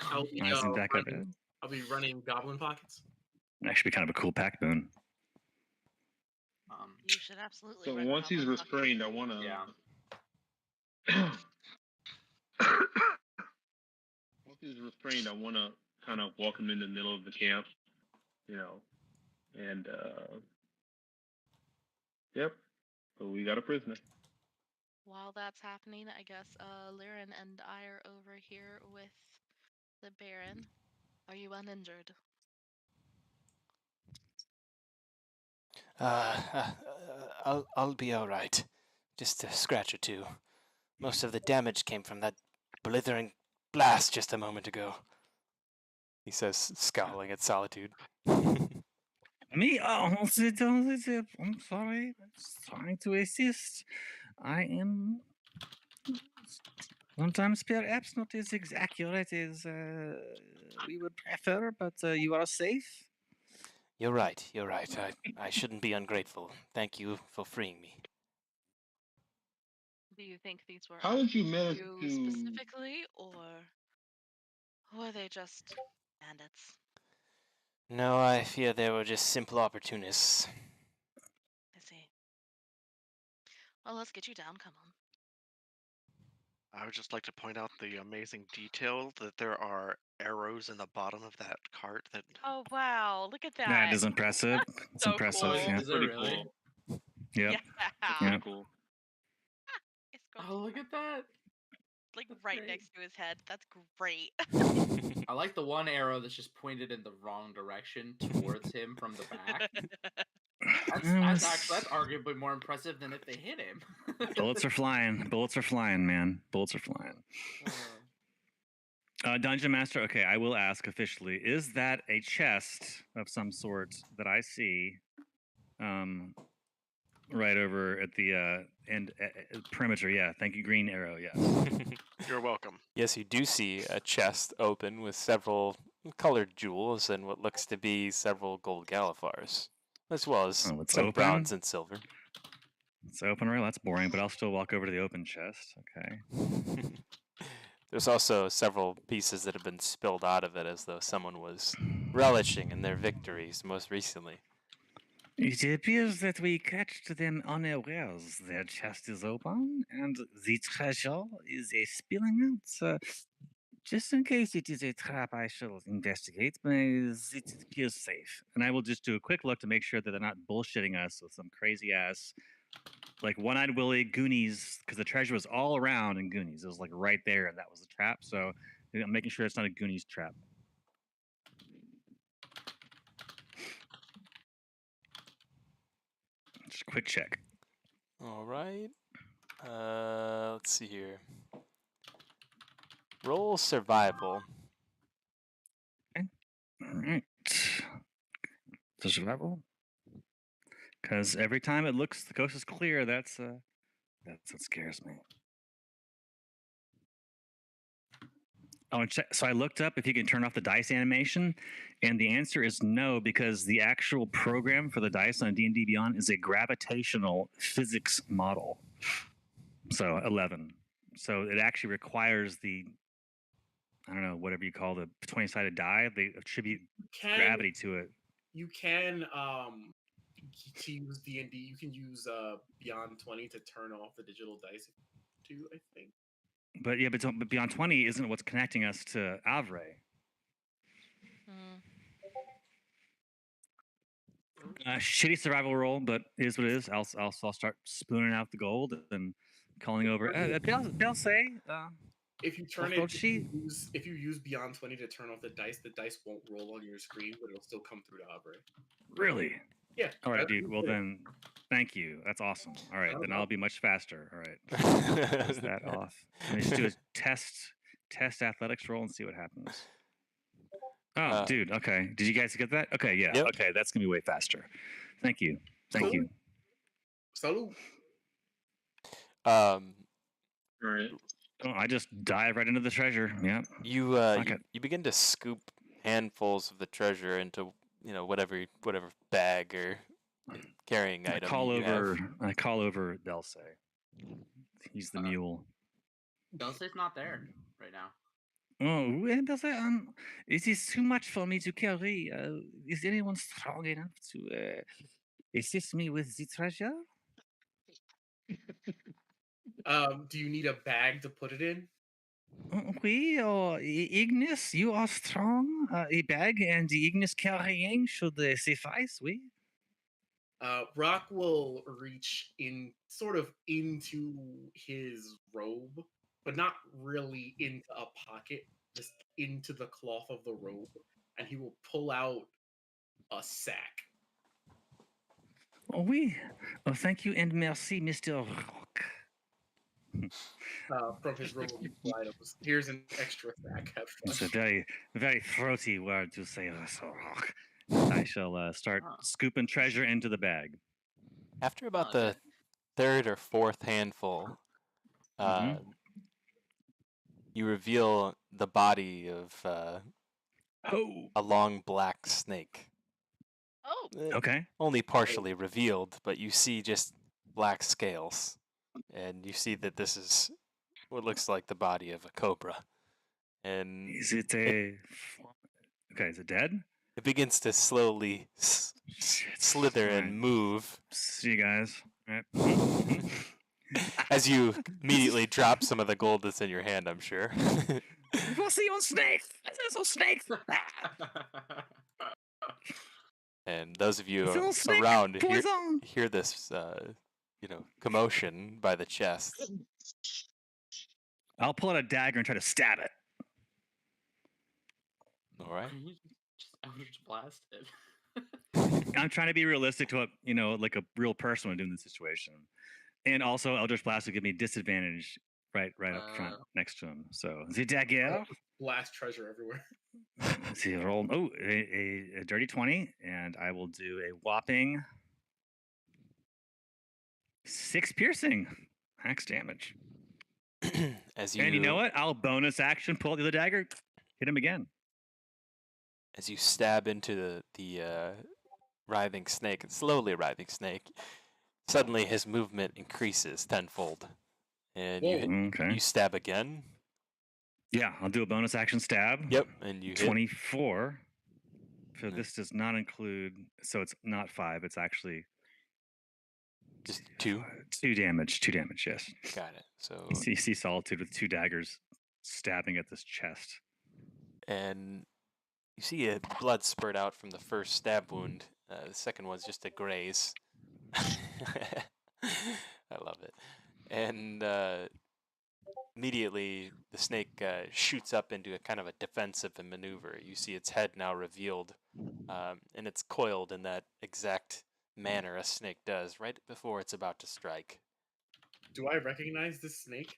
Eyes in back of it. I'll be running goblin pockets. Actually, be kind of a cool pack boon. You should absolutely. So once he's restrained, I want to. Yeah. Once he's restrained, I want to kind of walk him in the middle of the camp, and yep. So we got a prisoner. While that's happening, I guess Liren and I are over here with the Baron. Are you uninjured? I'll be all right. Just a scratch or two. Most of the damage came from that blithering blast just a moment ago. He says, scowling at Solitude. Me? Oh, I'm sorry. I'm just trying to assist. I am sometimes perhaps not as accurate as we would prefer, but you are safe. You're right. I shouldn't be ungrateful. Thank you for freeing me. Do you think these were How did you manage to specifically, or were they just bandits? No, I fear they were just simple opportunists. I see. Well, let's get you down. Come on. I would just like to point out the amazing detail that there are arrows in the bottom of that cart. That Oh wow! Look at that. That is impressive. It's so impressive. Cool. Yeah. Is it really? Yep. Yeah. Yeah. cool? Oh, look at that! Like That's right great. next to his head. That's great. I like the one arrow that's just pointed in the wrong direction towards him from the back. That's arguably more impressive than if they hit him. Bullets are flying. Bullets are flying, man. Bullets are flying. Dungeon Master, okay, I will ask officially, is that a chest of some sort that I see right over at the end perimeter? Yeah, thank you, green arrow, yes. You're welcome. Yes, you do see a chest open with several colored jewels and what looks to be several gold gallifars, as well as some bronze and silver. It's open, right? That's boring, but I'll still walk over to the open chest. Okay. There's also several pieces that have been spilled out of it as though someone was relishing in their victories most recently. It appears that we catched them unawares. Their chest is open, and the treasure is spilling out. Just in case it is a trap, I shall investigate, but it appears safe. And I will just do a quick look to make sure that they're not bullshitting us with some crazy ass, like One-Eyed Willie, Goonies, because the treasure was all around in Goonies. It was like right there, and that was the trap. So I'm making sure it's not a Goonies trap. Just a quick check. All right. Let's see here. Roll survival. Okay. All right. So survival. Because every time it looks the coast is clear, that's what scares me. Oh, and so I looked up if you can turn off the dice animation, and the answer is no, because the actual program for the dice on D&D Beyond is a gravitational physics model. So 11. So it actually requires the, I don't know, whatever you call the 20-sided die. They attribute gravity to it. You can to use D&D. You can use Beyond 20 to turn off the digital dice too, I think. But yeah, but Beyond 20 isn't what's connecting us to Avre. Shitty survival roll, but it is what it is. I'll start spooning out the gold and calling over. Belsay, If you turn Well, it, if you use beyond 20 to turn off the dice won't roll on your screen, but it'll still come through to hover. Really? Yeah. All right, dude. Well then, thank you. That's awesome. All right, then I'll be much faster. All right. Is that off? Let me just do a test athletics roll and see what happens. Oh, dude. Okay. Did you guys get that? Okay. Yeah. Yep. Okay. That's gonna be way faster. Thank you. Thank you. Salud. All right. Oh, I just dive right into the treasure. Yeah. You begin to scoop handfuls of the treasure into whatever bag or carrying I item call you have. over Delse. He's the mule. Dulce's not there right now. Oh, Delse, it is too much for me to carry. Is anyone strong enough to assist me with the treasure? Do you need a bag to put it in? Oui, or Ignis, you are strong. A bag and the Ignis carrying should suffice, oui. Rock will reach into his robe, but not really into a pocket, just into the cloth of the robe, and he will pull out a sack. Oh, oui. Oh, thank you and merci, Mr. Rock. From his robe of useful items. Here's an extra sack. Have fun. It's a very, very throaty word to say, Mr. Rock. I shall start scooping treasure into the bag. After about the third or fourth handful, you reveal the body of a long black snake. Oh. Okay. Only partially revealed, but you see just black scales. And you see that this is what looks like the body of a cobra. And is it a... Okay, is it dead? It begins to slowly slither and move. See you guys. All right. As you immediately drop some of the gold that's in your hand, I'm sure. We'll see you on snakes. There's snakes. And those of you around hear this, commotion by the chest. I'll pull out a dagger and try to stab it. All right. Just Eldritch Blast it. I'm trying to be realistic to what, like a real person would do in this situation. And also, Eldritch Blast will give me disadvantage right up front next to him. So, the dagger. Blast treasure everywhere. See, roll. Oh, a dirty 20. And I will do a whopping 6 piercing. Max damage. And you know what? I'll bonus action pull the other dagger, hit him again. As you stab into the writhing snake, slowly writhing snake, suddenly his movement increases tenfold. And you stab again. Yeah, I'll do a bonus action stab. Yep, and you 24. So this does not include, so it's not 5, it's actually just 2? 2 damage, yes. Got it. So you see Solitude with 2 daggers stabbing at this chest. And you see a blood spurt out from the first stab wound. The second one's just a graze. I love it. And immediately the snake shoots up into a kind of a defensive maneuver. You see its head now revealed, and it's coiled in that exact manner a snake does right before it's about to strike. Do I recognize this snake?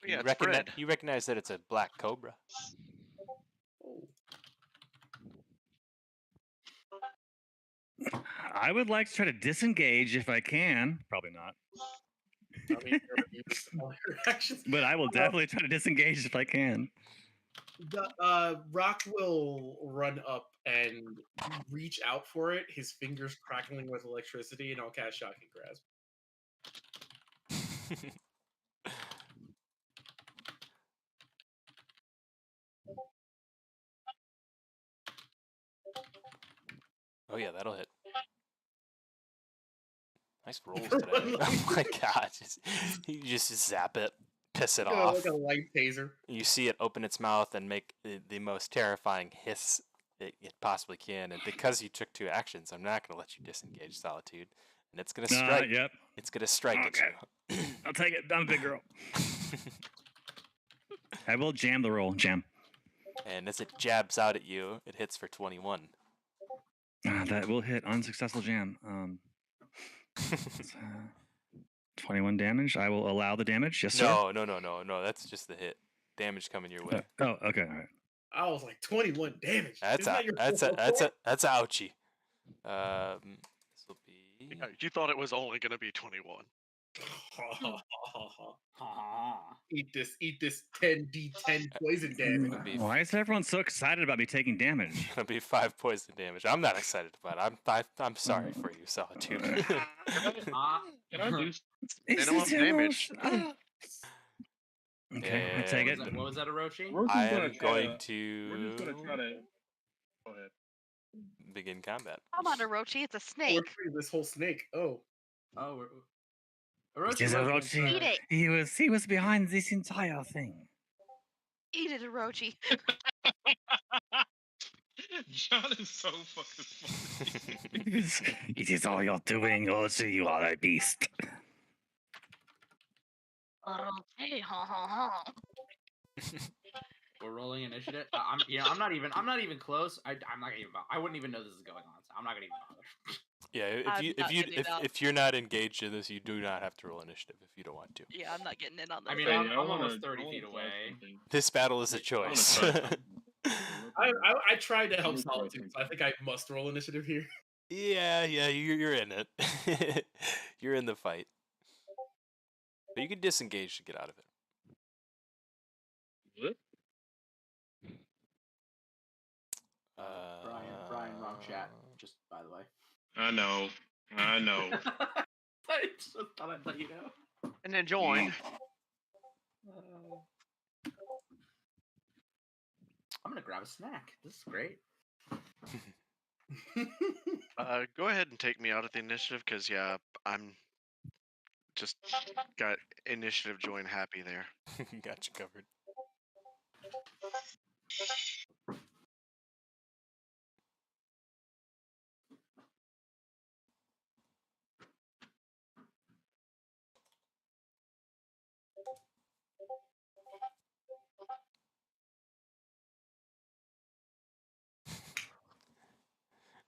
You recognize that it's a black cobra. I would like to try to disengage if I can. Probably not. I mean, use all your actions. But I will definitely try to disengage if I can. Rock will run up and reach out for it, his fingers crackling with electricity, and I'll cast Shocking Grasp. Oh yeah, that'll hit. Nice rolls today. Oh my god, you just zap it, piss it off. Like a light taser. You see it open its mouth and make the most terrifying hiss it possibly can. And because you took 2 actions, I'm not going to let you disengage Solitude. And it's gonna strike. Yep. It's gonna strike at you. I'll take it. I'm a big girl. I will jam the roll. Jam. And as it jabs out at you, it hits for 21. That will hit unsuccessful jam. 21 damage. I will allow the damage. Yes, sir. No. That's just the hit. Damage coming your way. Oh, okay. All right. I was like 21 damage. That's ouchie. This will be. Yeah, you thought it was only going to be 21. Eat this 10d10 poison damage. Why is everyone so excited about me taking damage? It'll be 5 poison damage. I'm not excited about it. I'm sorry for you, Solitude. Can I do Minimum damage. Okay, I take it. What was that, Orochi? I am going We're to just gonna try to. Go ahead. begin combat. Come on, Orochi, it's a snake. This whole snake. Oh. It is Orochi. Eat it. He was behind this entire thing. Eat it, Orochi. John is so fucking funny. It is all you're doing, Orochi. You are a beast. Orochi, ha ha ha. We're rolling initiative. I'm not even close. I wouldn't even know this is going on. So I'm not gonna even bother. Yeah, if you're not engaged in this, you do not have to roll initiative if you don't want to. Yeah, I'm not getting in on this. I mean, I'm almost 30 feet away. This battle is a choice. I tried to help Solitude, so I think I must roll initiative here. Yeah, you're in it. You're in the fight. But you can disengage to get out of it. What? Brian, wrong chat. Just by the way. I know. I just thought I'd let you know. And then join. I'm gonna grab a snack. This is great. Go ahead and take me out of the initiative, because, yeah, I'm just got initiative join happy there. Got you covered.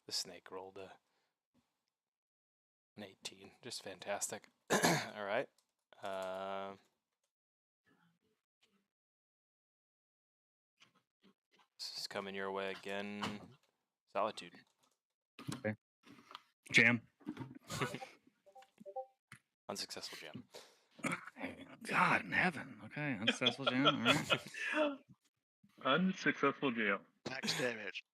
The snake rolled an 18. Just fantastic. All right. This is coming your way again. Solitude. Okay. Jam. Unsuccessful jam. God in heaven. Okay, unsuccessful jam. All right. Unsuccessful jail. Max damage.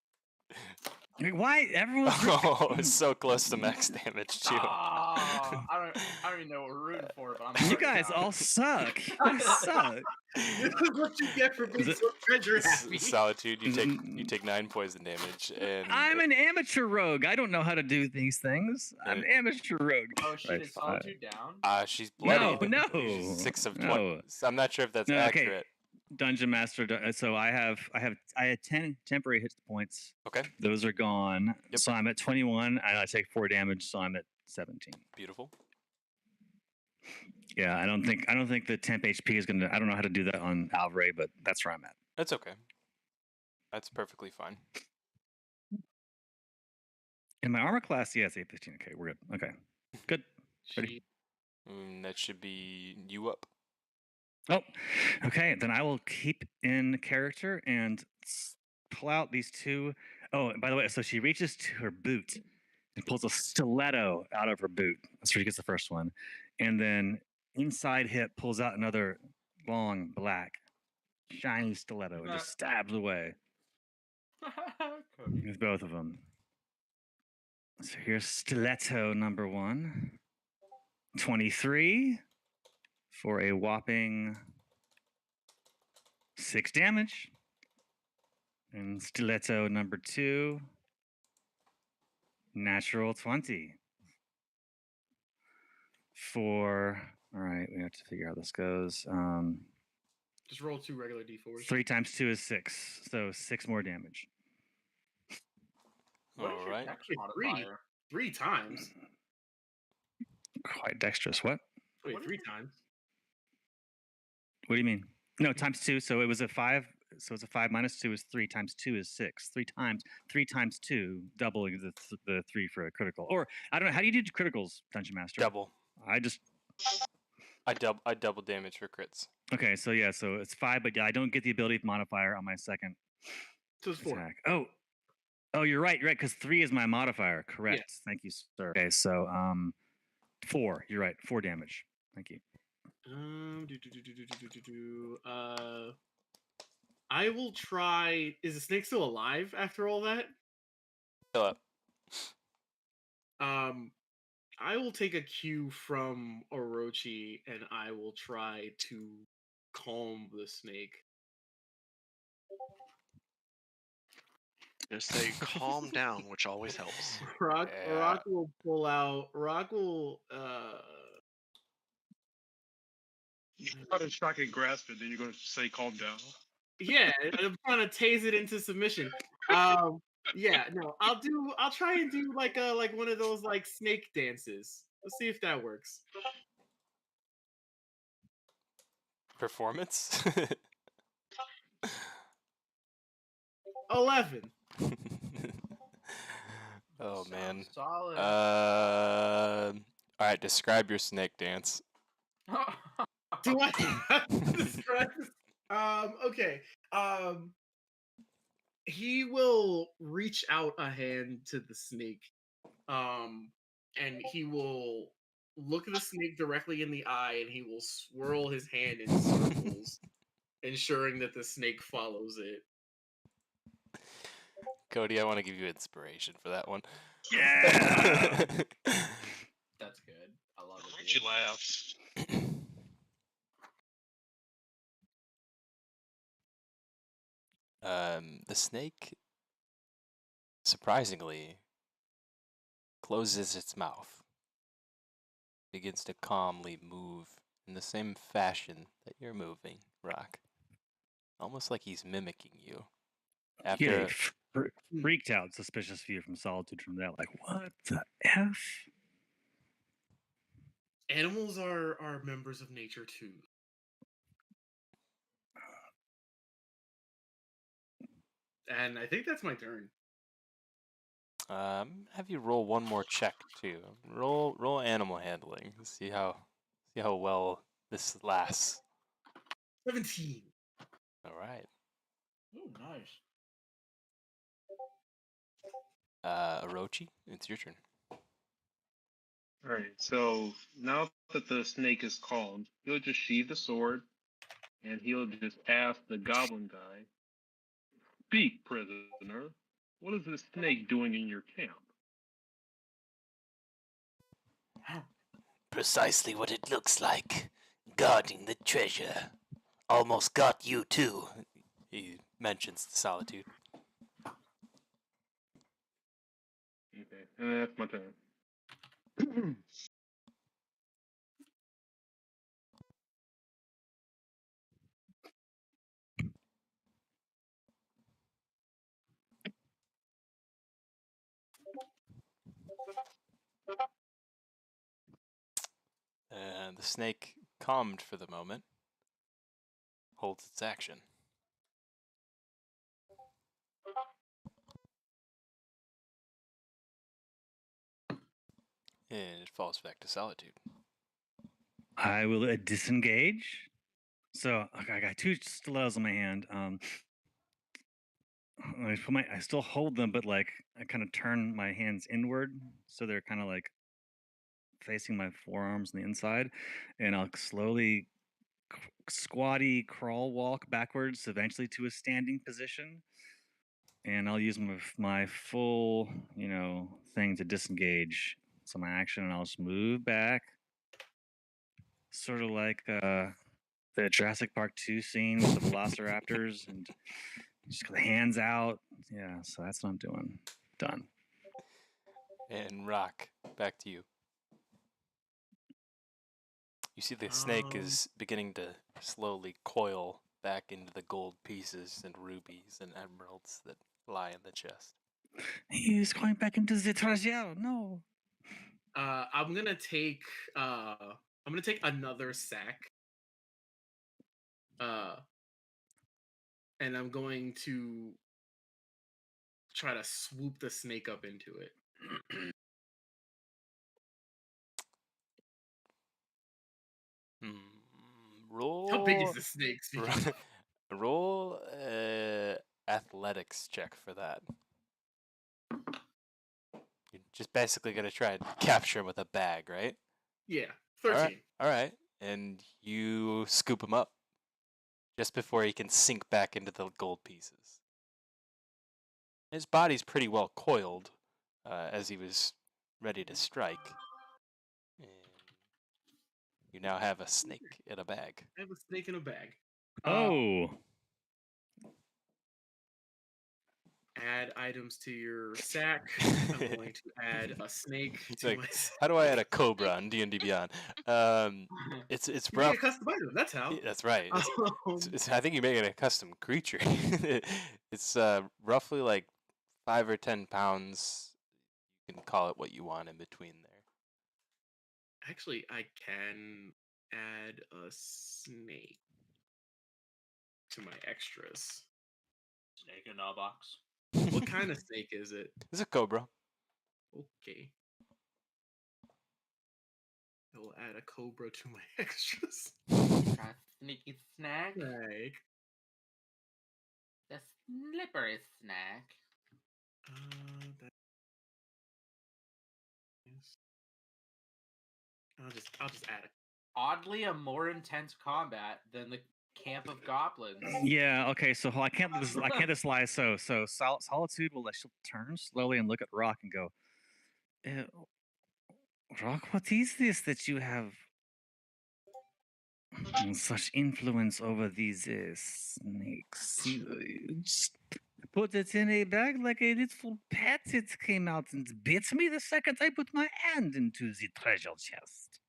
Why everyone's Oh, it's so close to max damage too. I don't even know what we're rooting for, but I'm You guys all suck. You suck. This is what you get for being so treasure happy. Solitude, you take 9 poison damage, and I'm an amateur rogue. I don't know how to do these things. I'm an amateur rogue. Oh shit, is Solitude down? she's bloody. No. She's 6 of 20. No. So I'm not sure if that's No, okay. accurate. Dungeon Master. So I had 10 temporary hit points. Okay. Those are gone. Yep. So I'm at 21, and I take 4 damage. So I'm at 17. Beautiful. Yeah, I don't think the temp HP is gonna. I don't know how to do that on Alvray, but that's where I'm at. That's okay. That's perfectly fine. In my armor class, yes, 815. Okay, we're good. Okay, good. Ready? That should be you up. Oh, okay. Then I will keep in character and pull out these 2. Oh, and by the way, so she reaches to her boot and pulls a stiletto out of her boot. That's where she gets the first one. And then inside hip pulls out another long, black, shiny stiletto and just stabs away with both of them. So here's stiletto number 1. 23. For a whopping 6 damage. And stiletto number 2, natural 20. For, all right, we have to figure out how this goes. Just roll 2 regular d4s. 3 times 2 is 6, so 6 more damage. All right. Actually, 3 times. quite dexterous. What? Wait, What is 3 it? times. What do you mean? No, times 2. So it was a 5. So it's a 5 minus 2 is 3 times 2 is 6. 3 times 2, doubling the 3 for a critical. Or I don't know. How do you do criticals, Dungeon Master? Double. I double damage for crits. Okay, so yeah, so it's 5, but yeah, I don't get the ability modifier on my second So it's 4. attack. Oh, you're right, because 3 is my modifier. Correct. Yes. Thank you, sir. Okay, so 4. You're right. 4 damage. Thank you. I will try. Is the snake still alive after all that? Fill up. I will take a cue from Orochi and I will try to calm the snake. Just say calm down, which always helps. Rock will pull out. Rock will. You try to shock and grasp it, then you're going to say, "Calm down." Yeah, I'm trying to tase it into submission. Yeah, no, I'll try and do like one of those like snake dances. Let's see if that works. Performance? 11. Oh man. Solid. All right, describe your snake dance. Do I have to describe this? Okay. He will reach out a hand to the snake. And he will look at the snake directly in the eye and he will swirl his hand in circles, ensuring that the snake follows it. Cody, I want to give you inspiration for that one. Yeah. That's good. I love it. She laughs. The snake, surprisingly, closes its mouth, begins to calmly move in the same fashion that you're moving, Rock. Almost like he's mimicking you. After freaked out, suspicious view from Solitude from that, like, what the F? Animals are members of nature too. And I think that's my turn. Have you roll one more check too. Roll animal handling. See how well this lasts. 17. All right. Oh, nice. Orochi, it's your turn. Alright, so now that the snake is calmed, he'll just sheathe the sword, and he'll just ask the goblin guy, "Speak, prisoner. What is this snake doing in your camp?" Precisely what it looks like. Guarding the treasure. Almost got you too. He mentions the Solitude. Okay, and that's my turn. The snake, calmed for the moment, holds its action. And it falls back to Solitude. I will disengage. So I got 2 stilettos in my hand. I still hold them, but like I kind of turn my hands inward, so they're kind of like facing my forearms on the inside, and I'll slowly squatty crawl walk backwards, eventually to a standing position, and I'll use my full thing to disengage. So my action, and I'll just move back, sort of like the Jurassic Park 2 scene with the velociraptors, and just got the hands out. Yeah, so that's what I'm doing. Done. And Rock, back to you. You see the snake is beginning to slowly coil back into the gold pieces and rubies and emeralds that lie in the chest. He's going back into the treasure. No. I'm gonna take another sack. And I'm going to try to swoop the snake up into it. Roll. How big is the snake? Roll athletics check for that. You're just basically gonna try and capture him with a bag, right? Yeah, 13. All right. And you scoop him up just before he can sink back into the gold pieces. His body's pretty well coiled as he was ready to strike. And you now have a snake in a bag. I have a snake in a bag. Oh. Add items to your sack. I'm going to add a snake to my sack. How do I add a cobra on D&D Beyond? It's rough. You get a custom item. That's how. That's right. I think you make it a custom creature. It's roughly like 5 or 10 pounds. You can call it what you want in between there. Actually, I can add a snake to my extras. Snake in a box. What kind of snake is it? It's a cobra. Okay. I will add a cobra to my extras. Sneaky snack. Snake. The slippery snack. That is... I'll just add a... Oddly, a more intense combat than the camp of goblins. Yeah. Okay. So I can't just lie. So Solitude will she'll turn slowly and look at Rock and go, Rock, what is this that you have such influence over these snakes? You just put it in a bag like a little pet. It came out and bit me the second I put my hand into the treasure chest.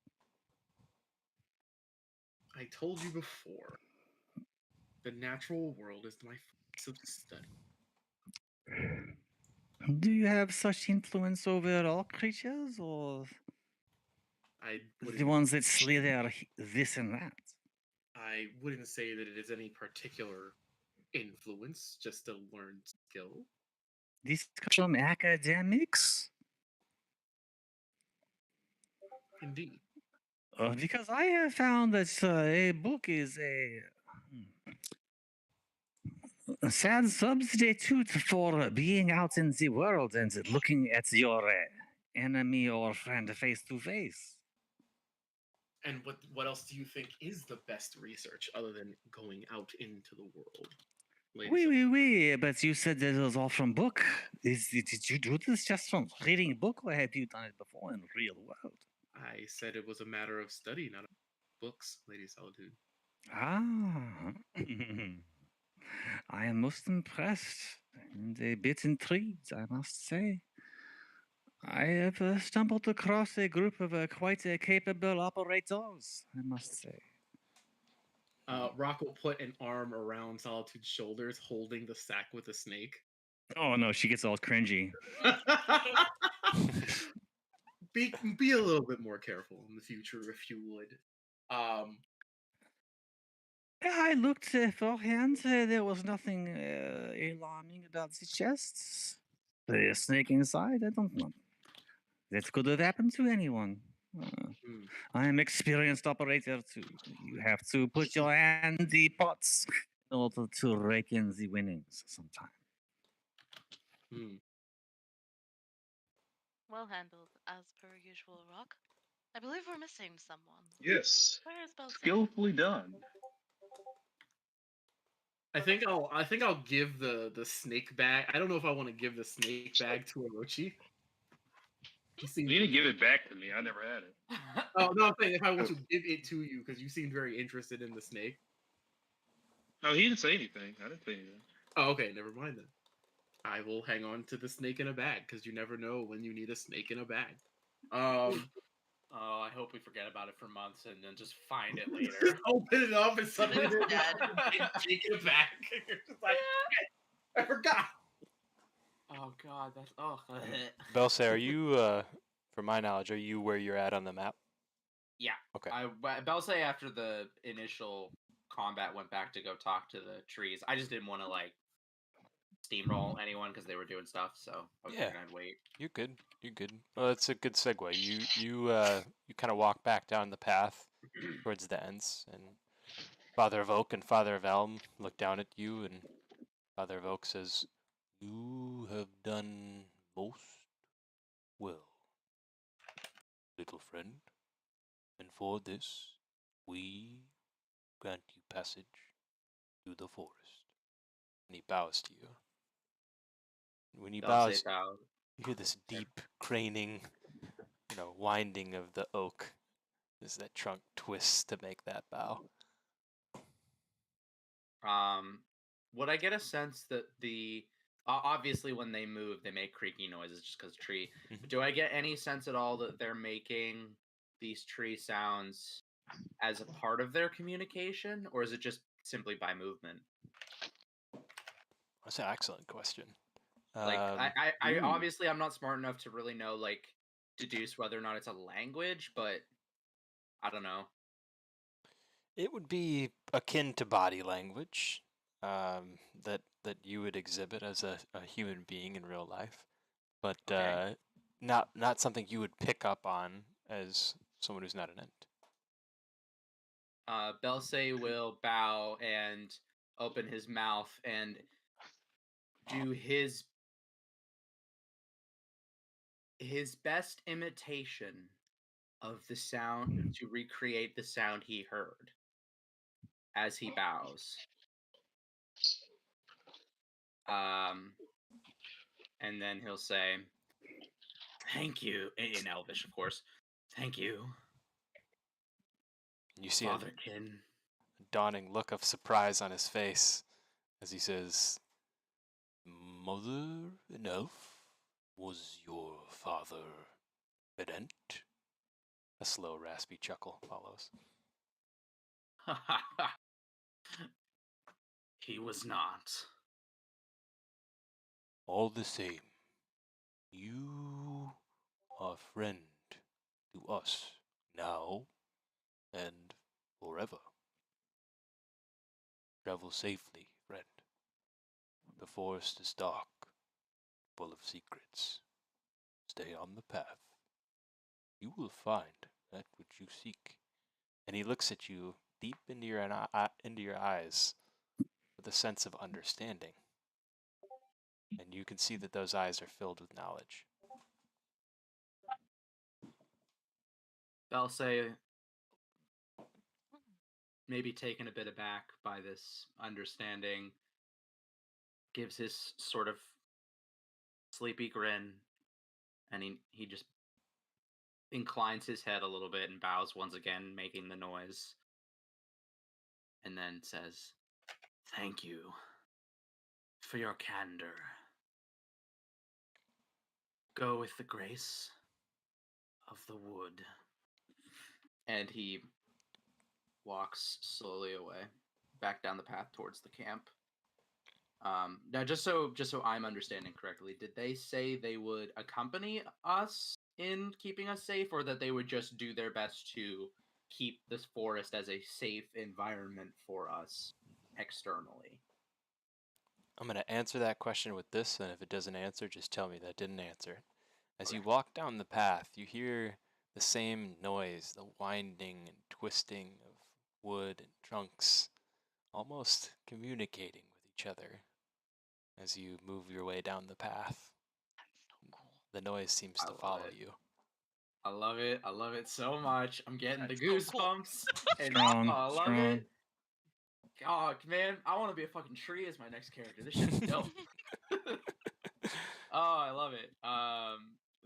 I told you before. The natural world is my focus of study. Do you have such influence over all creatures, or the ones that slither this and that? I wouldn't say that it is any particular influence, just a learned skill. This comes from academics? Indeed. Because I have found that a book is a sad substitute for being out in the world and looking at your enemy or friend face to face. And what else do you think is the best research other than going out into the world? Oui, but you said that it was all from book. Did you do this just from reading book, or have you done it before in the real world? I said it was a matter of study, not of books, Lady Solitude. Ah. I am most impressed and a bit intrigued, I must say. I have stumbled across a group of quite capable operators, I must say. Rock will put an arm around Solitude's shoulders, holding the sack with the snake. Oh no, she gets all cringy. Be a little bit more careful in the future, if you would. I looked beforehand. There was nothing alarming about the chests. The snake inside, I don't know. That could have happened to anyone. I am experienced operator too. You have to put your hand in the pots in order to rake in the winnings sometime. Well handled, as per usual, Rock. I believe we're missing someone. Yes. Where is Belsair? Skillfully done. I think I'll give the snake bag. I don't know if I want to give the snake bag to Orochi. You need to give it back to me. I never had it. Oh no, I'm saying if I want to give it to you because you seemed very interested in the snake. No, he didn't say anything. I didn't say anything. Oh, okay, never mind then. I will hang on to the snake in a bag because you never know when you need a snake in a bag. Oh, I hope we forget about it for months and then just find it later. Open it up and suddenly It's dead. take it back. You're just like, I forgot. Oh God, that's Belsair, are you for my knowledge, are you where you're at on the map? Yeah. Okay. Belsay, after the initial combat, went back to go talk to the trees. I just didn't want to like steamroll anyone because they were doing stuff, so I was figuring I'd wait. You're good. You're good. Well, that's a good segue. You kind of walk back down the path towards the ends, and Father of Oak and Father of Elm look down at you, and Father of Oak says, "You have done most well, little friend, and for this we grant you passage to the forest." And he bows to you. When he bows, you hear this deep craning, winding of the oak as that trunk twists to make that bow. Would I get a sense that obviously when they move, they make creaky noises just because tree. But do I get any sense at all that they're making these tree sounds as a part of their communication, or is it just simply by movement? That's an excellent question. Like, I obviously I'm not smart enough to really know, like, deduce whether or not it's a language, but I don't know. It would be akin to body language that you would exhibit as a human being in real life, but not something you would pick up on as someone who's not an ent. Belsay will bow and open his mouth and do his best imitation of the sound to recreate the sound he heard as he bows. And then he'll say, "Thank you," in Elvish, of course. "Thank you." You see Fatherkin. a dawning look of surprise on his face as he says, "Mother an elf? Was your father an ent?" A slow, raspy chuckle follows. He was not. All the same, you are friend to us now and forever. Travel safely, friend. The forest is dark, full of secrets. Stay on the path. You will find that which you seek. And he looks at you deep into your eyes with a sense of understanding. And you can see that those eyes are filled with knowledge. Belsay, maybe taken a bit aback by this understanding, gives his sort of sleepy grin, and he just inclines his head a little bit and bows once again, making the noise, and then says, "Thank you for your candor. Go with the grace of the wood." And he walks slowly away, back down the path towards the camp. Now, just so I'm understanding correctly, did they say they would accompany us in keeping us safe, or that they would just do their best to keep this forest as a safe environment for us externally? I'm going to answer that question with this, and if it doesn't answer, just tell me that didn't answer. As you walk down the path, you hear the same noise, the winding and twisting of wood and trunks, almost communicating with each other as you move your way down the path. That's so cool. The noise seems to follow you. I love it. I love it so much. I'm getting the That's so cool. goosebumps. And Strong, I love strong. it. God, man, I want to be a fucking tree as my next character. This shit's dope. Oh, I love it.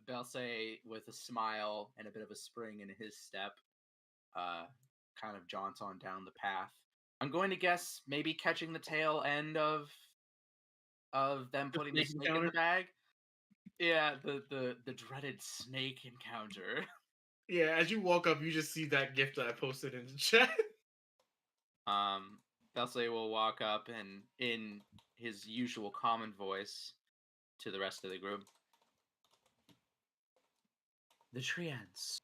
Belsay, with a smile and a bit of a spring in his step, kind of jaunts on down the path. I'm going to guess maybe catching the tail end of them putting the snake in the bag. Yeah, the dreaded snake encounter. Yeah, as you walk up, you just see that gift that I posted in the chat. Belsay will walk up and, in his usual common voice, to the rest of the group, the treants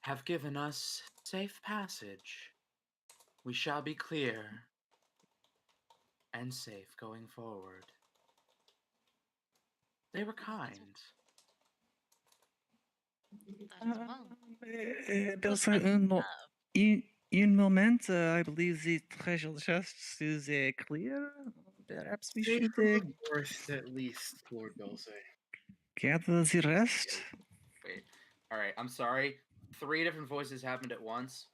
have given us safe passage. We shall be clear and safe going forward. They were kind. That is well. There's Good friends to have. un moment. I believe the treasure chest is clear. Perhaps we Safe should from the forest, at least, Lord Dulce. gather the rest. Wait. All right. I'm sorry. 3 different voices happened at once.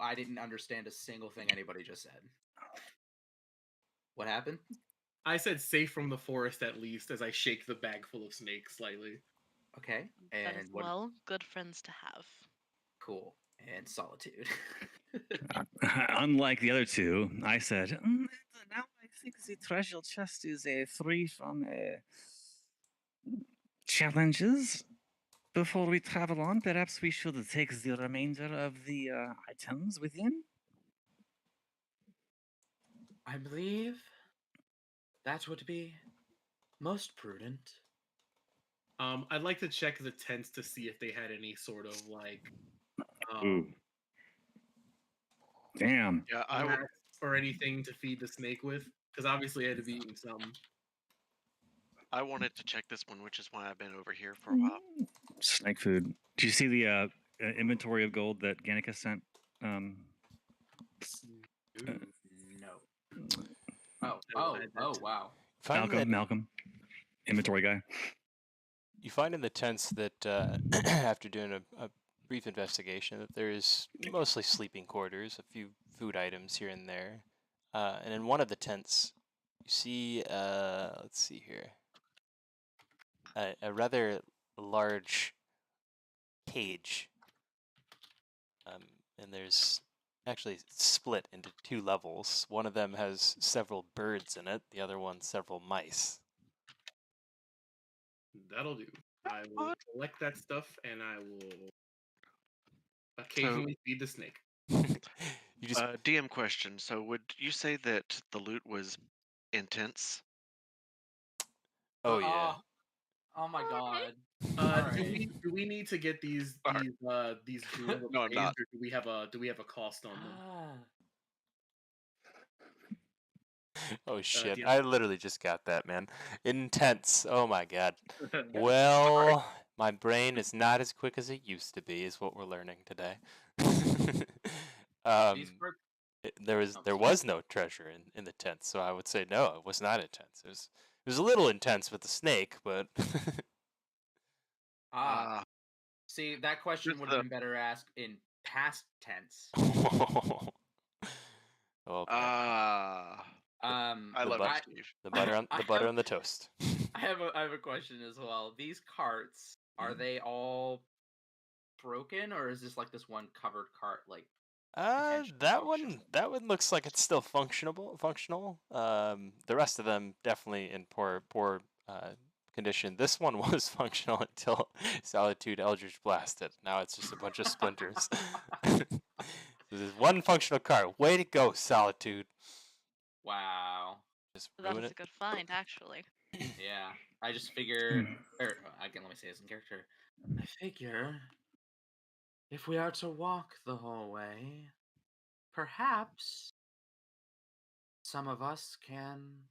I didn't understand a single thing anybody just said. What happened? I said safe from the forest, at least, as I shake the bag full of snakes slightly. Okay. That is And what? well. Good friends to have. Cool. And solitude. Unlike the other two, I said, now I think the treasure chest is free from challenges. Before we travel on, perhaps we should take the remainder of the items within. I believe that would be most prudent. I'd like to check the tents to see if they had any sort of like Ooh. Damn. Yeah, I would. mats or anything to feed the snake with, because obviously I had to be eating something. I wanted to check this one, which is why I've been over here for a while. Snake food. Do you see the inventory of gold that Gannica sent? No. Oh, wow. Malcolm, inventory guy. You find in the tents that after doing a brief investigation that there is mostly sleeping quarters, a few food items here and there, and in one of the tents you see, let's see here, a rather large cage, and there's actually split into 2 levels. One of them has several birds in it, the other one several mice. That'll do. I will collect that stuff and I will occasionally feed the snake. You just DM question. So, would you say that the loot was intense? oh yeah. Oh my god. Do we need to get these jewels No, I'm appraised, not. or do we have a cost on them? Oh shit! DM. I literally just got that, man. Intense. Oh my god. Well, my brain is not as quick as it used to be, is what we're learning today. There was no treasure in the tent, so I would say no, it was not intense. It was a little intense with the snake, but See, that question would have been better asked in past tense. well, I love you, Steve. The butter on the toast. I have a question as well. These carts, are they all broken, or is this like this one covered cart like that one looks like it's still functional. The rest of them definitely in poor condition. This one was functional until Solitude Eldritch blasted. Now it's just a bunch of splinters. This is one functional card. Way to go, Solitude. Wow. Just That ruin is it. a good find, actually. Yeah, I just figured, or let me say this in character. I figure if we are to walk the whole way, perhaps some of us can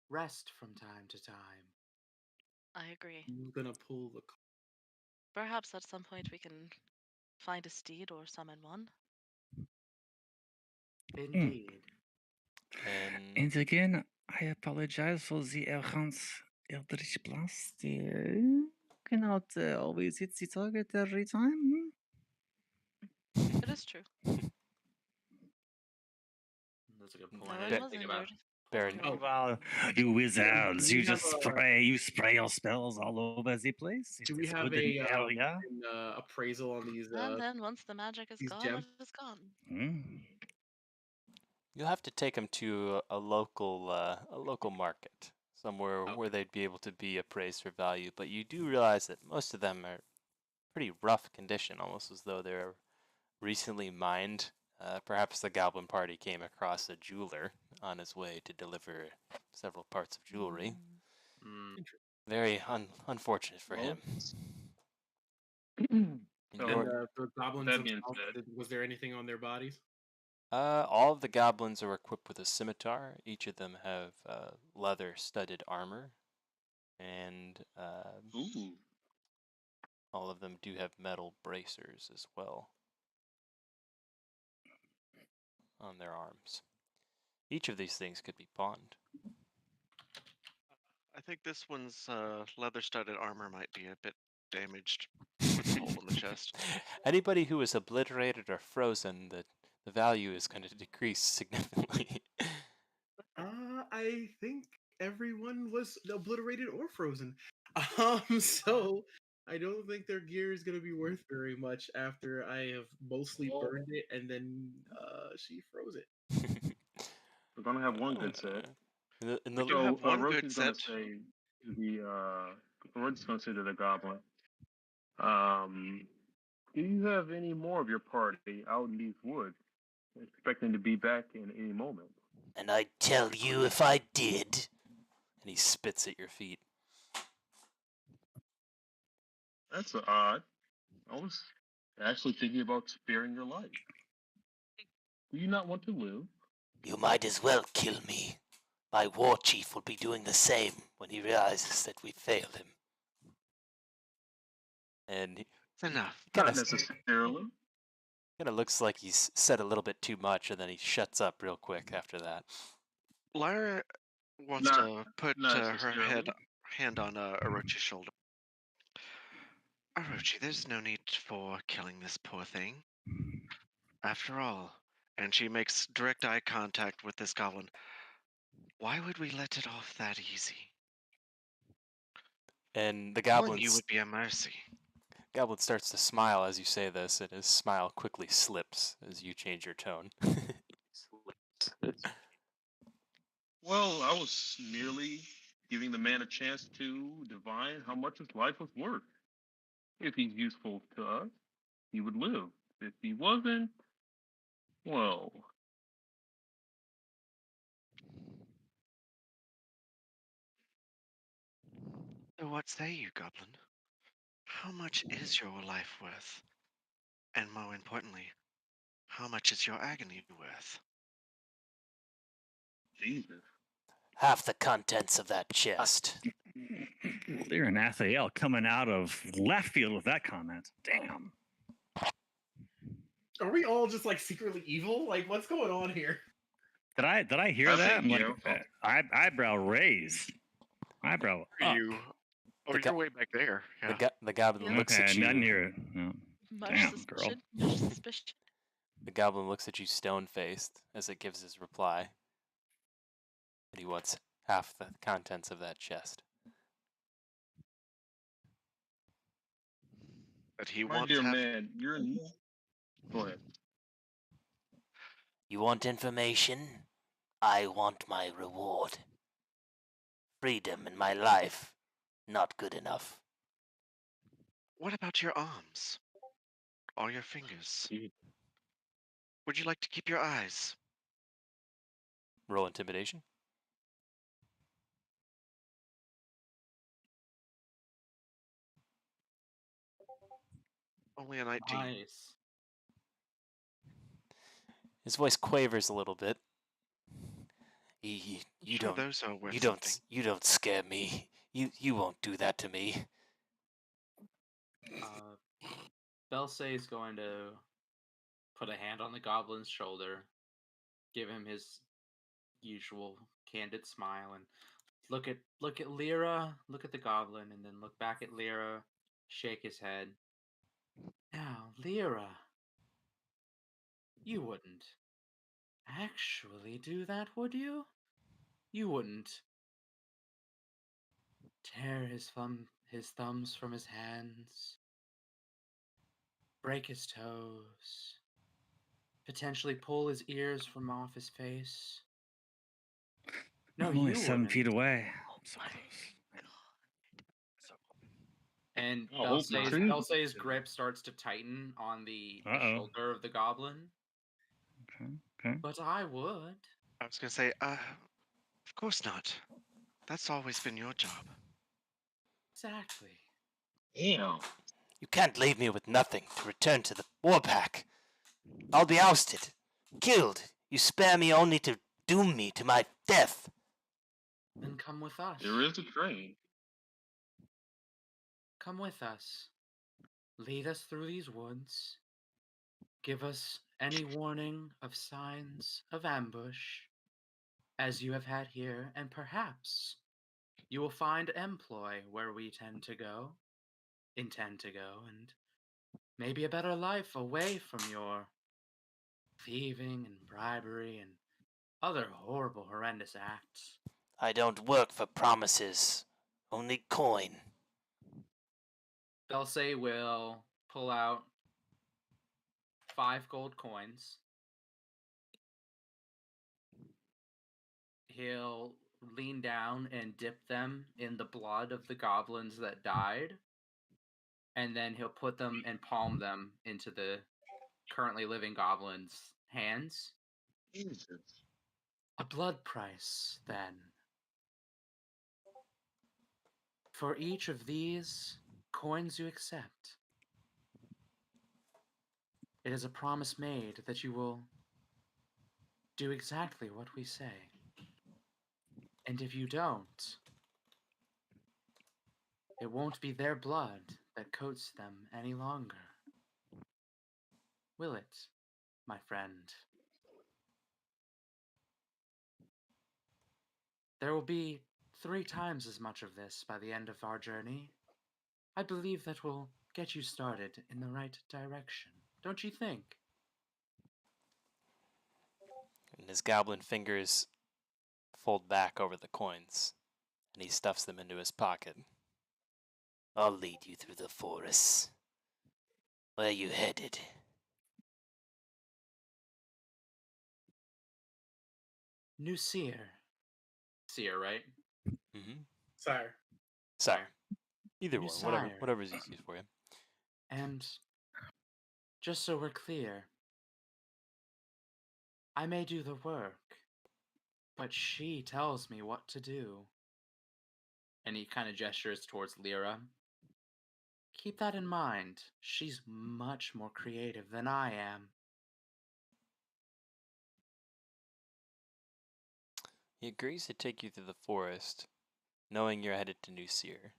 rest from time to time. I agree. I'm gonna pull the. Perhaps at some point we can find a steed or summon one. Indeed. And again, I apologize for the errant Eldritch Blast. Cannot always hit the target every time. It is true. That's a good No point. one was injured. Baron. Oh, well, you wizards, you just spray your spells all over the place. Do we have an appraisal on these? And then once the magic is gone, gems? it is gone. You'll have to take them to a local market, somewhere where they'd be able to be appraised for value. But you do realize that most of them are pretty rough condition, almost as though they're recently mined. Perhaps the Goblin Party came across a jeweler on his way to deliver several parts of jewelry. Very unfortunate for him. So, Your- the goblins that being themselves, said, was there anything on their bodies? all of the goblins are equipped with a scimitar. Each of them have leather-studded armor, and ooh, all of them do have metal bracers as well on their arms. Each of these things could be pawned. I think this one's leather-studded armor might be a bit damaged with the hole in the chest. Anybody who is obliterated or frozen, the value is going to decrease significantly. I think everyone was obliterated or frozen. So I don't think their gear is gonna be worth very much after I have mostly burned it and then she froze it. we're gonna have one good set. In the, do have one good Rosie's gonna set. say to the Rosie's gonna say to the goblin, do you have any more of your party out in these woods, expecting to be back in any moment? And I'd tell you if I did. and he spits at your feet. That's odd. I was actually thinking about sparing your life. Do you not want to live? You might as well kill me. My war chief will be doing the same when he realizes that we failed him. And he It's enough. Not necessarily. kind of looks like he's said a little bit too much, and then he shuts up real quick after that. Lyra wants Not- to put not her necessarily. hand on Orochi's shoulder. Orochi, there's no need for killing this poor thing. After all, and she makes direct eye contact with this goblin, why would we let it off that easy? And the Killing you would be a mercy. goblin starts to smile as you say this, and his smile quickly slips as you change your tone. Well, I was merely giving the man a chance to divine how much his life was worth. If he's useful to us, he would live. If he wasn't, well, So what say you, goblin? How much is your life worth? And more importantly, how much is your agony worth? Jesus. Half the contents of that chest. Lyra and Athael coming out of left field with that comment. Damn. Are we all just like secretly evil? Like what's going on here? Did I hear I that? think, I'm like, yeah. eyebrow raised. Eyebrow up. You? Oh, The you're way back there. Yeah. The goblin Yeah. looks Okay, at you. not near it. No. Much Damn, suspicion. girl. Much suspicion. The goblin looks at you stone-faced as it gives his reply. That he wants half the contents of that chest. But he My wants dear half. man, you're. Go ahead. You want information? I want my reward. Freedom in my life. Not good enough. What about your arms? Or your fingers? Would you like to keep your eyes? Roll intimidation. Only a 19. Nice. His voice quavers a little bit. You Sure, don't. those are worth You something. don't. You don't scare me. You won't do that to me. Belsay is going to put a hand on the goblin's shoulder, give him his usual candid smile, and look at Lyra, look at the goblin, and then look back at Lyra, shake his head. Now, Lyra, you wouldn't actually do that, would you? You wouldn't tear his thumbs from his hands, break his toes, potentially pull his ears from off his face. No, I'm only you 7 wouldn't. feet away. So my close. And I hope not. Belsay's grip starts to tighten on the Uh-oh. shoulder of the goblin. Okay. But I would. I was going to say, of course not. That's always been your job. Exactly. Damn. You can't leave me with nothing to return to the warpack. I'll be ousted, killed. You spare me only to doom me to my death. Then come with us. There is a train. Come with us. Lead us through these woods. Give us any warning of signs of ambush, as you have had here, and perhaps you will find employ where we intend to go, and maybe a better life away from your thieving and bribery and other horrible, horrendous acts. I don't work for promises, only coin. Dulce will pull out 5 gold coins. He'll lean down and dip them in the blood of the goblins that died, and then he'll put them and palm them into the currently living goblin's hands. Jesus. A blood price, then. For each of these coins you accept, it is a promise made that you will do exactly what we say. And if you don't, it won't be their blood that coats them any longer. Will it, my friend? There will be 3 times as much of this by the end of our journey. I believe that will get you started in the right direction. Don't you think? And his goblin fingers fold back over the coins, and he stuffs them into his pocket. I'll lead you through the forest. Where you headed? New Cyre. Cyre, right? Mm-hmm. Cyre. Cyre. Either New one, Cyre. whatever's easiest for you. And just so we're clear, I may do the work, but she tells me what to do. And he kind of gestures towards Lyra. Keep that in mind. She's much more creative than I am. He agrees to take you through the forest, knowing you're headed to New Cyre.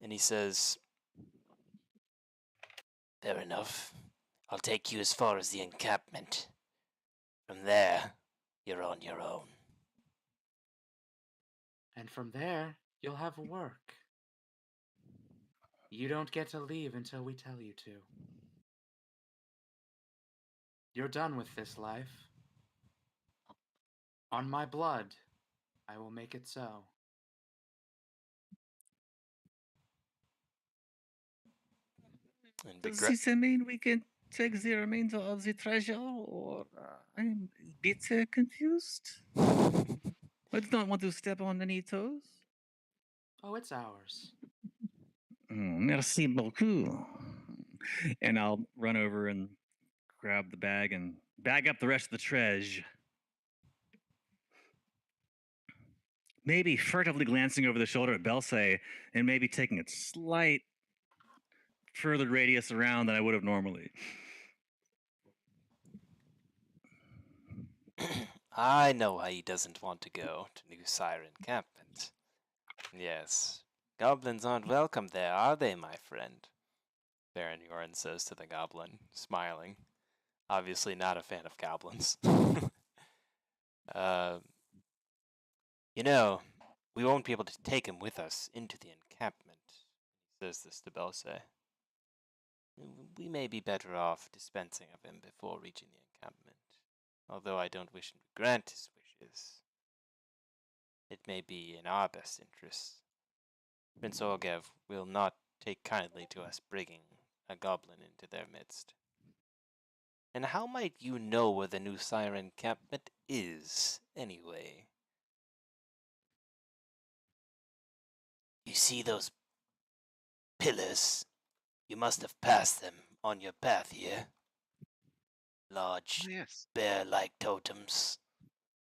And he says, Fair enough. I'll take you as far as the encampment. From there, you're on your own. And from there, you'll have work. You don't get to leave until we tell you to. You're done with this life. On my blood, I will make it so. and Does begre- this mean we can take the remainder of the treasure, or I'm a bit confused? I do not want to step on any toes. Oh, it's ours. Merci beaucoup. And I'll run over and grab the bag and bag up the rest of the treasure. Maybe furtively glancing over the shoulder at Belsay and maybe taking a slight further radius around than I would have normally. I know why he doesn't want to go to New Cyre encampment. Yes, goblins aren't welcome there, are they, my friend? Baron Yoren says to the goblin, smiling. Obviously not a fan of goblins. You know, we won't be able to take him with us into the encampment, he says this to Belsay. We may be better off dispensing of him before reaching the encampment, although I don't wish him to grant his wishes. It may be in our best interests. Prince Orgev will not take kindly to us bringing a goblin into their midst. And how might you know where the New Cyre encampment is, anyway? You see those pillars? You must have passed them on your path here. Large, Oh, yes. bear-like totems.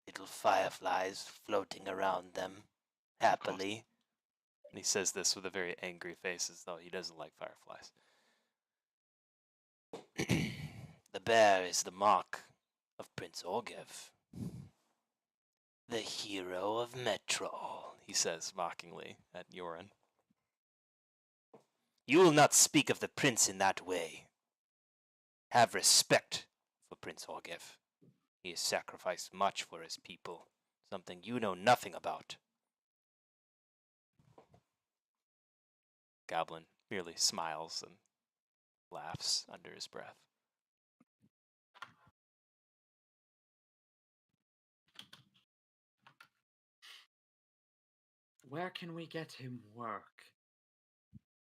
Little fireflies floating around them, happily. And he says this with a very angry face, as though he doesn't like fireflies. The bear is the mark of Prince Orgev, the hero of Metro, He says mockingly at Yoren. You will not speak of the prince in that way. Have respect for Prince Orgev. He has sacrificed much for his people, something you know nothing about. Goblin merely smiles and laughs under his breath. Where can we get him work,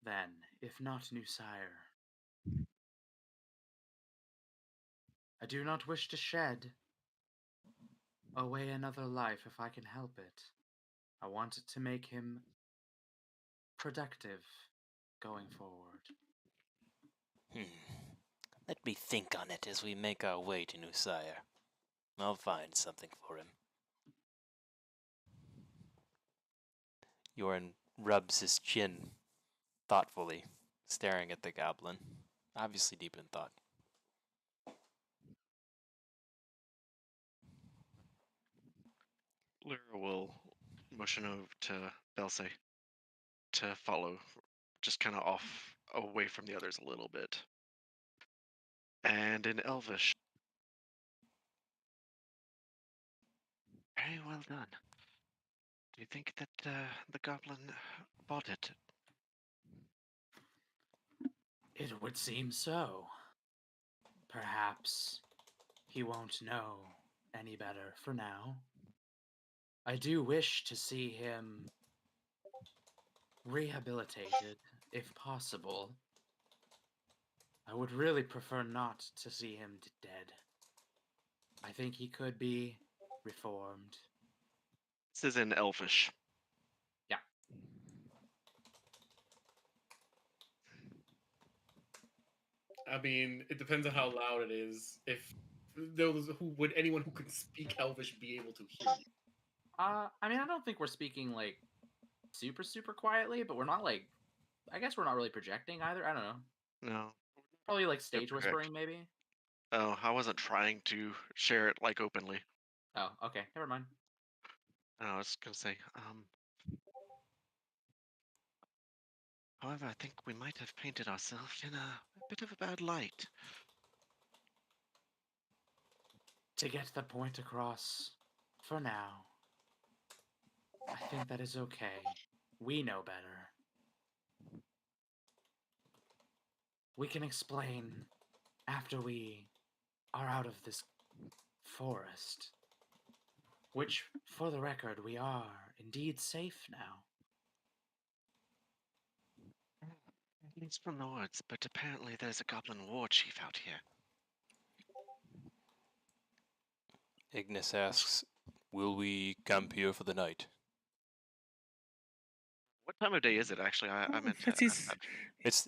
then, if not New Cyre? I do not wish to shed away another life if I can help it. I want it to make him productive going forward. Let me think on it as we make our way to New Cyre. I'll find something for him. Yoren rubs his chin thoughtfully, staring at the goblin, obviously deep in thought. Lyra will motion over to Belsay to follow, just kind of off away from the others a little bit. And in Elvish, very well done. Do you think that the goblin bought it? It would seem so. Perhaps he won't know any better for now. I do wish to see him rehabilitated, if possible. I would really prefer not to see him dead. I think he could be reformed. This is in Elvish. Yeah. I mean, it depends on how loud it is. If anyone who can speak Elvish be able to hear you? I mean, I don't think we're speaking like super quietly, but we're not like. I guess we're not really projecting either. I don't know. No. Probably like stage Project. whispering, maybe. Oh, I wasn't trying to share it like openly. Oh, okay. Never mind. I was gonna say, however, I think we might have painted ourselves in a bit of a bad light. To get the point across, for now, I think that is okay. We know better. We can explain after we are out of this forest. Which, for the record, we are indeed safe now. At least from the woods, but apparently there's a goblin war chief out here. Ignis asks, will we camp here for the night? What time of day is it, actually? I meant to That ask is, that.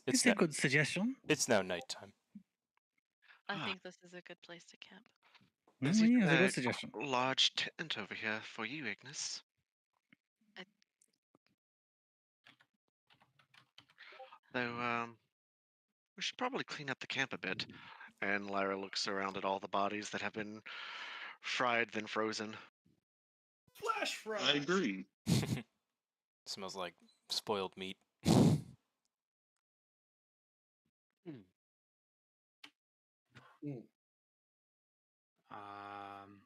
it's a good suggestion. It's now nighttime. I think this is a good place to camp. There's Yeah, even it's a a good suggestion. large tent over here for you, Ignis. Though, we should probably clean up the camp a bit. And Lyra looks around at all the bodies that have been fried, then frozen. Flash fry. I agree. Smells like spoiled meat.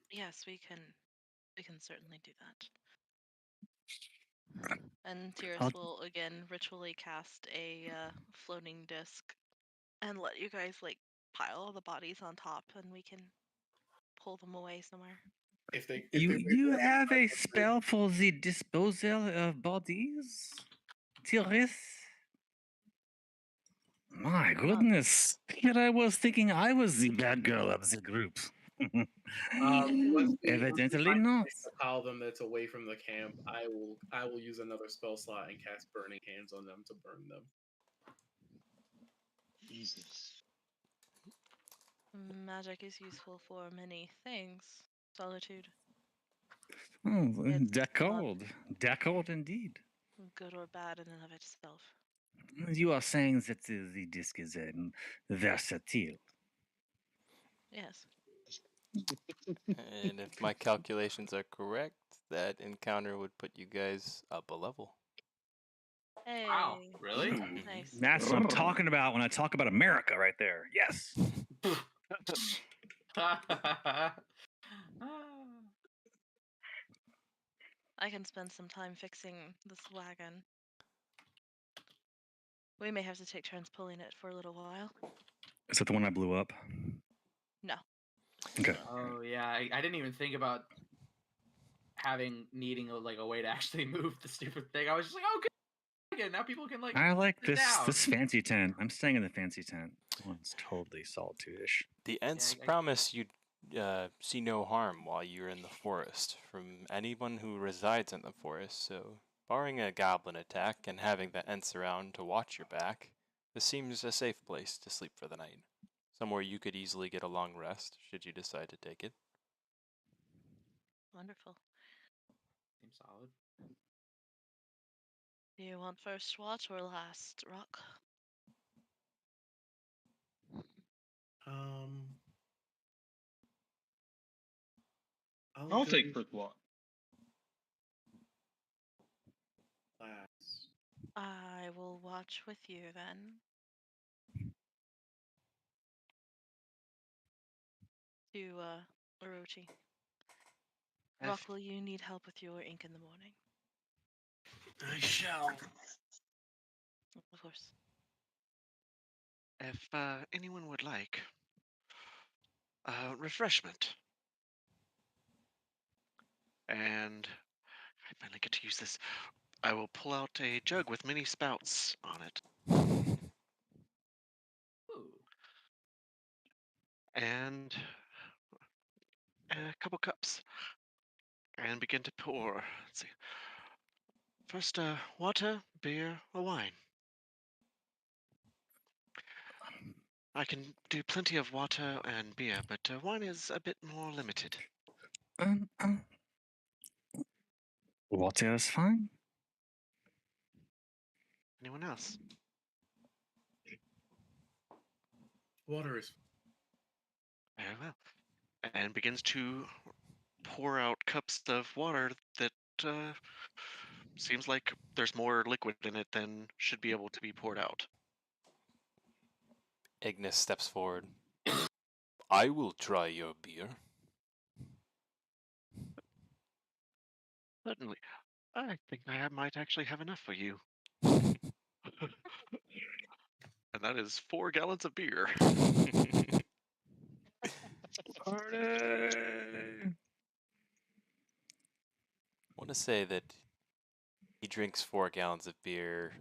Yes, we can certainly do that. And Tyrus will again ritually cast a floating disc and let you guys like pile all the bodies on top, and we can pull them away somewhere. If they You have a spell for the disposal of bodies, Tyrus? My goodness. Here I was thinking I was the bad girl of the group. Evidently not. Pile them that's away from the camp. I will use another spell slot and cast Burning Hands on them to burn them. Jesus. Magic is useful for many things. Solitude. Oh, It's d'accord. D'accord indeed. good or bad in and of itself. You are saying that the disc is versatile. Yes. And if my calculations are correct, that encounter would put you guys up a level. Hey. Wow, really? Nice. That's what I'm talking about when I talk about America right there. Yes. I can spend some time fixing this wagon. We may have to take turns pulling it for a little while. Is that the one I blew up? No. Okay. Oh yeah, I didn't even think about needing a way to actually move the stupid thing. I was just like, oh, good. Now people can I like sit down. this fancy tent. I'm staying in the fancy tent. This one's totally solitude-ish. The Ents I- promise you'd see no harm while you're in the forest from anyone who resides in the forest, so barring a goblin attack and having the Ents around to watch your back, this seems a safe place to sleep for the night. Somewhere you could easily get a long rest should you decide to take it. Wonderful. Seems solid. Do you want first watch or last, Rock? I'll take first watch. Last. I will watch with you then. To Orochi. Rock, will you need help with your ink in the morning? I shall. Of course. If anyone would like refreshment. And I finally get to use this. I will pull out a jug with many spouts on it. Ooh. And a couple cups. And begin to pour. Let's see. First, water, beer, or wine. I can do plenty of water and beer, but wine is a bit more limited. Water is fine. Anyone else? Water is. Very well. And begins to pour out cups of water that seems like there's more liquid in it than should be able to be poured out. Ignis steps forward. I will try your beer. Certainly. I think I might actually have enough for you. And that is 4 gallons of beer. Party! I want to say that he drinks 4 gallons of beer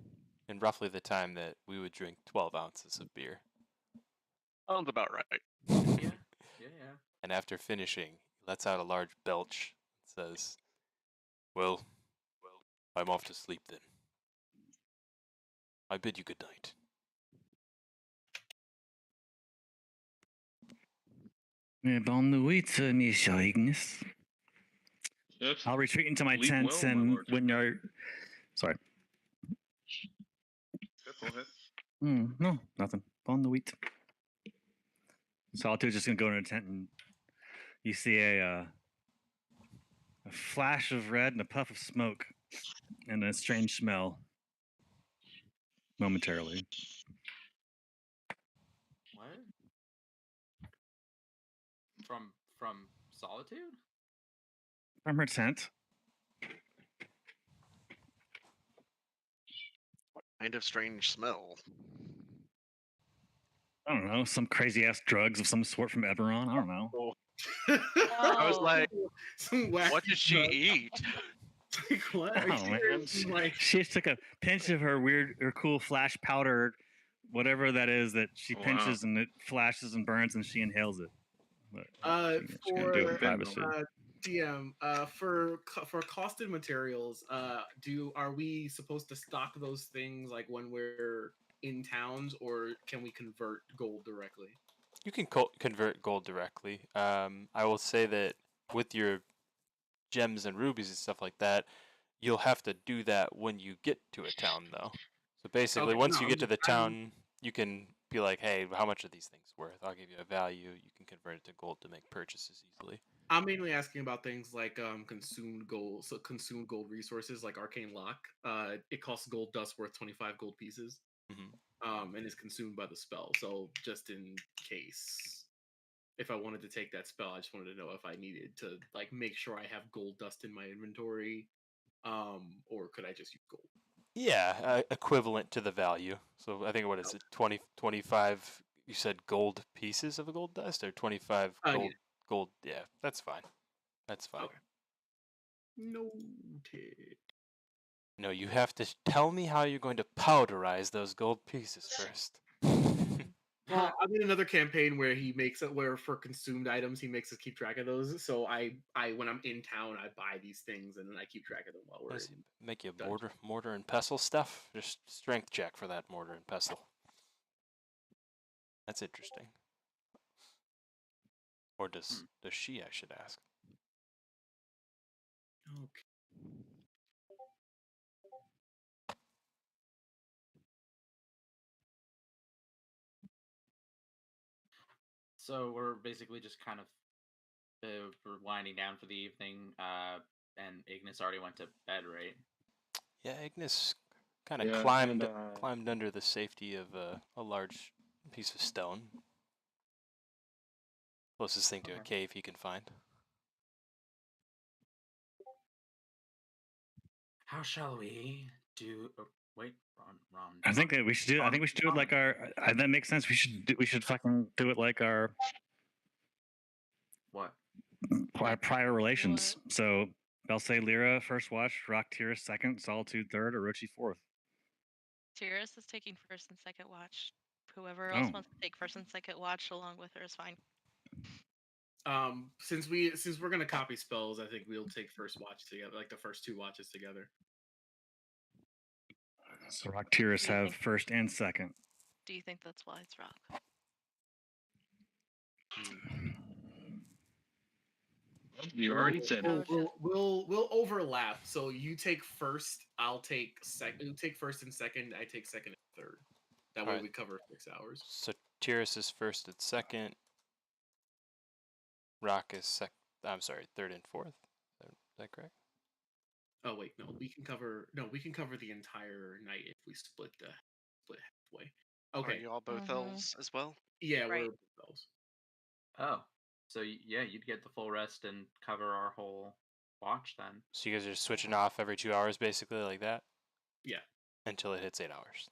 in roughly the time that we would drink 12 ounces of beer. Sounds about right. Yeah. And after finishing, he lets out a large belch and says, Well, I'm off to sleep then. I bid you good night. Bonne nuit, Monsieur Ignis. Yes. I'll retreat into my Sleep tents well, my and lord. when you're... Sorry. Go ahead. No, nothing. Bonne nuit. Solitude's just going to go into a tent and you see a flash of red and a puff of smoke and a strange smell momentarily. What? From Solitude? From her tent. Kind of strange smell. I don't know, some crazy ass drugs of some sort from Eberron. I don't know. I was like, Some what wacky did she drug. eat? Like, what? Are you Oh man, serious? Like, she just took a pinch of her cool flash powder, whatever that is that she Wow. pinches and it flashes and burns and she inhales it. But she can't do it in privacy. DM, for costed materials, are we supposed to stock those things like when we're in towns, or can we convert gold directly? You can convert gold directly. I will say that with your gems and rubies and stuff like that, You'll have to do that when you get to a town, though. So basically, Okay, once no, you get to the town, you can be like, hey, how much are these things worth? I'll give you a value. You can convert it to gold to make purchases easily. I'm mainly asking about things like consumed gold, so consumed gold resources like arcane lock. It costs gold dust worth 25 gold pieces, and is consumed by the spell. So just in case, if I wanted to take that spell, I just wanted to know if I needed to like make sure I have gold dust in my inventory, or could I just use gold? Yeah, equivalent to the value. So I think what is it, 20, 25? You said gold pieces of a gold dust, or 25 gold? Yeah. Gold. Yeah, that's fine. That's fine. Okay. Noted. No, you have to tell me how you're going to powderize those gold pieces first. Well, I'm in another campaign where he makes it where for consumed items he makes us keep track of those. So I when I'm in town I buy these things and then I keep track of them while we're Does in. he make you mortar and pestle stuff? Just strength check for that mortar and pestle. That's interesting. Or does she? I should ask. Okay. So we're basically just kind of we're winding down for the evening, and Ignis already went to bed, right? Yeah, Ignis kind of Yeah, climbed under the safety of a large piece of stone. Closest thing to a cave he can find. How shall we do? Oh, wait, Ron. I think that we should do. I think we should do it like our. That makes sense. We should fucking do it like our What? prior relations. So I'll say Lyra first watch, Rock Tyrus second, Solitude third, Orochi fourth. Tyrus is taking first and second watch. Whoever else wants to take first and second watch along with her is fine. Since we're gonna copy spells, I think we'll take first watch together, like the first two watches together. So Rock Tyrus have first and second. Do you think that's wise, Rock? You already said it. We'll overlap. So you take first, I'll take second. You take first and second. I take second and third. That way we cover 6 hours. So Tyrus is first and second. Rock is third and fourth. Is that correct? Oh wait, no. We can cover the entire night if we split halfway. Okay. Are you all both elves as well? Yeah, we're both elves. Oh, so yeah, you'd get the full rest and cover our whole watch then. So you guys are just switching off every 2 hours, basically, like that? Yeah. Until it hits 8 hours.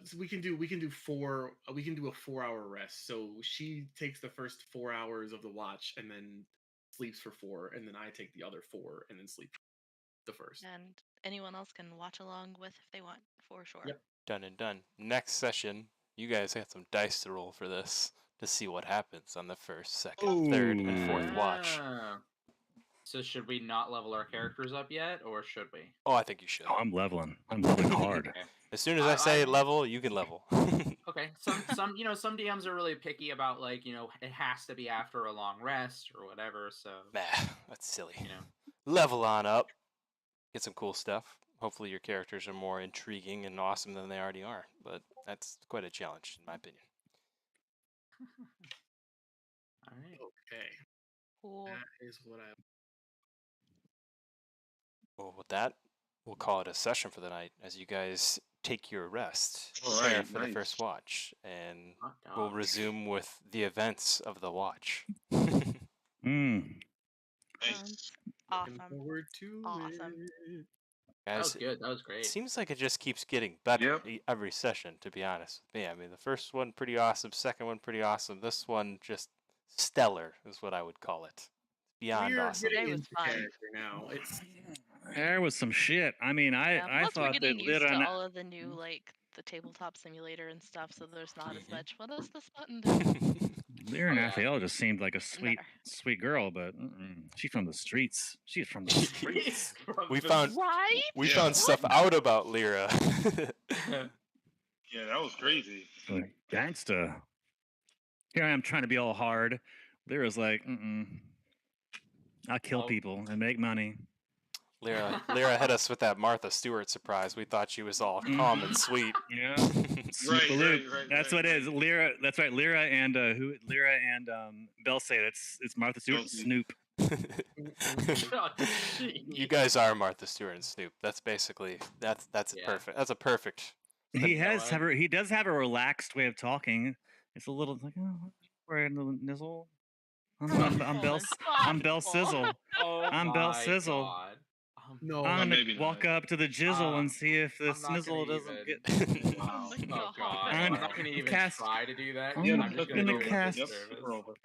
So we can do a 4-hour rest. So she takes the first 4 hours of the watch and then sleeps for 4, and then I take the other 4 and then sleep the first. And anyone else can watch along with if they want, for sure. Yep. Done and done. Next session, you guys have some dice to roll for this to see what happens on the first, second, third, and fourth watch. So should we not level our characters up yet, or should we? Oh, I think you should. Oh, I'm leveling. I'm leveling hard. Okay. As soon as I say level, you can level. Okay. Some DMs are really picky about like, it has to be after a long rest or whatever. So nah, that's silly. Level on up. Get some cool stuff. Hopefully your characters are more intriguing and awesome than they already are. But that's quite a challenge, in my opinion. All right. Okay. Cool. That is what I. Well, with that, we'll call it a session for the night as you guys take your rest. All Prepare right, for the nice. first watch, and we'll resume with the events of the watch. Sounds awesome. Forward to awesome. it. That Guys, was good. That was great. It seems like it just keeps getting better every session, to be honest with me. I mean, the first one pretty awesome, second one pretty awesome. This one just stellar is what I would call it. Beyond awesome. Getting into character now. There was some shit. I mean, I plus we're thought getting that used Lyra to and all of the new the tabletop simulator and stuff, so there's not as much. What does this button do? Lyra and Raphael just seemed like a sweet girl, but she's from the streets. She's from the streets. We found stuff out about Lyra. Yeah, that was crazy. Like, gangsta. Here I am trying to be all hard. Lyra's like, I'll kill people and make money. Lyra hit us with that Martha Stewart surprise. We thought she was all calm and sweet. Yeah. Right. That's what it is. Lyra. That's right. Lyra and Lyra and Bell say it's Martha Stewart and Snoop. You guys are Martha Stewart and Snoop. That's basically that's perfect. That's a perfect. He does have a relaxed way of talking. It's a little like, oh, we're in the nizzle. I'm Bell Sizzle. I'm Bell Sizzle. God. No, I'm gonna maybe walk not. up to the jizzle and see if the I'm not snizzle gonna doesn't even- get. Wow. Oh God. I'm I'm not gonna even cast- try to do that. I'm I'm just gonna gonna do it cast- for service.